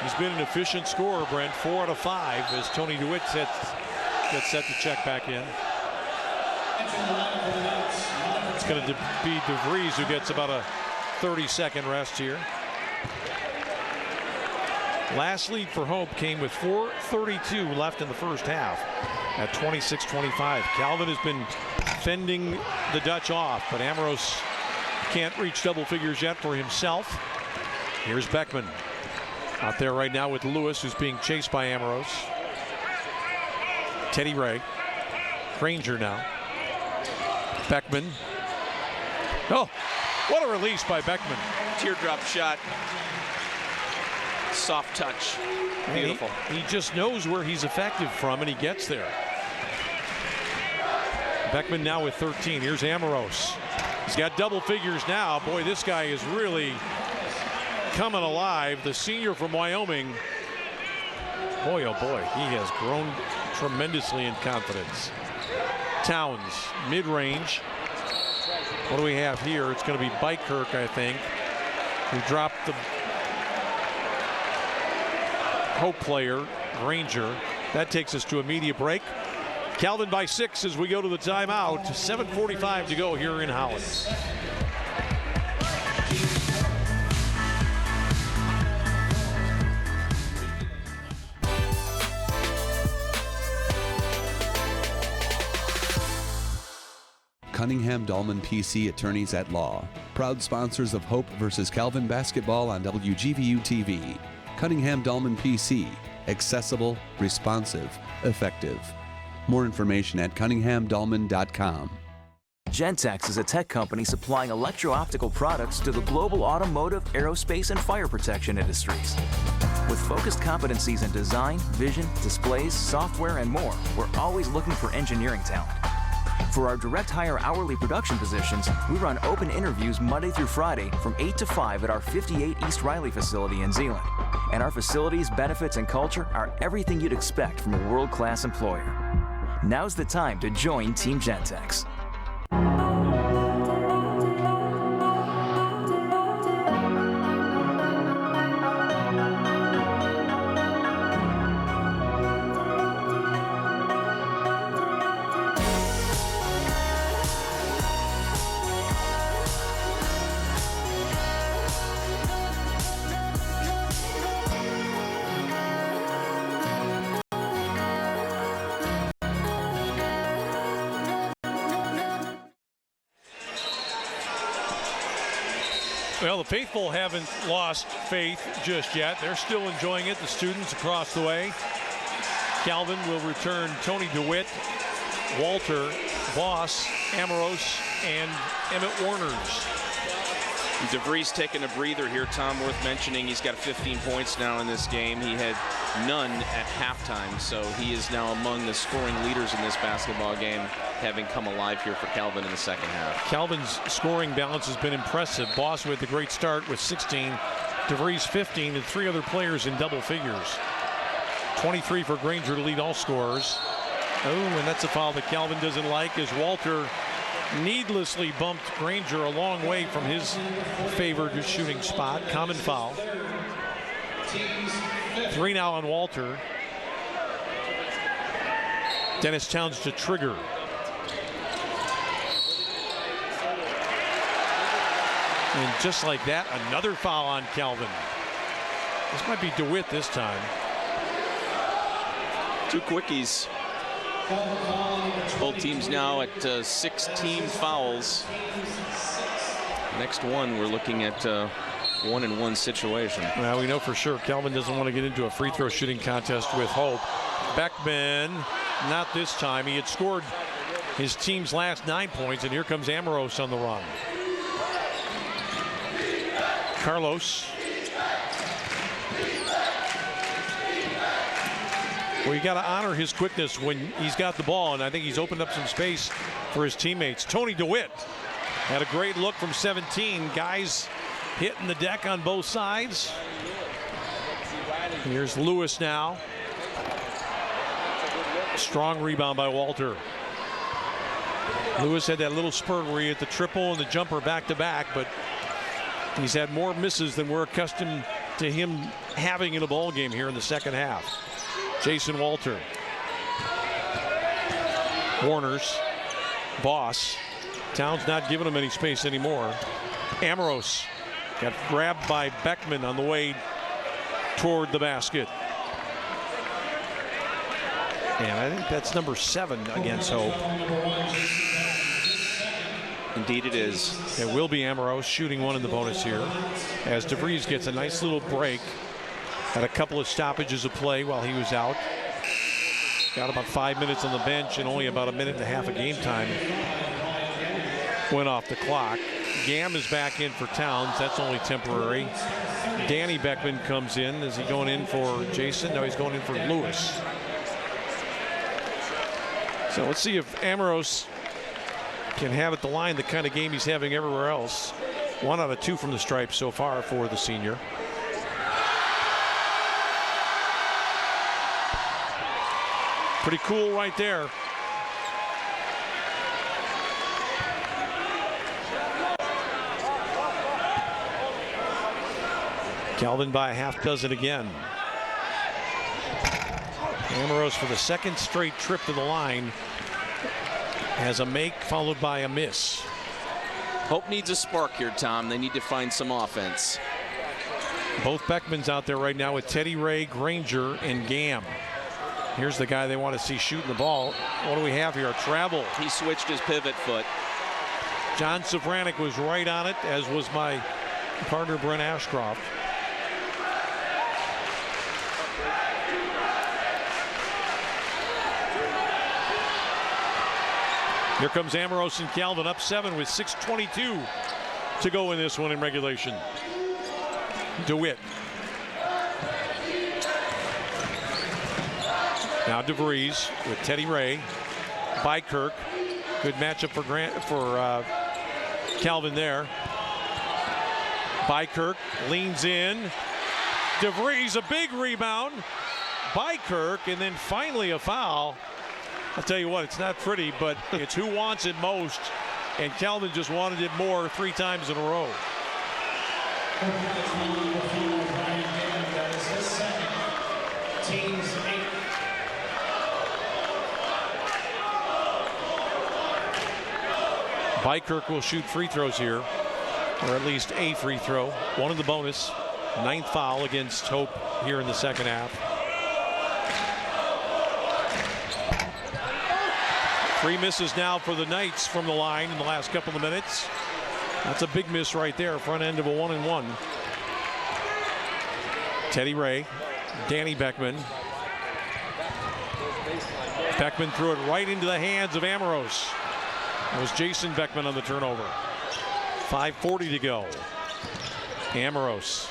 He's been an efficient scorer, Brent, 4 out of 5 as Tony DeWitt gets set to check back in. It's going to be DeVries who gets about a 30-second rest here. Last lead for Hope came with 4:32 left in the first half at 26-25. Calvin has been fending the Dutch off, but Amoros can't reach double figures yet for himself. Here's Beckman out there right now with Lewis, who's being chased by Amoros. Teddy Ray. Granger now. Beckman. Oh, what a release by Beckman. Teardrop shot. Soft touch. Beautiful. He just knows where he's effective from, and he gets there. Beckman now with 13. Here's Amoros. He's got double figures now. Boy, this guy is really coming alive. The senior from Wyoming. Boy, oh boy, he has grown tremendously in confidence. Towns, mid-range. What do we have here? It's going to be Bykirk, I think, who dropped the Hope player, Granger. That takes us to a media break. Calvin by 6 as we go to the timeout. 7:45 to go here in Holland. Cunningham Dahlman PC Attorneys at Law, proud sponsors of Hope versus Calvin basketball on WGVU TV. Cunningham Dahlman PC, accessible, responsive, effective. More information at cunninghamdahlman.com. Gentex is a tech company supplying electro-optical products to the global automotive, aerospace, and fire protection industries. With focused competencies in design, vision, displays, software, and more, we're always looking for engineering talent. For our direct hire hourly production positions, we run open interviews Monday through Friday from 8 to 5 at our 58 East Riley facility in Zeeland. And our facilities, benefits, and culture are everything you'd expect from a world-class employer. Now's the time to join Team Gentex. Well, the faithful haven't lost faith just yet. They're still enjoying it, the students across the way. Calvin will return Tony DeWitt, Walter, Voss, Amoros, and Emmett Warners. DeVries taking a breather here, Tom, worth mentioning. He's got 15 points now in this game. He had none at halftime, so he is now among the scoring leaders in this basketball game, having come alive here for Calvin in the second half. Calvin's scoring balance has been impressive. Boss with a great start with 16, DeVries 15, and 3 other players in double figures. 23 for Granger to lead all scorers. Oh, and that's a foul that Calvin doesn't like as Walter needlessly bumped Granger a long way from his favored shooting spot. Common foul. 3 now on Walter. Dennis Towns to trigger. And just like that, another foul on Calvin. This might be DeWitt this time. 2 quickies. Both teams now at 16 fouls. Next one, we're looking at 1-and-1 situation. Well, we know for sure Calvin doesn't want to get into a free throw shooting contest with Hope. Beckman, not this time. He had scored his team's last 9 points, and here comes Amoros on the run. Carlos. Well, you got to honor his quickness when he's got the ball, and I think he's opened up some space for his teammates. Tony DeWitt had a great look from 17. Guys hitting the deck on both sides. Here's Lewis now. Strong rebound by Walter. Lewis had that little spurt where he hit the triple and the jumper back-to-back, but he's had more misses than we're accustomed to him having in a ball game here in the second half. Jason Walter. Warners. Boss. Towns not giving him any space anymore. Amoros got grabbed by Beckman on the way toward the basket. And I think that's number 7 against Hope. Indeed it is. It will be Amoros shooting one in the bonus here as DeVries gets a nice little break. Had a couple of stoppages of play while he was out. Got about 5 minutes on the bench and only about a minute and a half of game time went off the clock. Gam is back in for Towns. That's only temporary. Danny Beckman comes in. Is he going in for Jason? No, he's going in for Lewis. So let's see if Amoros can have at the line the kind of game he's having everywhere else. 1 out of 2 from the stripe so far for the senior. Pretty cool right there. Calvin by a half dozen again. Amoros for the second straight trip to the line has a make followed by a miss. Hope needs a spark here, Tom. They need to find some offense. Both Beckmans out there right now with Teddy Ray, Granger, and Gam. Here's the guy they want to see shooting the ball. What do we have here? A travel. He switched his pivot foot. John Sofranic was right on it, as was my partner Brent Ashcroft. Here comes Amoros and Calvin up 7 with 6:22 to go in this one in regulation. DeWitt. Now DeVries with Teddy Ray. Bykirk. Good matchup for Calvin there. Bykirk leans in. DeVries a big rebound. Bykirk, and then finally a foul. I'll tell you what, it's not pretty, but it's who wants it most, and Calvin just wanted it more 3 times in a row. Bykirk will shoot free throws here, or at least a free throw. 1 in the bonus. 9th foul against Hope here in the second half. 3 misses now for the Knights from the line in the last couple of minutes. That's a big miss right there, front end of a 1-and-1. Teddy Ray, Danny Beckman. Beckman threw it right into the hands of Amoros. That was Jason Beckman on the turnover. 5:40 to go. Amoros.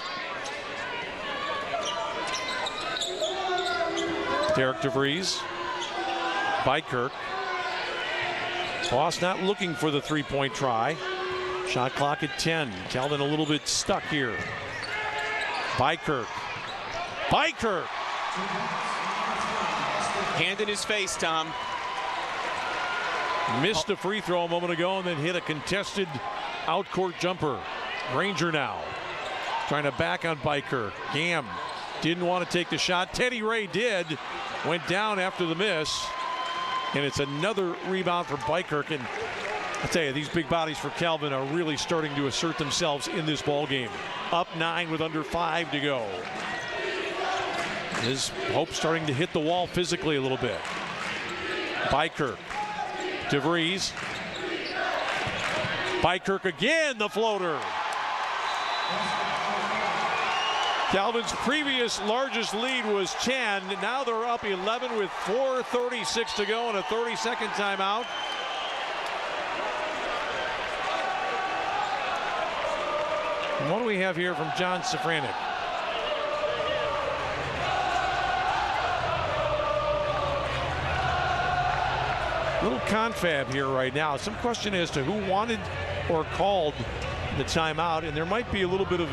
Derek DeVries. Bykirk. Boss not looking for the 3-point try. Shot clock at 10. Calvin a little bit stuck here. Bykirk. Bykirk. Hand in his face, Tom. Missed a free throw a moment ago and then hit a contested out-court jumper. Granger now trying to back on Bykirk. Gam didn't want to take the shot. Teddy Ray did. Went down after the miss. And it's another rebound for Bykirk. And I tell you, these big bodies for Calvin are really starting to assert themselves in this ball game. Up 9 with under 5 to go. His Hope starting to hit the wall physically a little bit. Bykirk. DeVries. Bykirk again, the floater. Calvin's previous largest lead was 10. Now they're up 11 with 4:36 to go and a 30-second timeout. And what do we have here from John Safranek? Little confab here right now. Some question as to who wanted or called the timeout, and there might be a little bit of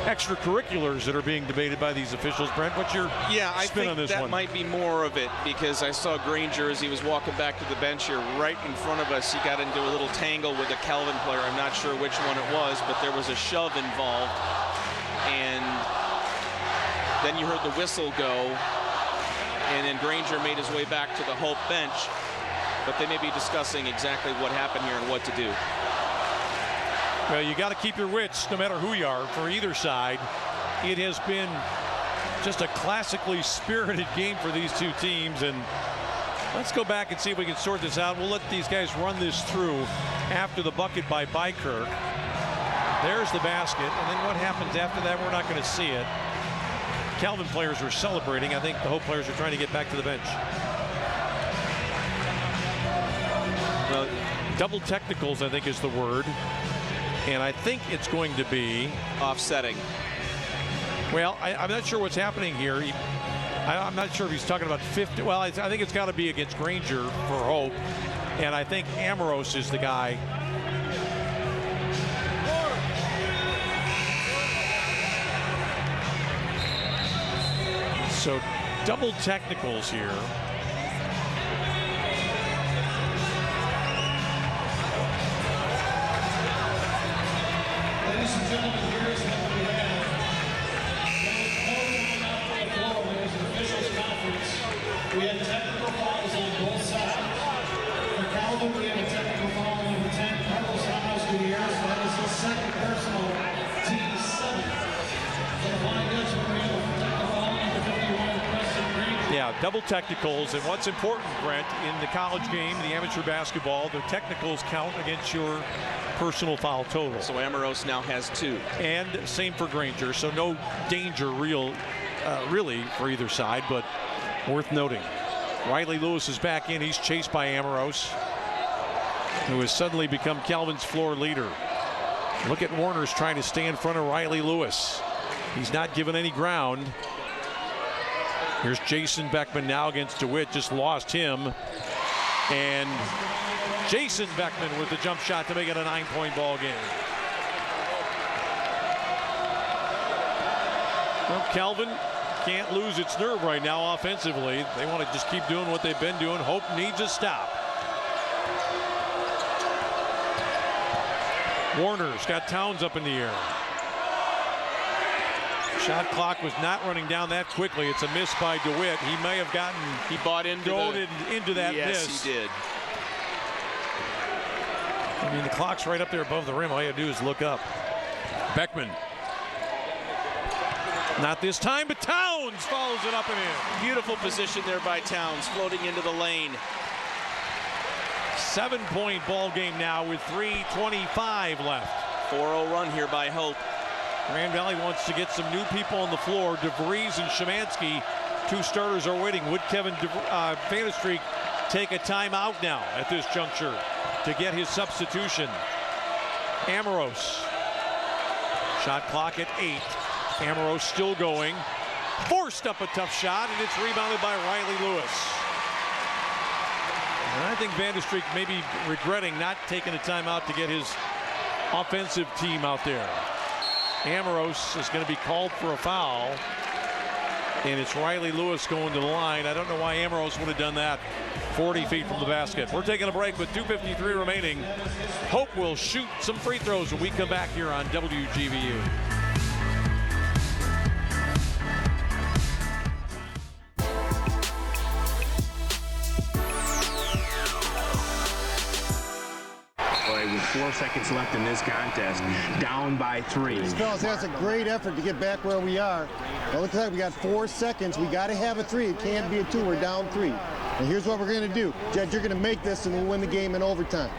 extracurriculars that are being debated by these officials. Brent, what's your spin on this one? I think that might be more of it, because I saw Granger as he was walking back to the bench here right in front of us. He got into a little tangle with a Calvin player. I'm not sure which one it was, but there was a shove involved. And then you heard the whistle go, and then Granger made his way back to the Hope bench. But they may be discussing exactly what happened here and what to do. Well, you got to keep your wits no matter who you are for either side. It has been just a classically spirited game for these two teams, and let's go back and see if we can sort this out. We'll let these guys run this through after the bucket by Bykirk. There's the basket, and then what happens after that, we're not going to see it. Calvin players are celebrating. I think the Hope players are trying to get back to the bench. Well, double technicals, I think, is the word. And I think it's going to be offsetting. Well, I'm not sure what's happening here. I'm not sure if he's talking about 50. Well, I think it's got to be against Granger for Hope. And I think Amoros is the guy. So double technicals here. Ladies and gentlemen, here's what we have. There's an officials conference. We have technical fouls on both sides. For Calvin, we have a technical foul on number 10, Carlos Ramos Gutierrez. That is his second personal, team 7. For the Flying Dutchman, we have a technical foul on number 51, Preston Green. Yeah, double technicals. And what's important, Brent, in the college game, the amateur basketball, the technicals count against your personal foul total. So Amoros now has 2. And same for Granger, so no danger really for either side, but worth noting. Riley Lewis is back in. He's chased by Amoros, who has suddenly become Calvin's floor leader. Look at Warner's trying to stay in front of Riley Lewis. He's not given any ground. Here's Jason Beckman now against DeWitt, just lost him. And Jason Beckman with the jump shot to make it a 9-point ball game. Well, Calvin can't lose its nerve right now offensively. They want to just keep doing what they've been doing. Hope needs a stop. Warner's got Towns up in the air. Shot clock was not running down that quickly. It's a miss by DeWitt. He may have gotten bought into that yes, miss. Yes, he did. I mean, the clock's right up there above the rim. All you have to do is look up. Beckman. Not this time, but Towns follows it up and in. Beautiful position there by Towns, floating into the lane. 7-point ball game now with 3:25 left. 4-0 run here by Hope. Grand Valley wants to get some new people on the floor. DeVries and Szymanski, 2 starters are waiting. Would Kevin Vanderstreek take a timeout now at this juncture to get his substitution? Amoros. Shot clock at 8. Amoros still going. Forced up a tough shot, and it's rebounded by Riley Lewis. And I think Vanderstreek may be regretting not taking a timeout to get his offensive team out there. Amoros is going to be called for a foul, and it's Riley Lewis going to the line. I don't know why Amoros would have done that 40 feet from the basket. We're taking a break with 2:53 remaining. Hope will shoot some free throws when we come back here on WGVU. With 4 seconds left in this contest, down by 3. Fellas, that's a great effort to get back where we are. Well, looks like we got 4 seconds. We got to have a 3. It can't be a 2. We're down 3. And here's what we're going to do. Jed, you're going to make this and we'll win the game in overtime.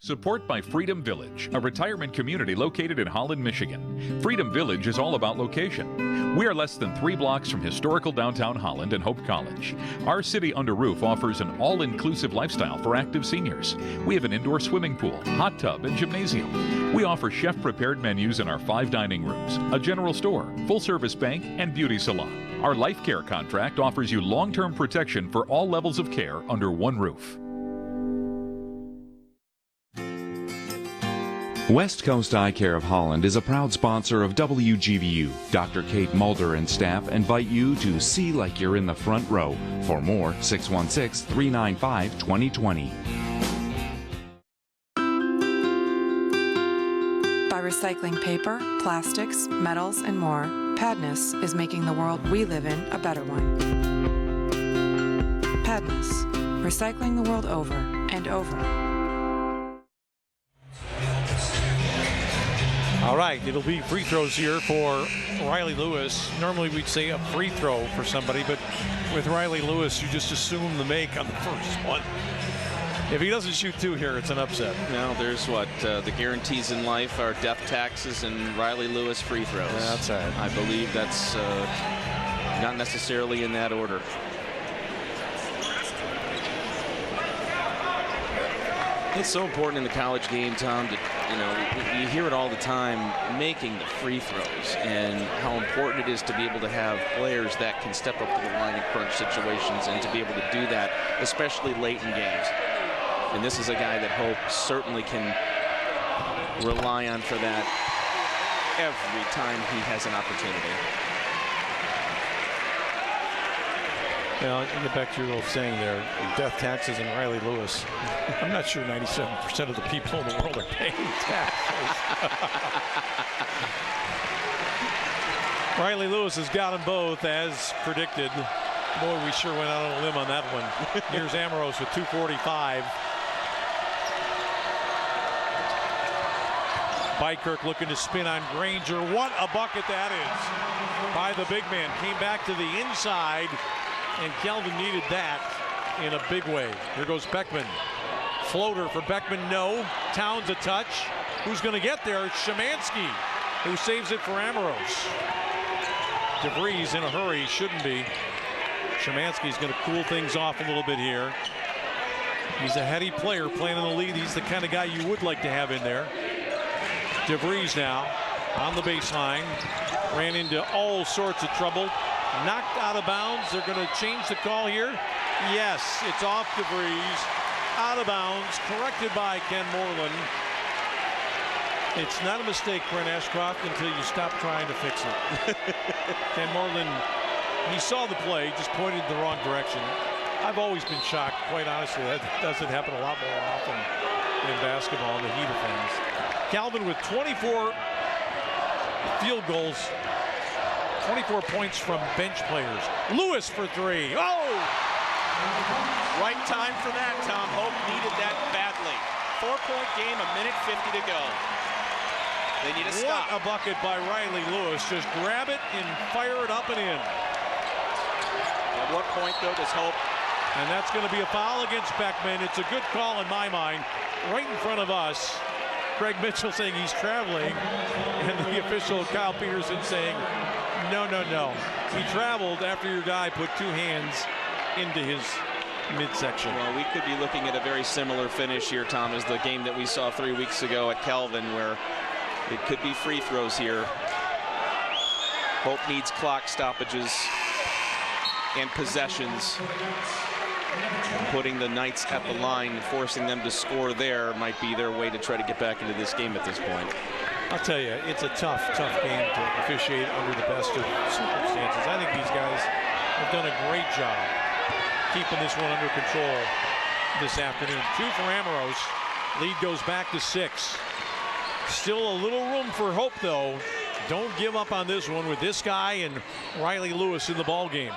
Support by Freedom Village, a retirement community located in Holland, Michigan. Freedom Village is all about location. We are less than 3 blocks from historical downtown Holland and Hope College. Our city under roof offers an all-inclusive lifestyle for active seniors. We have an indoor swimming pool, hot tub, and gymnasium. We offer chef-prepared menus in our 5 dining rooms, a general store, full-service bank, and beauty salon. Our life care contract offers you long-term protection for all levels of care under one roof. West Coast Eye Care of Holland is a proud sponsor of WGVU. Dr. Kate Mulder and staff invite you to see like you're in the front row. For more, 616-395-2020. By recycling paper, plastics, metals, and more, Padness is making the world we live in a better one. Padness, recycling the world over and over. All right, it'll be free throws here for Riley Lewis. Normally we'd say a free throw for somebody, but with Riley Lewis, you just assume the make on the first one. If he doesn't shoot 2 here, it's an upset. Now there's what the guarantees in life are: death taxes and Riley Lewis free throws. Yeah, that's right. I believe that's not necessarily in that order. It's so important in the college game, Tom, to, you hear it all the time, making the free throws and how important it is to be able to have players that can step up to the line in crunch situations and to be able to do that, especially late in games. And this is a guy that Hope certainly can rely on for that every time he has an opportunity. Now, you get back to your little saying there, death taxes and Riley Lewis. I'm not sure 97% of the people in the world are paying taxes. Riley Lewis has got them both, as predicted. Boy, we sure went out on a limb on that one. Here's Amoros with 2:45. Bykirk looking to spin on Granger. What a bucket that is by the big man. Came back to the inside. And Kelvin needed that in a big way. Here goes Beckman. Floater for Beckman, no. Towns a touch. Who's going to get there? It's Szymanski, who saves it for Amoros. DeVries in a hurry, shouldn't be. Szymanski's going to cool things off a little bit here. He's a heady player playing in the lead. He's the kind of guy you would like to have in there. DeVries now on the baseline. Ran into all sorts of trouble. Knocked out of bounds. They're going to change the call here. Yes, it's off DeVries. Out of bounds. Corrected by Ken Moreland. It's not a mistake, Brent Ashcroft, until you stop trying to fix it. Ken Moreland, he saw the play, just pointed in the wrong direction. I've always been shocked, quite honestly. That doesn't happen a lot more often in basketball in the heat of things. Calvin with 24 field goals. 24 points from bench players. Lewis for 3. Oh! Right time for that, Tom. Hope needed that badly. 4-point game, 1:50 to go. They need a stop. What a bucket by Riley Lewis. Just grab it and fire it up and in. At what point, though, does Hope? And that's going to be a foul against Beckman. It's a good call in my mind. Right in front of us. Craig Mitchell saying he's traveling. And the official, Kyle Peterson, saying, no. He traveled after your guy put 2 hands into his midsection. Well, we could be looking at a very similar finish here, Tom, as the game that we saw 3 weeks ago at Calvin, where it could be free throws here. Hope needs clock stoppages and possessions. Putting the Knights at the line, forcing them to score there might be their way to try to get back into this game at this point. I'll tell you, it's a tough game to officiate under the best of circumstances. I think these guys have done a great job keeping this one under control this afternoon. 2 for Amoros. Lead goes back to 6. Still a little room for hope, though. Don't give up on this one with this guy and Riley Lewis in the ball game.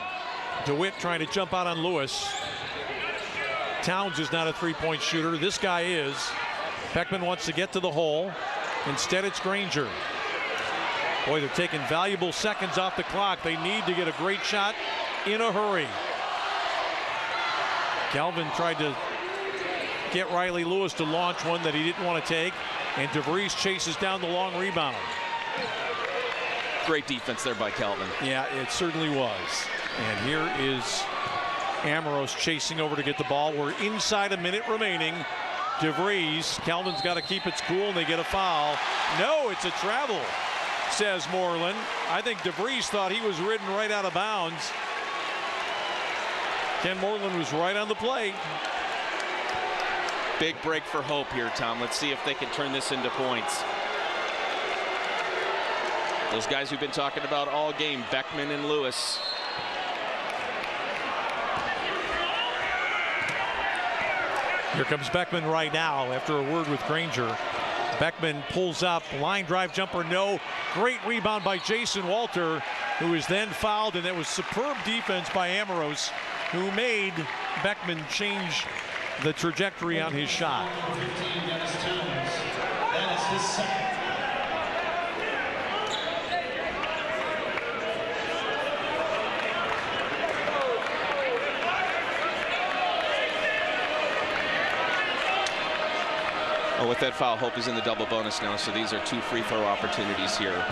DeWitt trying to jump out on Lewis. Towns is not a 3-point shooter. This guy is. Beckman wants to get to the hole. Instead, it's Granger. Boy, they're taking valuable seconds off the clock. They need to get a great shot in a hurry. Calvin tried to get Riley Lewis to launch one that he didn't want to take, and DeVries chases down the long rebound. Great defense there by Calvin. Yeah, it certainly was. And here is Amoros chasing over to get the ball. We're inside a minute remaining. DeVries, Calvin's got to keep it cool, and they get a foul. No, it's a travel, says Moreland. I think DeVries thought he was ridden right out of bounds. Ken Moreland was right on the play. Big break for Hope here, Tom. Let's see if they can turn this into points. Those guys we've been talking about all game, Beckman and Lewis. Here comes Beckman right now after a word with Granger. Beckman pulls up, line drive jumper, no. Great rebound by Jason Walter, who is then fouled, and that was superb defense by Amoros, who made Beckman change the trajectory on his shot. That is his second. Oh, with that foul, Hope is in the double bonus now, so these are 2 free throw opportunities here.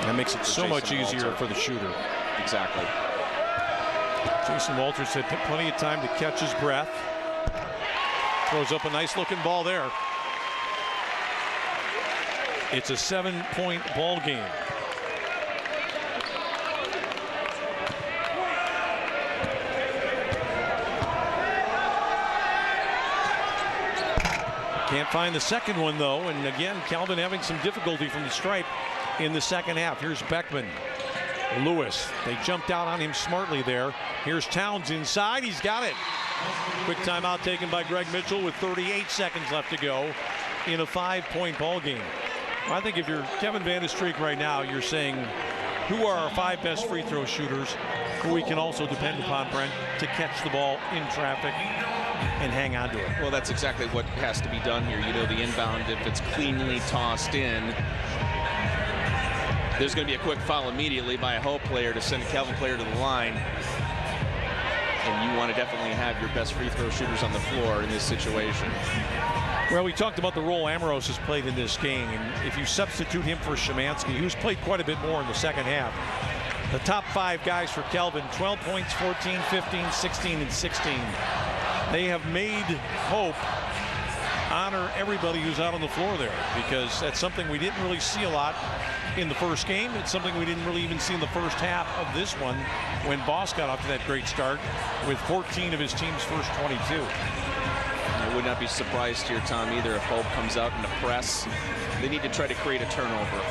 That makes it so much easier for the shooter. Exactly. Jason Walters had plenty of time to catch his breath. Throws up a nice looking ball there. It's a 7-point ball game. Can't find the second one, though, and again, Calvin having some difficulty from the stripe in the second half. Here's Beckman. Lewis, they jumped out on him smartly there. Here's Towns inside, he's got it. Quick timeout taken by Greg Mitchell with 38 seconds left to go in a 5-point ball game. I think if you're Kevin Vandestreek right now, you're saying, who are our 5 best free throw shooters who we can also depend upon, Brent, to catch the ball in traffic and hang on to it? Well, that's exactly what has to be done here. You know, the inbound, if it's cleanly tossed in, there's going to be a quick foul immediately by a Hope player to send a Calvin player to the line. And you want to definitely have your best free throw shooters on the floor in this situation. Well, we talked about the role Amoros has played in this game, and if you substitute him for Szymanski, who's played quite a bit more in the second half, the top 5 guys for Calvin, 12 points, 14, 15, 16, and 16. They have made Hope honor everybody who's out on the floor there, because that's something we didn't really see a lot in the first game. It's something we didn't really even see in the first half of this one when Boss got off to that great start with 14 of his team's first 22. I would not be surprised here, Tom, either if Hope comes out in the press. They need to try to create a turnover.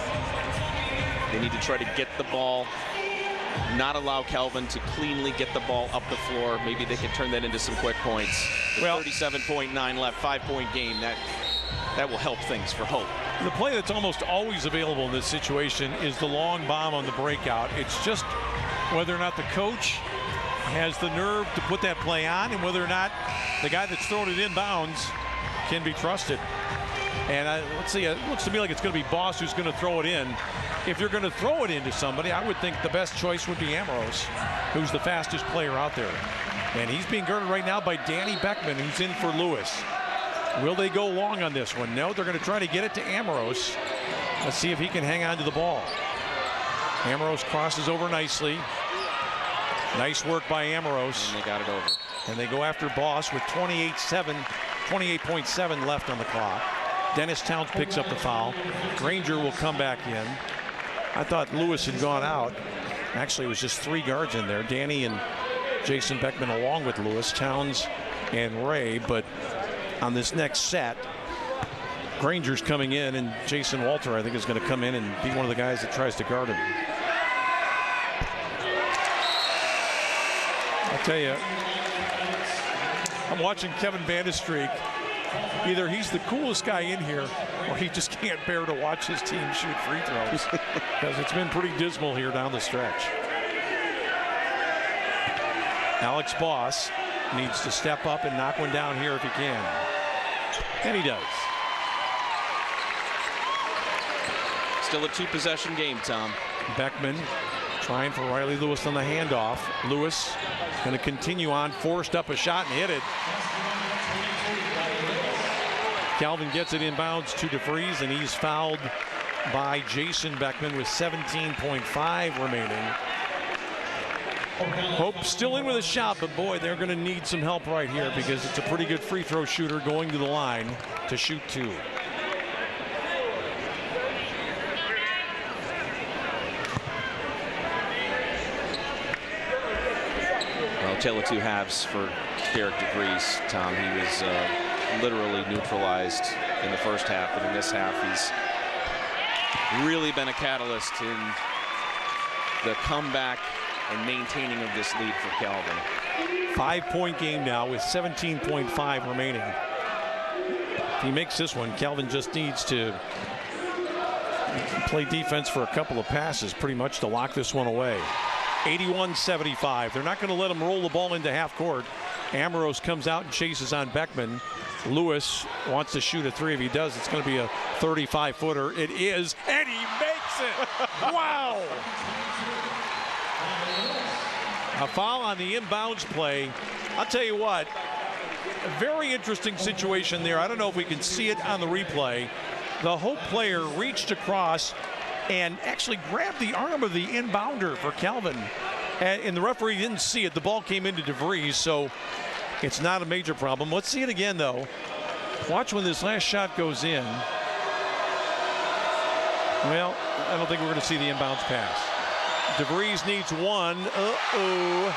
They need to try to get the ball, not allow Calvin to cleanly get the ball up the floor. Maybe they can turn that into some quick points. With 37.9 left, 5-point game, that will help things for Hope. The play that's almost always available in this situation is the long bomb on the breakout. It's just whether or not the coach has the nerve to put that play on, and whether or not the guy that's throwing it inbounds can be trusted. And let's see, it looks to me like it's going to be Boss who's going to throw it in. If you're going to throw it into somebody, I would think the best choice would be Amoros, who's the fastest player out there. And he's being guarded right now by Danny Beckman, who's in for Lewis. Will they go long on this one? No, they're going to try to get it to Amoros. Let's see if he can hang on to the ball. Amoros crosses over nicely. Nice work by Amoros. And they got it over. And they go after Boss with 28.7 left on the clock. Dennis Towns picks up the foul. Granger will come back in. I thought Lewis had gone out. Actually, it was just 3 guards in there. Danny and Jason Beckman along with Lewis, Towns and Ray. But on this next set, Granger's coming in, and Jason Walter, I think, is going to come in and be one of the guys that tries to guard him. I'll tell you, I'm watching Kevin Vandestreek. Either he's the coolest guy in here, or he just can't bear to watch his team shoot free throws, because it's been pretty dismal here down the stretch. Alex Boss needs to step up and knock one down here if he can. And he does. Still a 2-possession game, Tom. Beckman Trying for Riley Lewis on the handoff. Lewis going to continue on, forced up a shot and hit it. Calvin gets it inbounds to DeVries, and he's fouled by Jason Beckman with 17.5 remaining. Hope still in with a shot, but boy, they're going to need some help right here because it's a pretty good free throw shooter going to the line to shoot 2. Well, tale of two halves for Derek DeVries, Tom. He was literally neutralized in the first half, but in this half he's really been a catalyst in the comeback and maintaining of this lead for Calvin. 5-point game now with 17.5 remaining. If he makes this one, Calvin just needs to play defense for a couple of passes pretty much to lock this one away. 81-75. They're not going to let him roll the ball into half court. Ambrose comes out and chases on Beckman. Lewis wants to shoot a 3. If he does, it's going to be a 35-footer. It is, and he makes it. Wow. A foul on the inbounds play. I'll tell you what, a very interesting situation there. I don't know if we can see it on the replay. The Hope player reached across and actually grabbed the arm of the inbounder for Calvin. And the referee didn't see it. The ball came into DeVries, so it's not a major problem. Let's see it again, though. Watch when this last shot goes in. Well, I don't think we're going to see the inbounds pass. DeVries needs one. Uh-oh.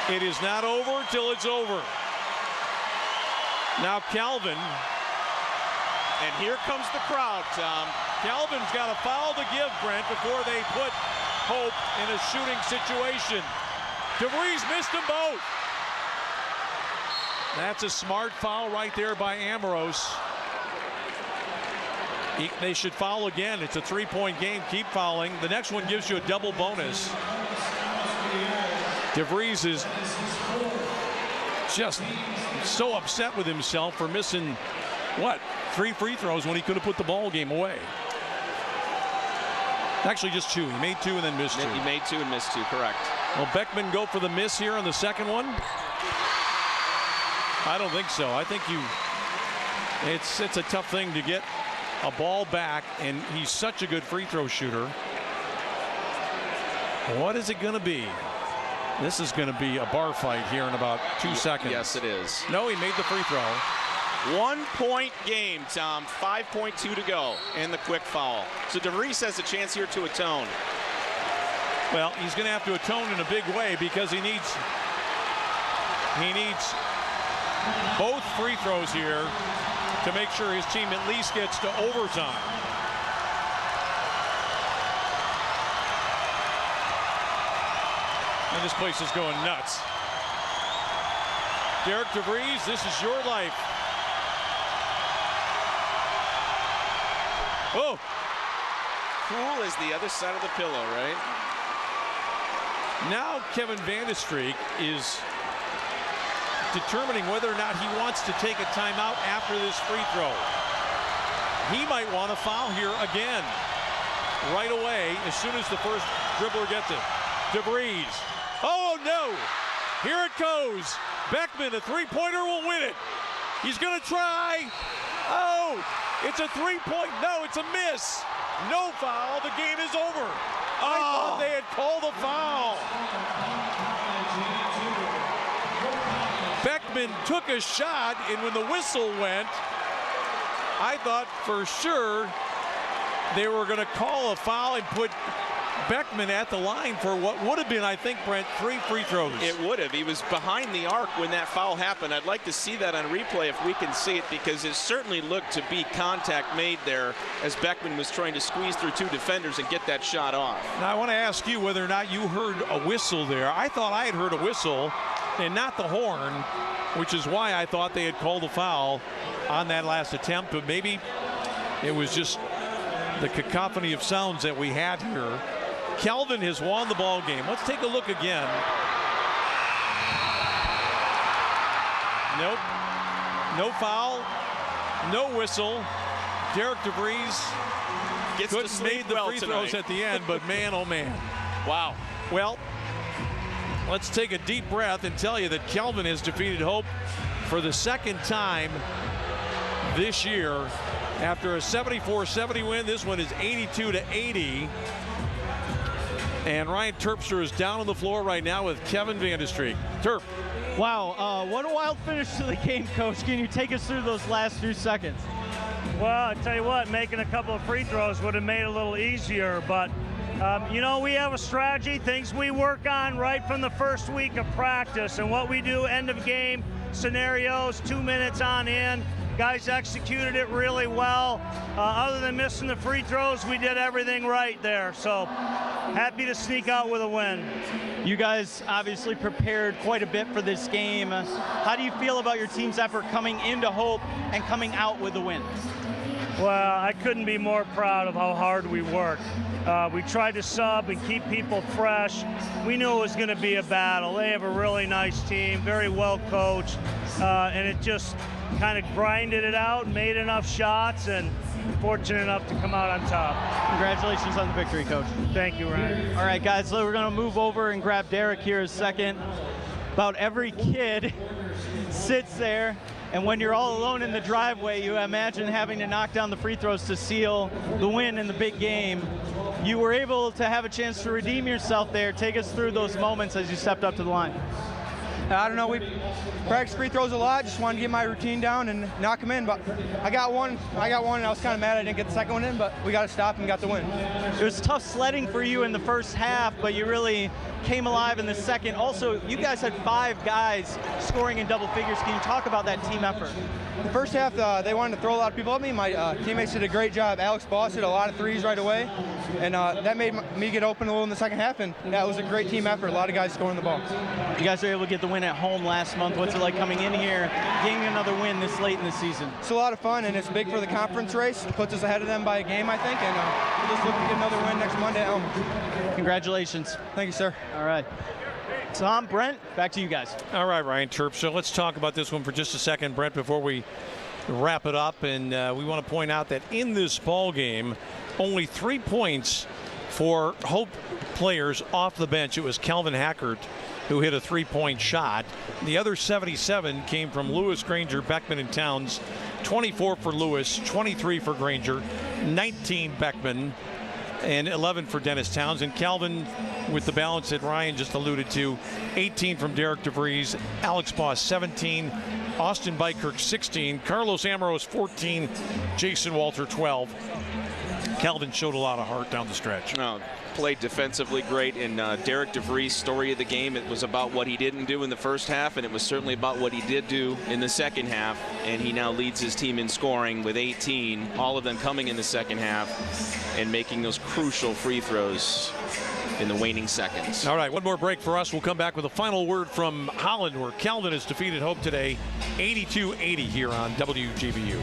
It is not over till it's over. Now Calvin. And here comes the crowd, Tom. Calvin's got a foul to give, Brent, before they put Hope in a shooting situation. DeVries missed them both. That's a smart foul right there by Ambrose. They should foul again. It's a 3-point game. Keep fouling. The next one gives you a double bonus. DeVries is just so upset with himself for missing, what, 3 free throws when he could have put the ball game away. Actually, just 2. He made 2 and then missed 2. He made 2 and missed 2, correct. Will Beckman go for the miss here on the second one? I don't think so. I think it's a tough thing to get a ball back, and he's such a good free throw shooter. What is it going to be? This is going to be a bar fight here in about 2 seconds. Yes, it is. No, he made the free throw. 1-point game, Tom. 5.2 to go, and the quick foul. So DeVries has a chance here to atone. Well, he's going to have to atone in a big way because he needs both free throws here to make sure his team at least gets to overtime. And this place is going nuts. Derek DeVries, this is your life. Oh. Cool as the other side of the pillow, right? Now Kevin Vandestreek is determining whether or not he wants to take a timeout after this free throw. He might want to foul here again right away as soon as the first dribbler gets it. DeVries. Oh no! Here it goes. Beckman, a three-pointer, will win it. He's going to try. Oh, it's a three-point. No, it's a miss. No foul. The game is over. I thought they had called a foul. Beckman took a shot, and when the whistle went, I thought for sure they were going to call a foul and put Beckman at the line for what would have been, I think, Brent, 3 free throws. It would have. He was behind the arc when that foul happened. I'd like to see that on replay if we can see it, because it certainly looked to be contact made there as Beckman was trying to squeeze through 2 defenders and get that shot off. Now, I want to ask you whether or not you heard a whistle there. I thought I had heard a whistle and not the horn, which is why I thought they had called a foul on that last attempt, but maybe it was just the cacophony of sounds that we had here. Calvin has won the ball game. Let's take a look again. Nope. No foul. No whistle. Derek DeVries Couldn't made the free throws at the end, but man, oh man. Wow. Well, let's take a deep breath and tell you that Calvin has defeated Hope for the second time this year. After a 74-70 win, this one is 82-80. And Ryan Terpstra is down on the floor right now with Kevin Vandestreek. Terp. Wow, what a wild finish to the game, Coach. Can you take us through those last few seconds? Well, I tell you what, making a couple of free throws would have made it a little easier, but you know, we have a strategy, things we work on right from the first week of practice, and what we do end of game scenarios, 2 minutes on in. Guys executed it really well. Other than missing the free throws, we did everything right there. So happy to sneak out with a win. You guys obviously prepared quite a bit for this game. How do you feel about your team's effort coming into Hope and coming out with the win? Well, I couldn't be more proud of how hard we worked. We tried to sub and keep people fresh. We knew it was going to be a battle. They have a really nice team, very well coached, and it just kind of grinded it out, made enough shots, and fortunate enough to come out on top. Congratulations on the victory, Coach. Thank you, Ryan. All right, guys, so we're going to move over and grab Derek here a second. About every kid sits there, and when you're all alone in the driveway, you imagine having to knock down the free throws to seal the win in the big game. You were able to have a chance to redeem yourself there. Take us through those moments as you stepped up to the line. I don't know, we practiced free throws a lot, just wanted to get my routine down and knock them in, but I got one, and I was kind of mad I didn't get the second one in, but we got to stop and got the win. It was tough sledding for you in the first half, but you really came alive in the second. Also, you guys had 5 guys scoring in double figures. Can you talk about that team effort? The first half, they wanted to throw a lot of people at me. My teammates did a great job. Alex Boss hit a lot of threes right away, and that made me get open a little in the second half, and yeah, it was a great team effort. A lot of guys scoring the ball. You guys were able to get the win at home last month. What's it like coming in here, getting another win this late in the season? It's a lot of fun, and it's big for the conference race. It puts us ahead of them by a game, I think, and we'll just look to get another win next Monday at Elm. Congratulations. Thank you, sir. All right. Tom, Brent, back to you guys. All right, Ryan Terp. So let's talk about this one for just a second, Brent, before we wrap it up. And we want to point out that in this ball game, only 3 points for Hope players off the bench. It was Calvin Hackert who hit a 3-point shot. The other 77 came from Lewis, Granger, Beckman, and Towns. 24 for Lewis, 23 for Granger, 19 Beckman, and 11 for Dennis Towns. And Calvin, with the balance that Ryan just alluded to, 18 from Derek DeVries, Alex Boss 17, Austin Bykirk 16, Carlos Amorós 14, Jason Walter 12. Calvin showed a lot of heart down the stretch. No, played defensively great, and Derek DeVries' story of the game, it was about what he didn't do in the first half, and it was certainly about what he did do in the second half, and he now leads his team in scoring with 18, all of them coming in the second half and making those crucial free throws in the waning seconds. All right, one more break for us. We'll come back with a final word from Holland, where Calvin has defeated Hope today 82-80 here on WGVU.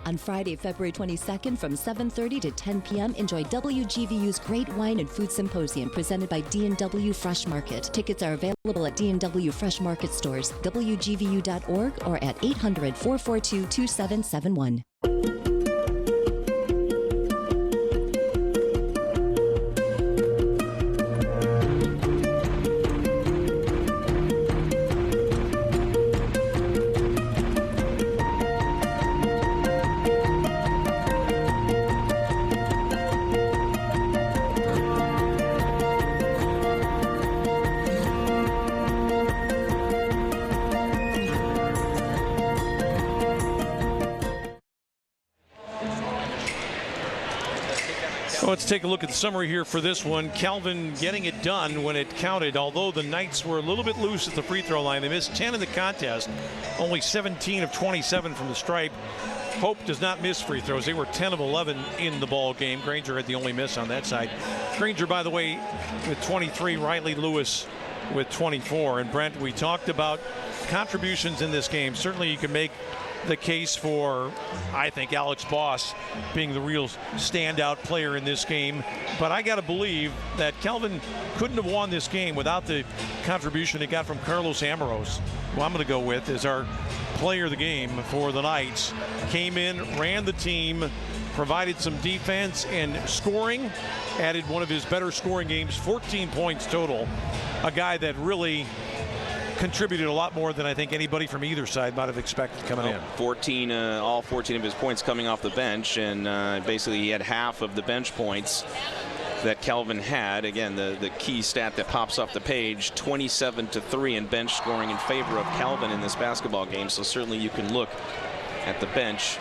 On Friday, February 22nd from 7:30 to 10 p.m., enjoy WGVU's Great Wine and Food Symposium presented by D&W Fresh Market. Tickets are available at D&W Fresh Market stores, WGVU.org, or at 800-442-2771. Well, let's take a look at the summary here for this one. Calvin getting it done when it counted, although the Knights were a little bit loose at the free throw line. They missed 10 in the contest, only 17 of 27 from the stripe. Hope does not miss free throws. They were 10 of 11 in the ball game. Granger had the only miss on that side. Granger, by the way, with 23. Riley Lewis with 24. And Brent, we talked about contributions in this game. Certainly you can make the case for, I think, Alex Boss being the real standout player in this game. But I got to believe that Calvin couldn't have won this game without the contribution he got from Carlos Amoros, who I'm going to go with as our player of the game for the Knights. Came in, ran the team, provided some defense and scoring, added one of his better scoring games, 14 points total. A guy that really contributed a lot more than I think anybody from either side might have expected coming in. 14, all 14 of his points coming off the bench, and basically he had half of the bench points that Calvin had. Again, the key stat that pops off the page, 27-3 in bench scoring in favor of Calvin in this basketball game. So certainly you can look at the bench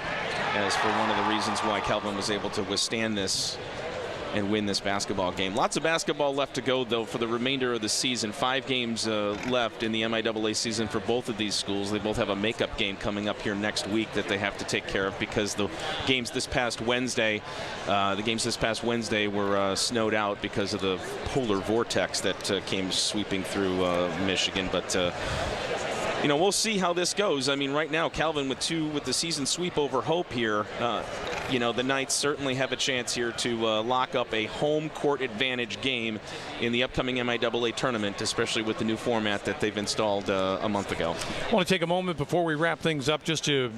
as for one of the reasons why Calvin was able to withstand this and win this basketball game. Lots of basketball left to go, though, for the remainder of the season. 5 games left in the MIAA season for both of these schools. They both have a makeup game coming up here next week that they have to take care of because the games this past Wednesday, were snowed out because of the polar vortex that came sweeping through Michigan. But you know, we'll see how this goes. I mean, right now, Calvin with the season sweep over Hope here. You know, the Knights certainly have a chance here to lock up a home court advantage game in the upcoming MIAA tournament, especially with the new format that they've installed a month ago. I want to take a moment before we wrap things up just to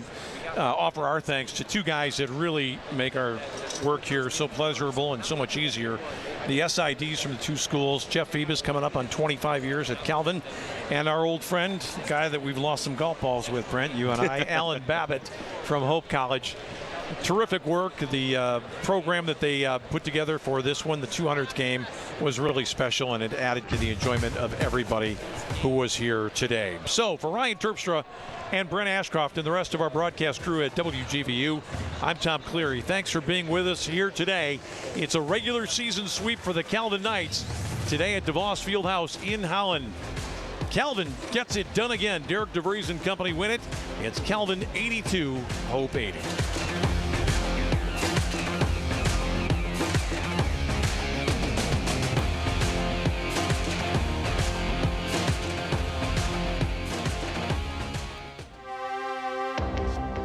offer our thanks to 2 guys that really make our work here so pleasurable and so much easier. The SIDs from the 2 schools, Jeff Phoebus coming up on 25 years at Calvin, and our old friend, guy that we've lost some golf balls with, Brent, you and I, Alan Babbitt from Hope College. Terrific work. The program that they put together for this one, the 200th game, was really special, and it added to the enjoyment of everybody who was here today. So for Ryan Terpstra and Brent Ashcroft and the rest of our broadcast crew at WGVU, I'm Tom Cleary. Thanks for being with us here today. It's a regular season sweep for the Calvin Knights today at DeVos Fieldhouse in Holland. Calvin gets it done again. Derek DeVries and company win it. It's Calvin 82, Hope 80.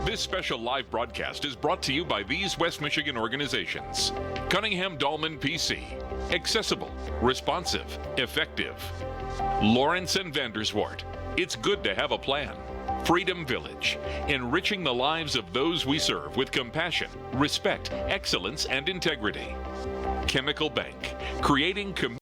This special live broadcast is brought to you by these West Michigan organizations: Cunningham Dahlman PC, accessible, responsive, effective; Lawrence and Vanderswart, it's good to have a plan; Freedom Village, enriching the lives of those we serve with compassion, respect, excellence, and integrity; Chemical Bank, creating